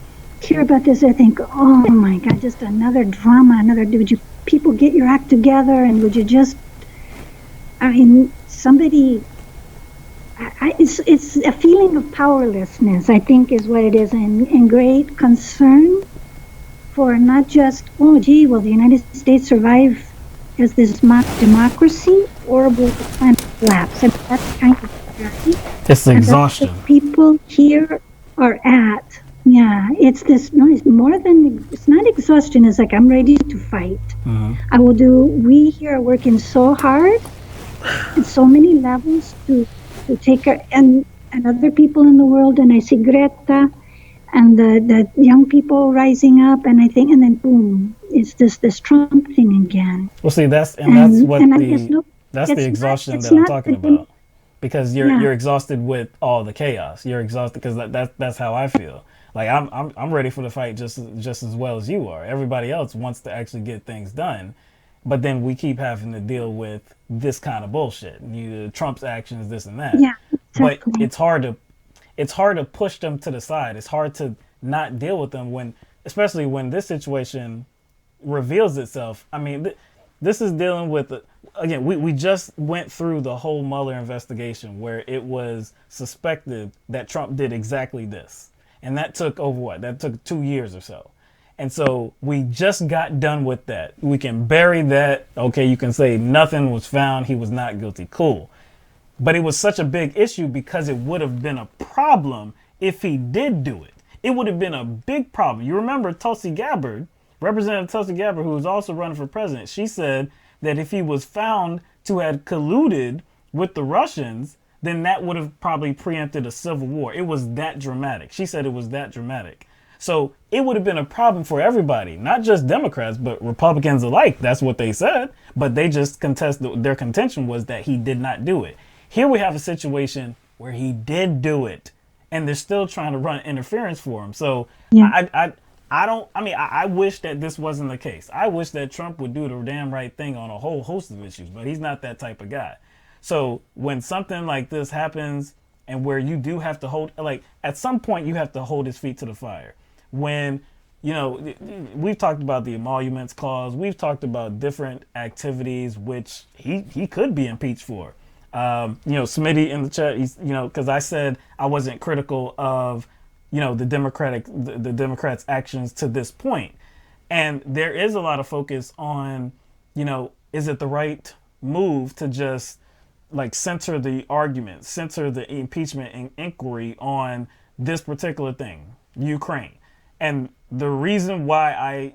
G: hear about this, I think, oh my God, just another drama, would you people get your act together, and would you just, somebody, it's a feeling of powerlessness, I think is what it is, and great concern for not just, oh gee, will the United States survive as this mock democracy, or will the planet collapse? And that's kind of scary.
A: It's exhaustion.
G: People here are at Yeah, it's this. No, it's more than. It's not exhaustion. It's like I'm ready to fight. I will do. We here are working so hard at so many levels to take and other people in the world. And I see Greta and the young people rising up, and I think, and then boom, it's this Trump thing again.
A: Well, see, that's what
G: and I guess
A: that's
G: it's
A: the exhaustion
G: not,
A: that I'm talking
G: the
A: about. Because you're
G: Yeah.
A: exhausted with all the chaos. You're exhausted because that's how I feel. Like I'm ready for the fight just as well as you are. Everybody else wants to actually get things done, but then we keep having to deal with this kind of bullshit. Trump's actions, this and that.
G: Yeah, exactly.
A: But it's hard to push them to the side. It's hard to not deal with them especially when this situation reveals itself. I mean, this is dealing with again. We just went through the whole Mueller investigation where it was suspected that Trump did exactly this, and that took over what? That took 2 years or so. And so we just got done with that. We can bury that. Okay, you can say nothing was found. He was not guilty. Cool. But it was such a big issue because it would have been a problem if he did do it. It would have been a big problem. You remember Tulsi Gabbard, Representative Tulsi Gabbard, who was also running for president. She said that if he was found to have colluded with the Russians, then that would have probably preempted a civil war. It was that dramatic. She said it was that dramatic. So it would have been a problem for everybody, not just Democrats, but Republicans alike. That's what they said. But they just their contention was that he did not do it. Here we have a situation where he did do it, and they're still trying to run interference for him. So
G: Yeah.
A: I wish that this wasn't the case. I wish that Trump would do the damn right thing on a whole host of issues, but he's not that type of guy. So when something like this happens and where you do have to hold, like at some point you have to hold his feet to the fire. When, we've talked about the emoluments clause. We've talked about different activities which he could be impeached for. Smitty in the chat, because I said I wasn't critical of, the Democrats' actions to this point. And there is a lot of focus on, is it the right move to just like center the argument, center the impeachment inquiry on this particular thing, Ukraine. And the reason why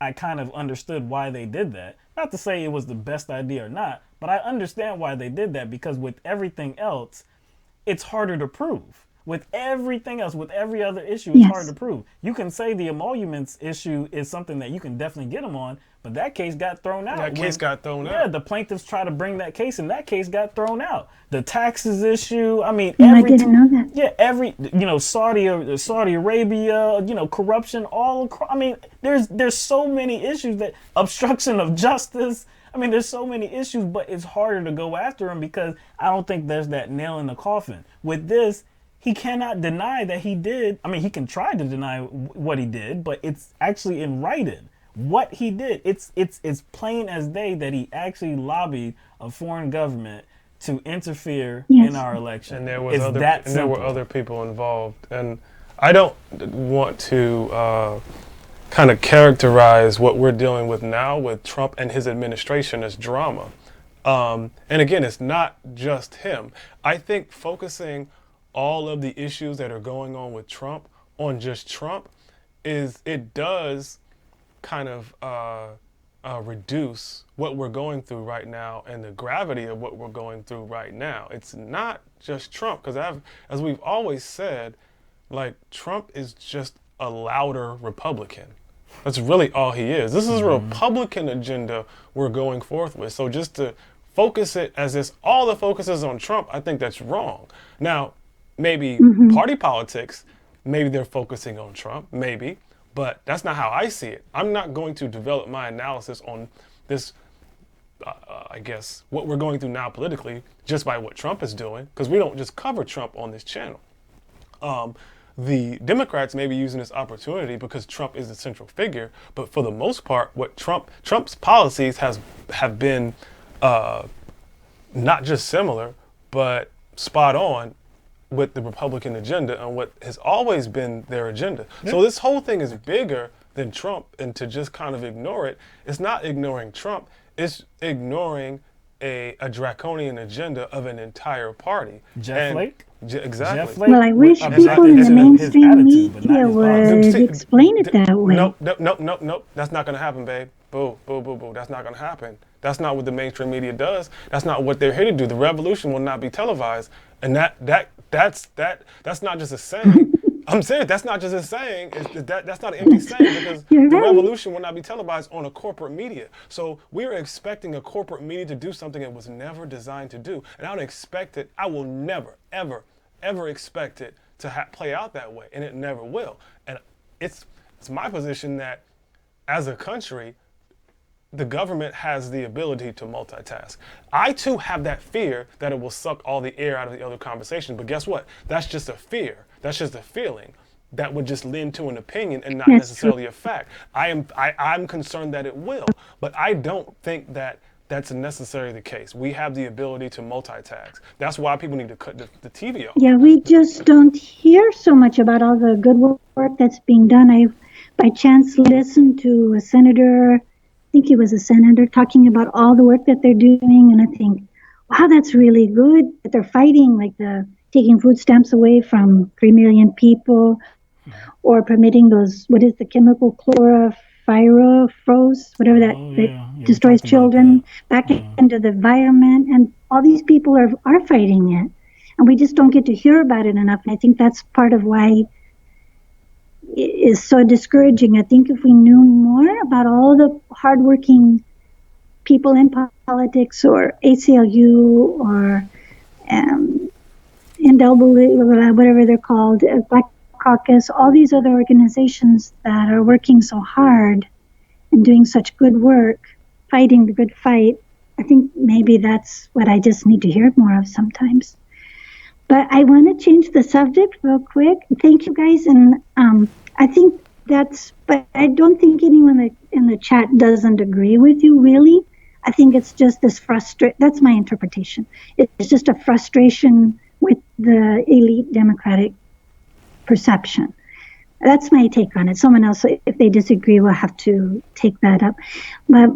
A: I kind of understood why they did that, not to say it was the best idea or not, but I understand why they did that, because with everything else, it's harder to prove. With everything else, with every other issue, it's harder to prove. You can say the emoluments issue is something that you can definitely get them on, but that case got thrown out.
B: That case got thrown out.
A: Yeah, the plaintiffs tried to bring that case, and that case got thrown out. The taxes issue, I mean,
G: I didn't know that.
A: Yeah, Saudi Arabia, corruption, there's so many issues, that obstruction of justice. I mean, there's so many issues, but it's harder to go after him because I don't think there's that nail in the coffin. With this, he cannot deny that he did. I mean, he can try to deny what he did, but it's actually in writing what he did. It's plain as day that he actually lobbied a foreign government to interfere in our election.
B: And there were other people involved. And I don't want to kind of characterize what we're dealing with now with Trump and his administration as drama. And again, it's not just him. I think focusing all of the issues that are going on with Trump on just Trump it does kind of reduce what we're going through right now and the gravity of what we're going through right now. It's not just Trump, because as we've always said, like, Trump is just a louder Republican. That's really all he is. This is a Republican agenda we're going forth with. So just to focus it as this, all the focus is on Trump, I think that's wrong. Now, maybe party politics, maybe they're focusing on Trump, maybe, but that's not how I see it. I'm not going to develop my analysis on this, I guess, what we're going through now politically just by what Trump is doing, because we don't just cover Trump on this channel. The Democrats may be using this opportunity because Trump is the central figure, but for the most part, what Trump's policies have been not just similar, but spot on with the Republican agenda and what has always been their agenda. Yeah. So this whole thing is bigger than Trump, and to just kind of ignore it, it's not ignoring Trump, it's ignoring a draconian agenda of an entire party.
A: Jeff Flake?
B: Exactly.
A: Jeff Flake
G: Well, I wish
A: would-
G: people in
A: it's
G: the
A: his
G: mainstream
A: attitude, but not
G: media
A: his policies.
G: would explain it that way.
B: Nope. That's not going to happen, babe. Boo. That's not going to happen. That's not what the mainstream media does. That's not what they're here to do. The revolution will not be televised, and that's not just a saying. I'm serious. That's not just a saying. That's not an empty saying, because
G: You're
B: the
G: right.
B: revolution will not be televised on a corporate media. So we're expecting a corporate media to do something it was never designed to do, and I don't expect it. I will never, ever expect it to play out that way, and it never will. And it's my position that as a country, the government has the ability to multitask. I too have that fear that it will suck all the air out of the other conversation, but guess what? That's just a fear. That's just a feeling that would just lend to an opinion and not
G: That's
B: necessarily a fact. I'm concerned that it will, but I don't think that that's necessarily the case. We have the ability to multitask. That's why people need to cut the TV off.
G: Yeah, we just don't hear so much about all the good work that's being done. I, by chance, listened to a senator, I think he was a senator, talking about all the work that they're doing, and I think, wow, that's really good that they're fighting, like taking food stamps away from 3 million people, or permitting those, what is the chemical chlorpyrifos, whatever that, that destroys children back into the environment, and all these people are fighting it, and we just don't get to hear about it enough. And I think that's part of why it is so discouraging. I think if we knew more about all the hardworking people in politics, or ACLU, or NAACP, whatever they're called, Black Caucus, all these other organizations that are working so hard and doing such good work, fighting the good fight, I think maybe that's what I just need to hear more of sometimes. But I want to change the subject real quick. Thank you guys, and I think but I don't think anyone in the chat doesn't agree with you, really. I think it's just this that's my interpretation. It's just a frustration with the elite Democratic perception. That's my take on it. Someone else, if they disagree, will have to take that up. But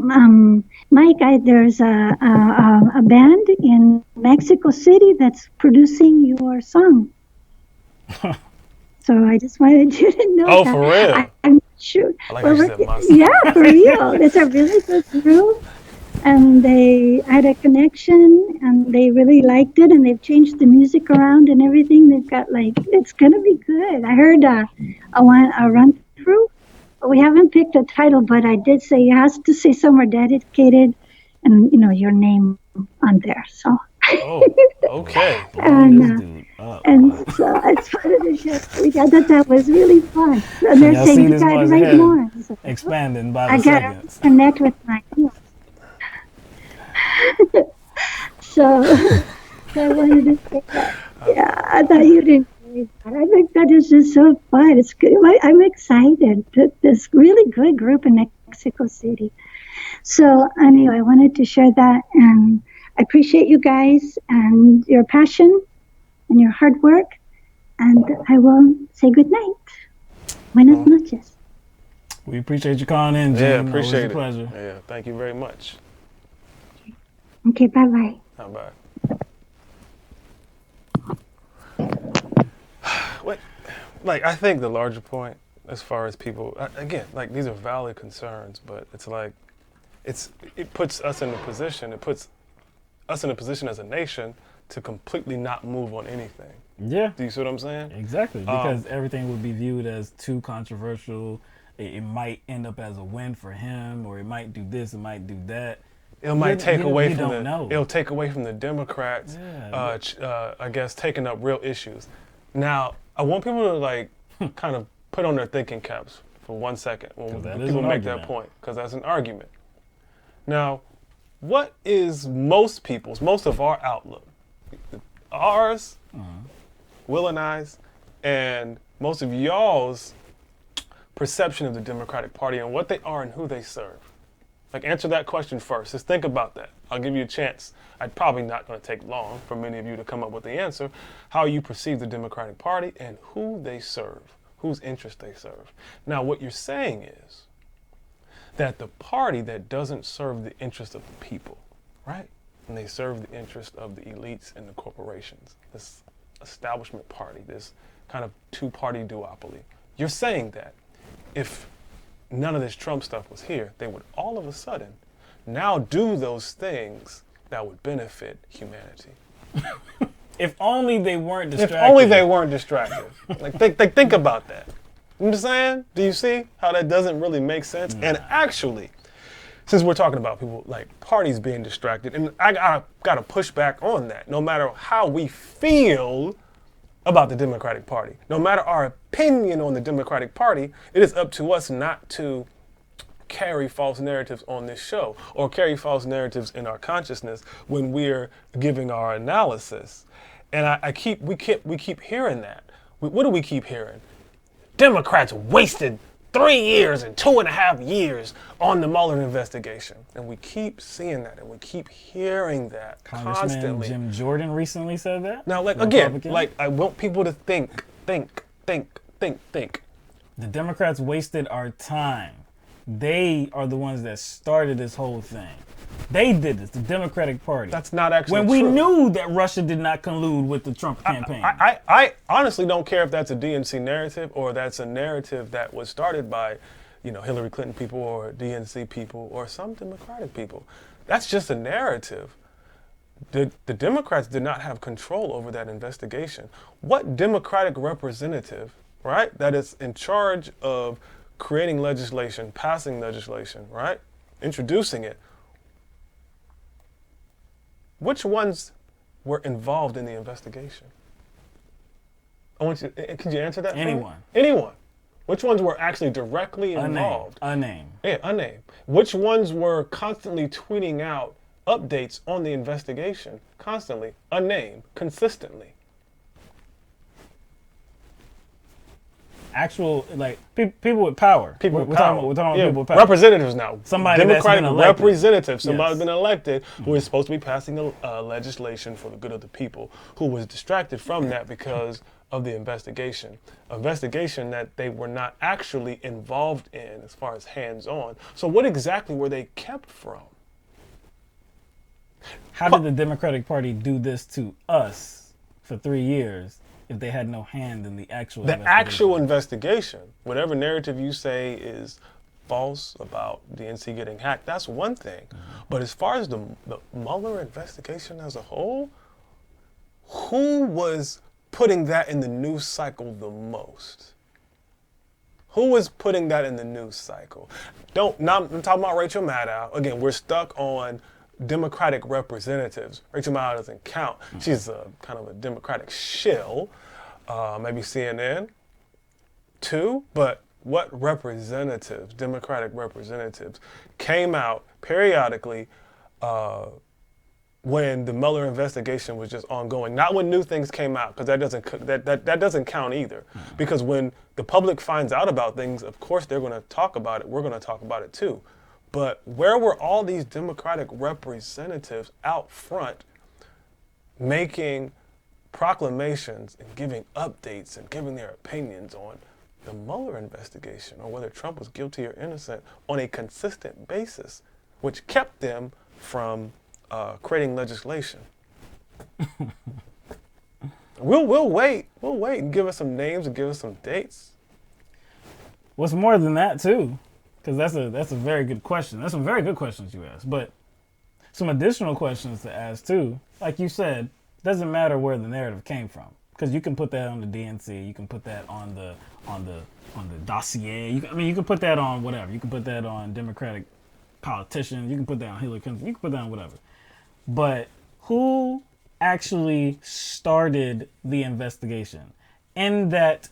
G: Mike, there's a band in Mexico City that's producing your song. So I just wanted you to know that.
B: Oh, for real?
G: I'm sure.
B: I like how you said my song.
G: Yeah, for real. It's a really good group. And they had a connection, and they really liked it, and they've changed the music around and everything. They've got it's gonna be good. I heard a run through. We haven't picked a title, but I did say it has to say somewhere dedicated, and your name on there. So.
B: Oh, okay.
G: and so it's part of the show. We thought that was really fun. And they're saying you gotta write more. So,
A: expanding by
G: I
A: the
G: gotta
A: seconds.
G: connect with my So I wanted to say that. Yeah, I thought you'd enjoy that. I think that is just so fun. It's good. I'm excited. This really good group in Mexico City. So anyway, I wanted to share that, and I appreciate you guys and your passion and your hard work. And I will say good night. Buenas noches.
A: We appreciate you calling in, Jen.
B: Yeah, appreciate it.
A: Pleasure.
B: Yeah, thank you very much.
G: Okay, bye-bye.
B: Bye. Wait, I think the larger point, as far as people, again, these are valid concerns, but it's it puts us in a position. It puts us in a position as a nation to completely not move on anything.
A: Yeah.
B: Do you see what I'm saying?
A: Exactly, because everything would be viewed as too controversial. It might end up as a win for him, or it might do this, it might do that.
B: It might take away from
A: it'll
B: take away from the Democrats, I guess, taking up real issues. Now, I want people to kind of put on their thinking caps for 1 second when people make that point, because that's an argument. Now, what is most of our outlook? Ours, Will and I's, and most of y'all's perception of the Democratic Party and what they are and who they serve. Answer that question first. Just think about that. I'll give you a chance. I'm probably not going to take long for many of you to come up with the answer. How you perceive the Democratic Party and who they serve, whose interests they serve. Now, what you're saying is that the party that doesn't serve the interest of the people, right? And they serve the interest of the elites and the corporations. Let's establishment party, this kind of two-party duopoly. You're saying that if none of this Trump stuff was here, they would all of a sudden now do those things that would benefit humanity.
A: If only they weren't distracted.
B: If only they weren't distracted. Like, think about that. You know what I'm saying? Do you see how that doesn't really make sense? And actually, since we're talking about people like parties being distracted, and I gotta push back on that. No matter how we feel about the Democratic Party, no matter our opinion on the Democratic Party, it is up to us not to carry false narratives on this show or carry false narratives in our consciousness when we're giving our analysis. And we keep hearing that. What do we keep hearing? Democrats wasted 3 years and 2.5 years on the Mueller investigation. And we keep seeing that and we keep hearing that
A: Congressman
B: constantly.
A: Jim Jordan recently said that.
B: Now, like,
A: Republican.
B: again, like, I want people to think.
A: The Democrats wasted our time. They are the ones that started this whole thing. They did this, the Democratic Party.
B: That's not actually
A: when we
B: true.
A: knew that Russia did not collude with the Trump campaign.
B: I honestly don't care if that's a DNC narrative or that's a narrative that was started by, Hillary Clinton people or DNC people or some Democratic people. That's just a narrative. The Democrats did not have control over that investigation. What Democratic representative, right, that is in charge of creating legislation, passing legislation, right, introducing it, which ones were involved in the investigation? Could you answer that for me? Anyone. Which ones were actually directly involved?
A: Unnamed.
B: Yeah, unnamed. Which ones were constantly tweeting out updates on the investigation? Constantly. Unnamed. Consistently.
A: Actual, like, people with power.
B: We're talking about
A: people with power.
B: Representatives now.
A: Somebody
B: Democratic
A: that's been elected.
B: representative. Somebody's
A: Yes.
B: been elected who is supposed to be passing the legislation for the good of the people, who was distracted from that because of the investigation. Investigation that they were not actually involved in as far as hands-on. So what exactly were they kept from?
A: How did the Democratic Party do this to us for 3 years if they had no hand in the actual investigation?
B: Actual investigation, whatever narrative you say is false about DNC getting hacked, that's one thing. But as far as the Mueller investigation as a whole, who was putting that in the news cycle the most? Who was putting that in the news cycle? I'm talking about Rachel Maddow. Again, we're stuck on Democratic representatives. Rachel Maddow doesn't count. She's kind of a Democratic shill. Maybe CNN too. But what representatives, Democratic representatives, came out periodically when the Mueller investigation was just ongoing? Not when new things came out, because that doesn't count either. Because when the public finds out about things, of course they're going to talk about it. We're going to talk about it too. But where were all these Democratic representatives out front making proclamations and giving updates and giving their opinions on the Mueller investigation or whether Trump was guilty or innocent on a consistent basis, which kept them from creating legislation? We'll wait and give us some names and give us some dates.
A: What's more than that too? Because that's a very good question. That's some very good questions you asked. But some additional questions to ask too. Like you said, doesn't matter where the narrative came from, because you can put that on the DNC, you can put that on the dossier. You can put that on whatever. You can put that on Democratic politicians. You can put that on Hillary Clinton. You can put that on whatever. But who actually started the investigation? And that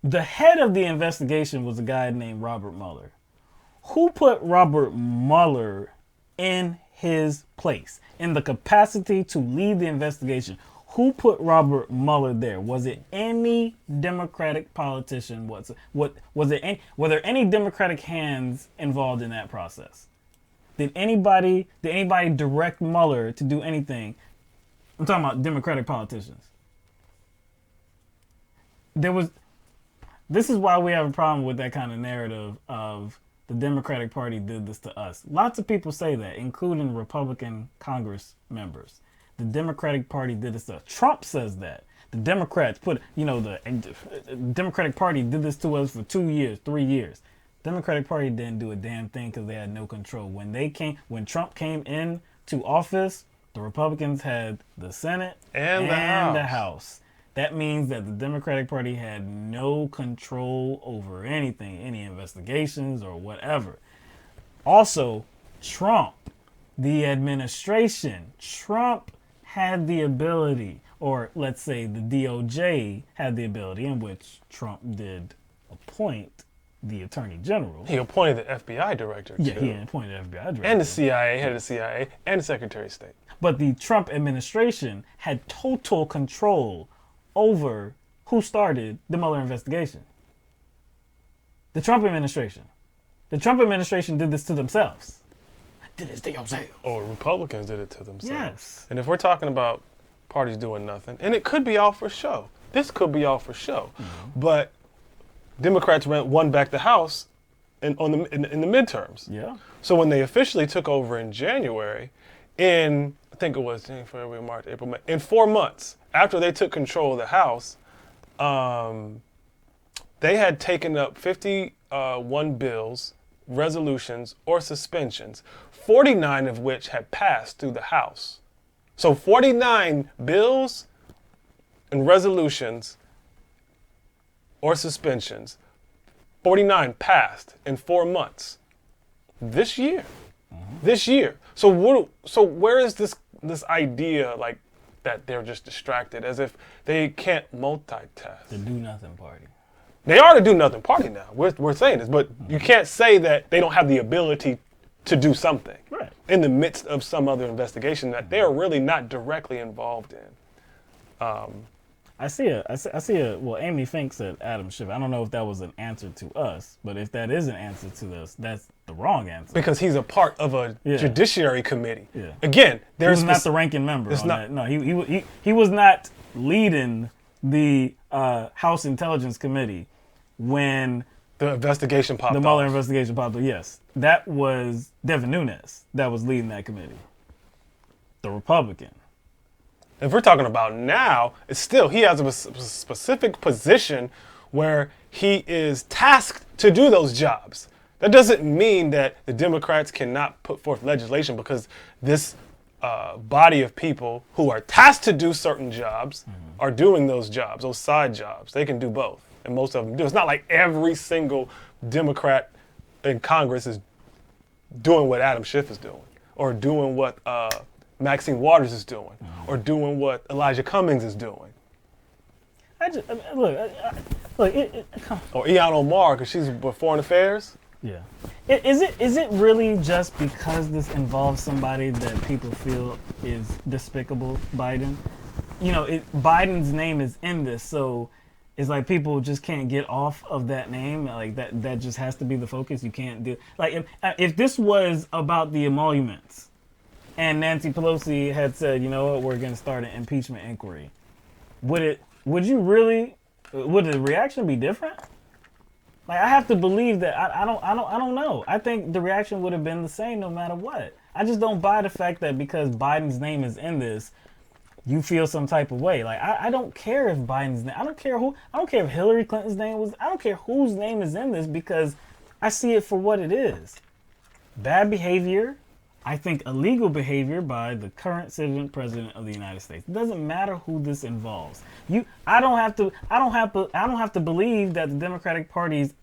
A: the head of the investigation was a guy named Robert Mueller. Who put Robert Mueller in his place, in the capacity to lead the investigation? Who put Robert Mueller there? Was it any Democratic politician? Were there any Democratic hands involved in that process? Did anybody direct Mueller to do anything? I'm talking about Democratic politicians. This is why we have a problem with that kind of narrative of the Democratic Party did this to us. Lots of people say that, including Republican Congress members, the Democratic Party did this stuff. Trump says that. The Democrats the Democratic Party did this to us for 2 years, 3 years. Democratic Party didn't do a damn thing because they had no control. When Trump came in to office, the Republicans had the Senate and the House. That means that the Democratic Party had no control over anything, any investigations or whatever. Also, Trump, the administration, Trump had the ability, or let's say the DOJ had the ability, in which Trump did appoint the Attorney General.
B: He appointed the FBI director, too.
A: Yeah, he appointed the FBI director.
B: And the CIA, head of the CIA, and the Secretary of State.
A: But the Trump administration had total control over who started the Mueller investigation. The Trump administration. The Trump administration did this to themselves. Did this to themselves.
B: Or Republicans did it to themselves.
A: Yes.
B: And if we're talking about parties doing nothing, and it could be all for show. This could be all for show. Mm-hmm. But Democrats won back the House in the midterms.
A: Yeah.
B: So when they officially took over in January, I think it was January, February, March, April, May, in 4 months after they took control of the House, they had taken up 51 bills, resolutions, or suspensions, 49 of which had passed through the House. So 49 bills and resolutions or suspensions, 49 passed in 4 months this year. Mm-hmm. This year. So where is this idea like that they're just distracted, as if they can't multitask?
A: The do nothing party.
B: They are the do nothing party now. We're saying this, but you can't say that they don't have the ability to do something in the midst of some other investigation that they're really not directly involved in.
A: I see a well, Amy Fink said Adam Schiff. I don't know if that was an answer to us, but if that is an answer to this, that's the wrong answer.
B: Because he's a part of a judiciary committee.
A: Yeah.
B: Again,
A: he's not the ranking member on that. No, he was not leading the House Intelligence Committee when
B: the investigation popped
A: the Mueller investigation popped up. Yes, that was Devin Nunes that was leading that committee, the Republican.
B: If we're talking about now, it's still, he has a specific position where he is tasked to do those jobs. That doesn't mean that the Democrats cannot put forth legislation, because this body of people who are tasked to do certain jobs are doing those jobs, those side jobs. They can do both, and most of them do. It's not like every single Democrat in Congress is doing what Adam Schiff is doing, or doing what Maxine Waters is doing, or doing what Elijah Cummings is doing.
A: Look,
B: or Ilhan Omar, because she's with Foreign Affairs.
A: Yeah. Is it really just because this involves somebody that people feel is despicable, Biden? You know, Biden's name is in this, so it's like people just can't get off of that name. Like that just has to be the focus. You can't do, like, if this was about the emoluments, and Nancy Pelosi had said, you know what, we're going to start an impeachment inquiry, would the reaction be different? Like, I have to believe that. I don't know. I think the reaction would have been the same no matter what. I just don't buy the fact that because Biden's name is in this, you feel some type of way. Like, I don't care if Biden's name, I don't care if Hillary Clinton's name was, I don't care whose name is in this, because I see it for what it is. Bad behavior. I think illegal behavior by the current sitting president of the United States. It doesn't matter who this involves. I don't have to believe that the Democratic Party's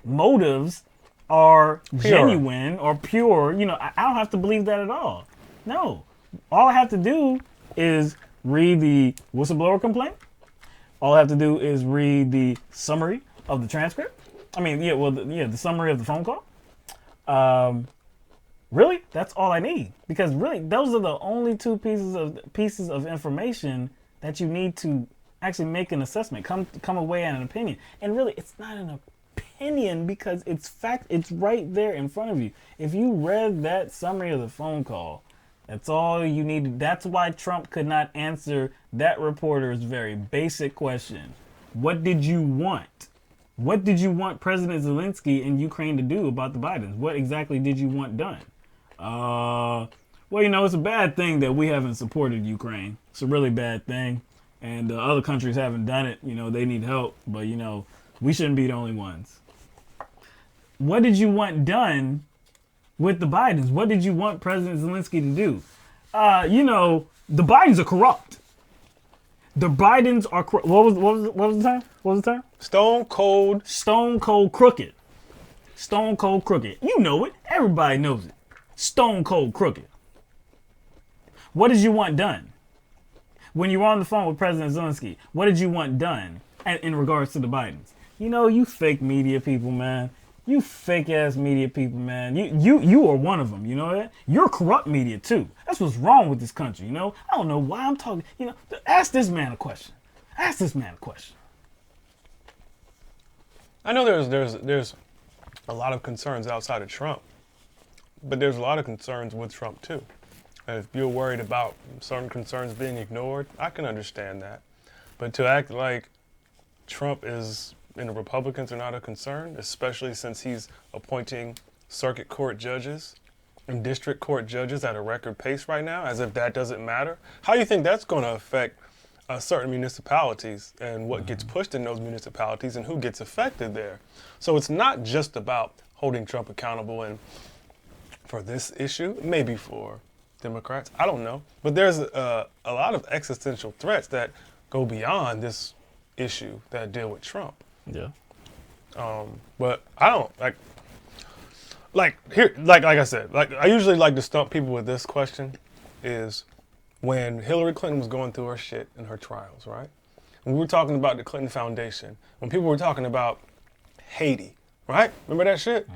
A: motives are genuine or pure. You know, I don't have to believe that at all. No, all I have to do is read the whistleblower complaint. All I have to do is read the summary of the transcript. I mean, the summary of the phone call. Really, that's all I need, because really those are the only two pieces of information that you need to actually make an assessment, come away at an opinion. And really, it's not an opinion, because it's fact. It's right there in front of you. If you read that summary of the phone call, that's all you need. That's why Trump could not answer that reporter's very basic question. What did you want? What did you want President Zelensky in Ukraine to do about the Bidens? What exactly did you want done? Well, it's a bad thing that we haven't supported Ukraine. It's a really bad thing. And other countries haven't done it. They need help. But, we shouldn't be the only ones. What did you want done with the Bidens? What did you want President Zelensky to do? The Bidens are corrupt. The Bidens are corrupt. What was the term? What was the term?
B: Stone cold.
A: Stone cold crooked. Stone cold crooked. You know it. Everybody knows it. Stone cold crooked. What did you want done? When you were on the phone with President Zelensky, what did you want done in regards to the Bidens? You fake media people, man. You fake ass media people, man. You are one of them. You know that? You're corrupt media too. That's what's wrong with this country. I don't know why I'm talking. Ask this man a question. Ask this man a question.
B: I know there's a lot of concerns outside of Trump, but there's a lot of concerns with Trump too. And if you're worried about certain concerns being ignored, I can understand that. But to act like Trump and the Republicans are not a concern, especially since he's appointing circuit court judges and district court judges at a record pace right now, as if that doesn't matter. How do you think that's going to affect certain municipalities and what gets pushed in those municipalities and who gets affected there? So it's not just about holding Trump accountable and for this issue, maybe for Democrats, I don't know. But there's a lot of existential threats that go beyond this issue that deal with Trump.
A: Yeah.
B: But I don't like I said, I usually like to stump people with this question is when Hillary Clinton was going through her shit in her trials, right? When we were talking about the Clinton Foundation, when people were talking about Haiti, right? Remember that shit?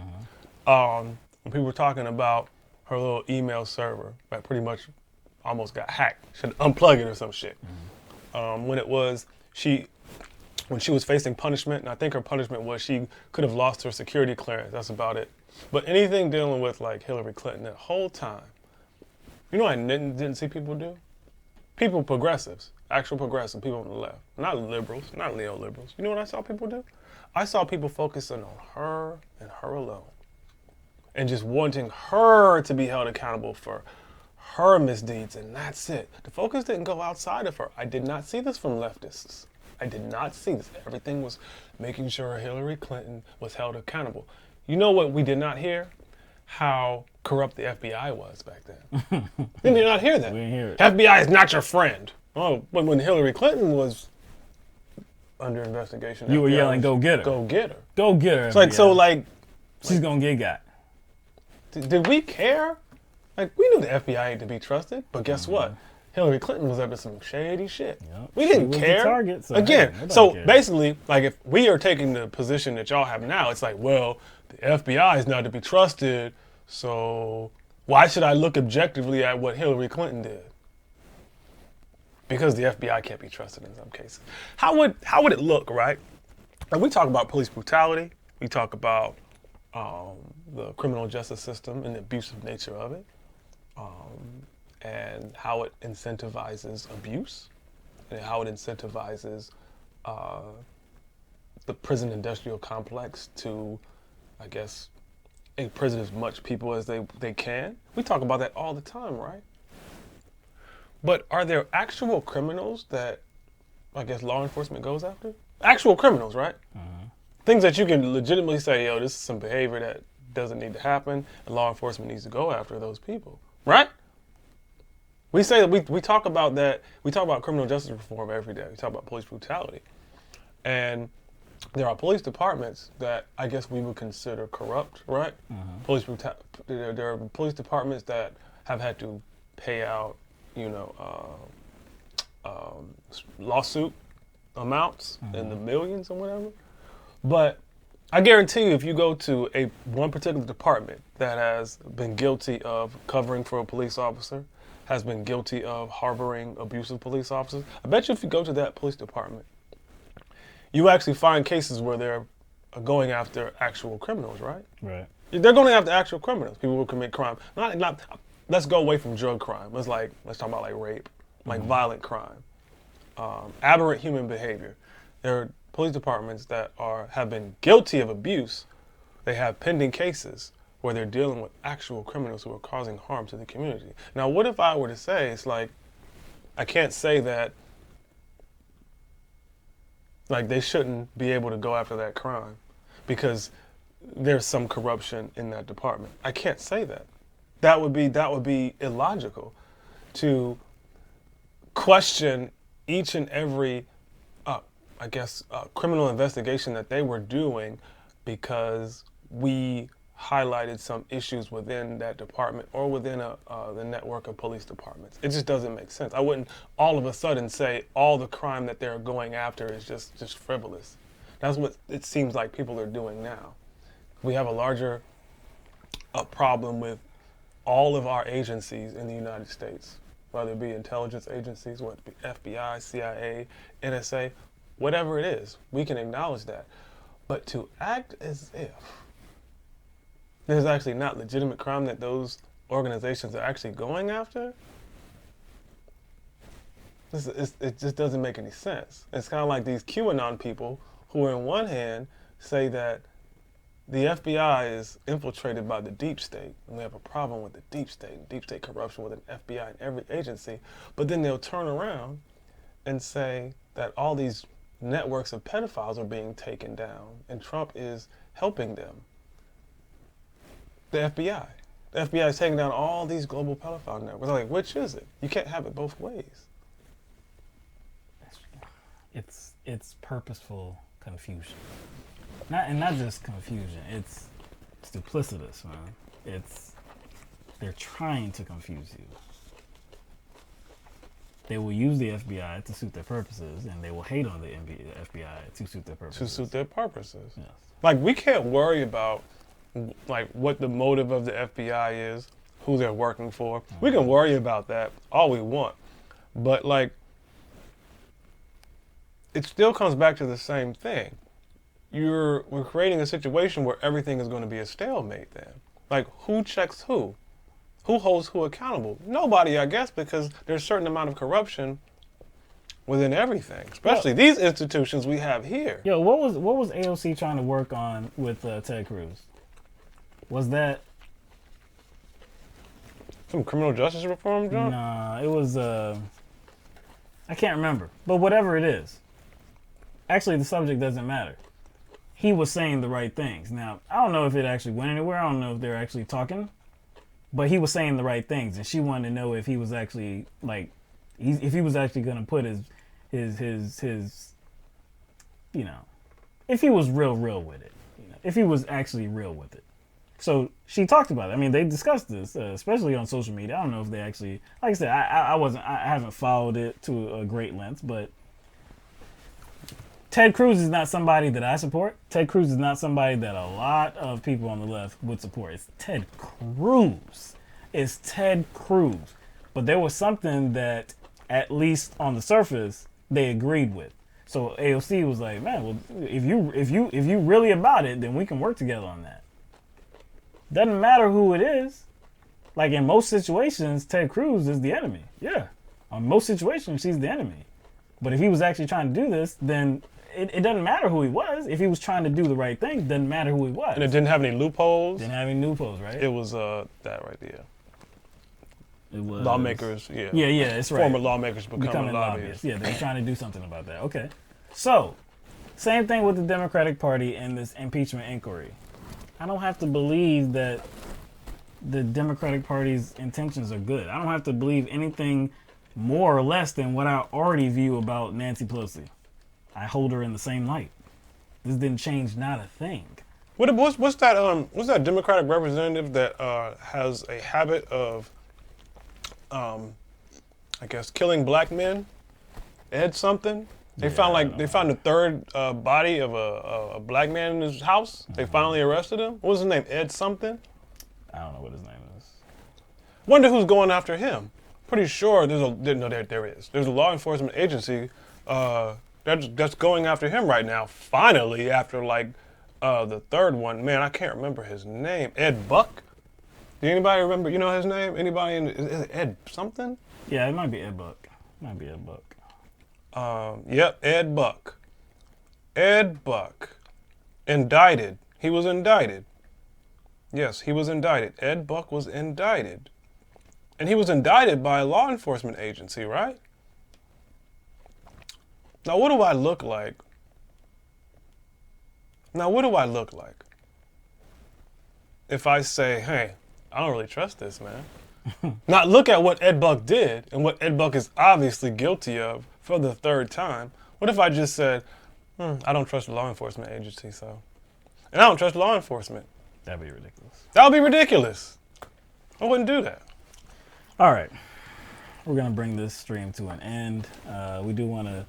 B: When people were talking about her little email server that pretty much almost got hacked. Should unplug it or some shit. When she was facing punishment, and I think her punishment was she could have lost her security clearance. That's about it. But anything dealing with like Hillary Clinton that whole time, I didn't see people do? People, progressives, actual progressive, people on the left. Not liberals, not neoliberals. You know what I saw people do? I saw people focusing on her and her alone. And just wanting her to be held accountable for her misdeeds, and that's it. The focus didn't go outside of her. I did not see this from leftists. I did not see this. Everything was making sure Hillary Clinton was held accountable. You know what we did not hear? How corrupt the FBI was back then. We did not hear that.
A: We didn't hear it.
B: FBI is not your friend. Oh, when Hillary Clinton was under investigation,
A: You were
B: FBI
A: yelling,
B: was,
A: "Go get her!
B: Go get her!"
A: Go get her!"
B: It's
A: she's gonna get got.
B: Did we care? We knew the FBI ain't to be trusted, but guess what? Hillary Clinton was up to some shady shit.
A: Yep.
B: We didn't
A: She was
B: care.
A: the target, so
B: Again,
A: hey, nobody
B: so
A: cared.
B: basically, if we are taking the position that y'all have now, it's like, well, the FBI is not to be trusted, so why should I look objectively at what Hillary Clinton did? Because the FBI can't be trusted in some cases. How would it look, right? And we talk about police brutality. We talk about the criminal justice system and the abusive nature of it, and how it incentivizes abuse, and how it incentivizes the prison industrial complex to, I guess, imprison as much people as they can. We talk about that all the time, right? But are there actual criminals that, I guess, law enforcement goes after? Actual criminals, right? Things that you can legitimately say, yo, this is some behavior that doesn't need to happen, and law enforcement needs to go after those people, right? We say that we talk about that. We talk about criminal justice reform every day. We talk about police brutality, and there are police departments that I guess we would consider corrupt, right? There are police departments that have had to pay out, lawsuit amounts in the millions or whatever. But I guarantee you, if you go to one particular department that has been guilty of covering for a police officer, has been guilty of harboring abusive police officers, I bet you if you go to that police department, you actually find cases where they're going after actual criminals, right?
A: Right.
B: They're going after actual criminals, people who commit crime. Let's go away from drug crime. Let's talk about rape, violent crime, aberrant human behavior. There are police departments that have been guilty of abuse. They have pending cases where they're dealing with actual criminals who are causing harm to the community. Now, what if I were to say, it's like, I can't say that, like, they shouldn't be able to go after that crime because there's some corruption in that department. I can't say that. That would be illogical to question each and every, criminal investigation that they were doing because we highlighted some issues within that department or within the network of police departments. It just doesn't make sense. I wouldn't all of a sudden say all the crime that they're going after is just frivolous. That's what it seems like people are doing now. We have a larger problem with all of our agencies in the United States, whether it be intelligence agencies, whether it be FBI, CIA, NSA, whatever it is, we can acknowledge that. But to act as if there's actually not legitimate crime that those organizations are actually going after, it just doesn't make any sense. It's kind of like these QAnon people who, on one hand, say that the FBI is infiltrated by the deep state, and we have a problem with the deep state corruption with an FBI in every agency, but then they'll turn around and say that all these networks of pedophiles are being taken down, and Trump is helping them. The FBI. The FBI is taking down all these global pedophile networks. Like, which is it? You can't have it both ways.
A: It's purposeful confusion. Not just confusion. It's duplicitous, man. They're trying to confuse you. They will use the FBI to suit their purposes, and they will hate on the FBI to suit their purposes. Yes.
B: Like, we can't worry about like what the motive of the FBI is, who they're working for. Mm-hmm. We can worry about that all we want, but like, it still comes back to the same thing. We're creating a situation where everything is going to be a stalemate then. Like, who checks who? Who holds who accountable? Nobody, I guess, because there's a certain amount of corruption within everything, especially these institutions we have here.
A: Yo, what was AOC trying to work on with Ted Cruz? Was that
B: some criminal justice reform, John?
A: Nah, it was I can't remember, but whatever it is. Actually, the subject doesn't matter. He was saying the right things. Now, I don't know if it actually went anywhere. I don't know if they're actually talking, but he was saying the right things, and she wanted to know if he was actually if he was actually going to put his you know, if he was real with it, you know, if he was actually real with it. So she talked about it. I mean, they discussed this, especially on social media. I don't know if they actually, like I said, I haven't followed it to a great length, but Ted Cruz is not somebody that I support. Ted Cruz is not somebody that a lot of people on the left would support. It's Ted Cruz. It's Ted Cruz. But there was something that, at least on the surface, they agreed with. So AOC was like, man, well, if you really about it, then we can work together on that. Doesn't matter who it is. Like, in most situations, Ted Cruz is the enemy. Yeah. On most situations, she's the enemy. But if he was actually trying to do this, then it doesn't matter who he was. If he was trying to do the right thing, it doesn't matter who he was.
B: And it didn't have any loopholes?
A: Didn't have any loopholes, right?
B: It was that right there.
A: It was
B: lawmakers, yeah.
A: Yeah, it's right.
B: Former lawmakers becoming lobbyists.
A: Yeah, they're trying to do something about that. Okay. So, same thing with the Democratic Party and this impeachment inquiry. I don't have to believe that the Democratic Party's intentions are good. I don't have to believe anything more or less than what I already view about Nancy Pelosi. I hold her in the same light. This didn't change not a thing.
B: What's that Democratic representative that has a habit of, I guess, killing black men? Ed something? They found the third body of a black man in his house. Mm-hmm. They finally arrested him. What was his name? Ed something?
A: I don't know what his name is.
B: Wonder who's going after him. Pretty sure there is. There's a law enforcement agency that's going after him right now. Finally, after the third one. Man, I can't remember his name. Ed Buck? Do anybody remember? You know his name? Anybody? Is it Ed something?
A: Yeah, it might be Ed Buck.
B: Yep, Ed Buck. Ed Buck. Indicted. He was indicted. Yes, he was indicted. Ed Buck was indicted. And he was indicted by a law enforcement agency, right? Now, what do I look like? If I say, hey, I don't really trust this, man. Now, look at what Ed Buck did and what Ed Buck is obviously guilty of for the third time. What if I just said, I don't trust the law enforcement agency, so. And I don't trust law enforcement.
A: That'd be ridiculous.
B: That would be ridiculous. I wouldn't do that.
A: All right. We're going to bring this stream to an end. We do want to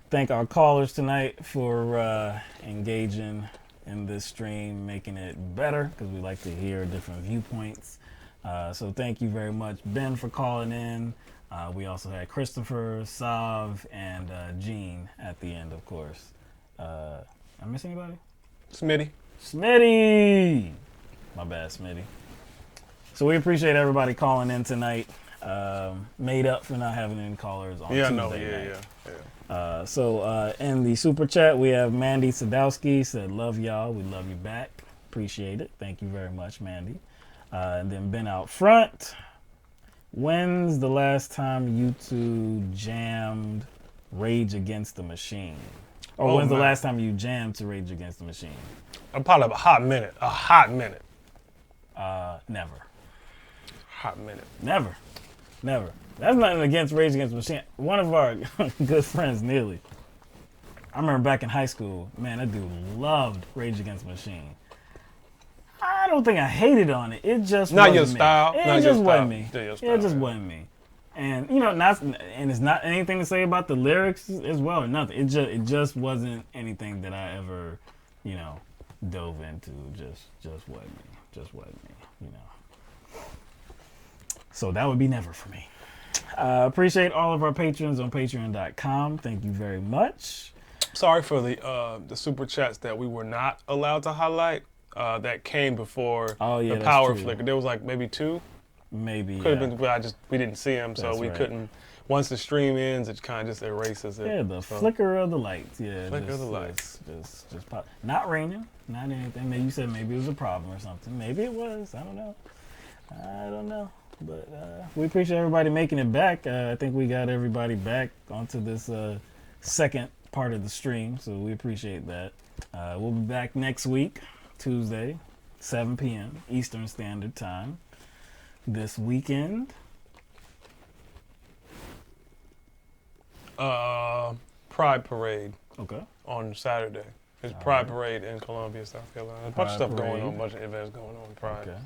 A: thank our callers tonight for engaging in this stream, making it better, because we like to hear different viewpoints. So thank you very much, Ben, for calling in. We also had Christopher, Sav, and Gene at the end, of course. I miss anybody? Smitty! My bad, Smitty. So we appreciate everybody calling in tonight. Made up for not having any callers on Tuesday night. So in the super chat, we have Mandy Sadowski said, love y'all. We love you back. Appreciate it. Thank you very much, Mandy. And then Ben out front. When's the last time you two jammed Rage Against the Machine? Or when's the last time you jammed to Rage Against the Machine?
B: Probably a hot minute.
A: Never.
B: Hot minute.
A: Never. That's nothing against Rage Against the Machine. One of our good friends, Neely, I remember back in high school, man, that dude loved Rage Against the Machine. I don't think I hated on it. It just
B: not
A: wasn't
B: your
A: me.
B: style.
A: It
B: not
A: just
B: your
A: wasn't
B: style.
A: me.
B: Your style,
A: It just wasn't me. And and it's not anything to say about the lyrics as well or nothing. It just wasn't anything that I ever, dove into. Just wasn't me. Just wasn't me. So that would be never for me. Appreciate all of our patrons on patreon.com. Thank you very much.
B: Sorry for the super chats that we were not allowed to highlight. That came before the power flicker. There was like maybe 2.
A: Maybe.
B: Could have been, but we didn't see them, so we
A: right.
B: couldn't. Once the stream ends, it kind of just erases it.
A: Yeah, the flicker of the lights. Yeah,
B: flicker of the lights.
A: Just pop. Not raining, not anything. Maybe you said maybe it was a problem or something. Maybe it was. I don't know. But we appreciate everybody making it back. I think we got everybody back onto this second part of the stream, so we appreciate that. We'll be back next week, Tuesday, 7 p.m. Eastern Standard Time. This weekend,
B: Pride Parade.
A: Okay.
B: On Saturday. There's Pride Parade in Columbia, South Carolina. A bunch of stuff going on, a bunch of events going on. Pride.
A: Okay.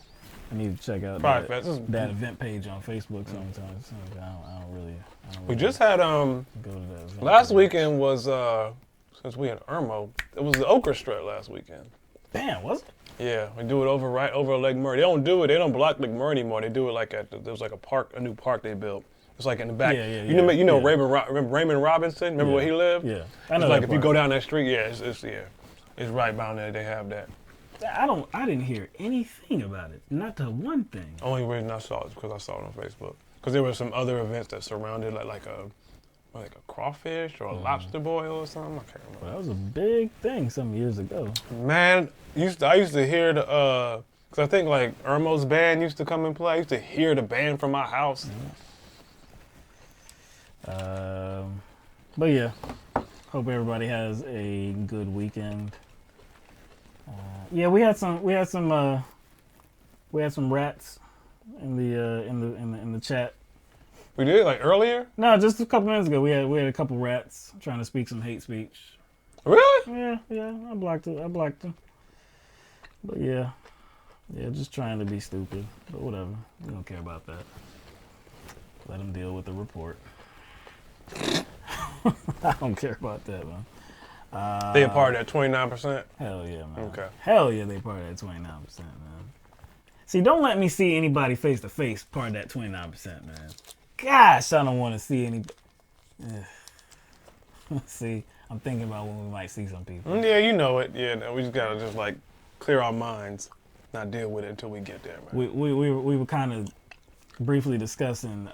A: I need to check out that event page on Facebook sometimes. I don't really.
B: We just had
A: go to that event
B: last
A: page.
B: weekend was since we in Irmo, it was the Okra Strut last weekend.
A: Damn, was it?
B: Yeah, we do it right over Lake Murray. They don't do it. They don't block Lake Murray anymore. They do it like there's like a new park they built. It's like in the back. You know Raymond Robinson. Remember where he lived?
A: Yeah, I know.
B: It's like if you go down that street, it's right down there. They have that.
A: I didn't hear anything about it. Not the one thing.
B: Only reason I saw it is because I saw it on Facebook. Because there were some other events that surrounded like a crawfish or a lobster boil or something. I can't remember.
A: Well, that was a big thing some years ago.
B: Man, I used to hear because I think like Irmo's band used to come and play. I used to hear the band from my house.
A: But yeah, hope everybody has a good weekend. We had some rats in the chat.
B: We did like earlier?
A: No, just a couple minutes ago. We had a couple rats trying to speak some hate speech.
B: Really?
A: Yeah. I blocked them. But yeah, just trying to be stupid. But whatever. We don't care about that. Let them deal with the report. I don't care about that, man.
B: They a part of that 29%?
A: Hell yeah, man.
B: Okay.
A: Hell yeah, they part of that 29%, man. See, don't let me see anybody face to face part of that 29%, man. Gosh, I don't want to see any. See, I'm thinking about when we might see some people.
B: Yeah, you know it. Yeah, no, we just gotta just like clear our minds, not deal with it until we get there, man.
A: We were kind of briefly discussing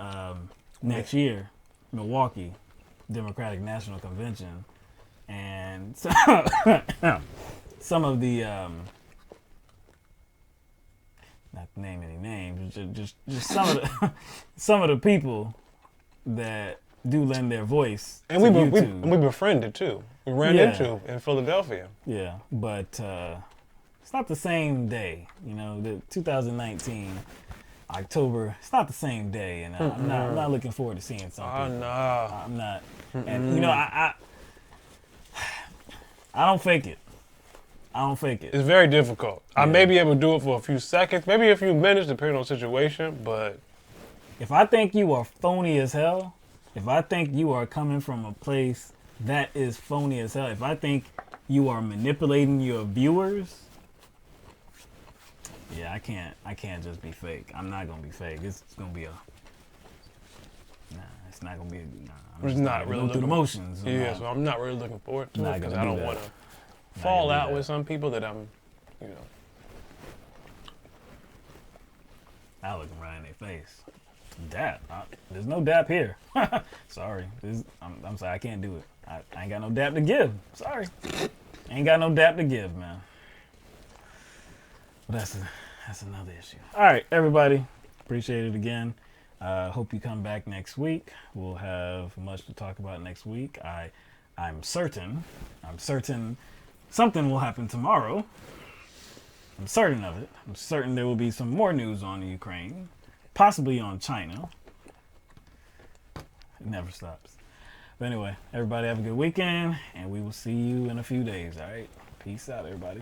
A: next year, Milwaukee, Democratic National Convention, and some of the not to name any names, just some of the some of the people that do lend their voice
B: And
A: to
B: we
A: YouTube.
B: we befriended too. We ran
A: Yeah.
B: into in Philadelphia.
A: Yeah, but it's not the same day. You know, the 2019 October. It's not the same day, and I'm not looking forward to seeing
B: Oh
A: something.
B: no.
A: I'm not, and you know, I don't fake it. I don't fake it.
B: It's very difficult. I
A: Yeah.
B: may be able to do it for a few seconds, maybe a few minutes, depending on the situation, but
A: If I think you are phony as hell, if I think you are coming from a place that is phony as hell, if I think you are manipulating your viewers, yeah, I can't just be fake. I'm not gonna be fake. It's gonna be it's not gonna be I'm
B: it's
A: just
B: not
A: gonna
B: really
A: go through the
B: looking-
A: motions.
B: yeah, so I'm not really looking forward to
A: Not
B: it because
A: gonna
B: I
A: do
B: don't
A: that.
B: want to fall
A: gonna do
B: out
A: that.
B: with some people that I'm, you know.
A: I look them right in their face. Dap. There's no dap here. Sorry. I'm sorry. I can't do it. I ain't got no dap to give. Sorry. Ain't got no dap to give, man. But that's another issue. All right, everybody. Appreciate it again. Hope you come back next week. We'll have much to talk about next week. I'm certain something will happen tomorrow. I'm certain of it. I'm certain there will be some more news on Ukraine, possibly on China. It never stops. But anyway, everybody have a good weekend, and we will see you in a few days, all right? Peace out, everybody.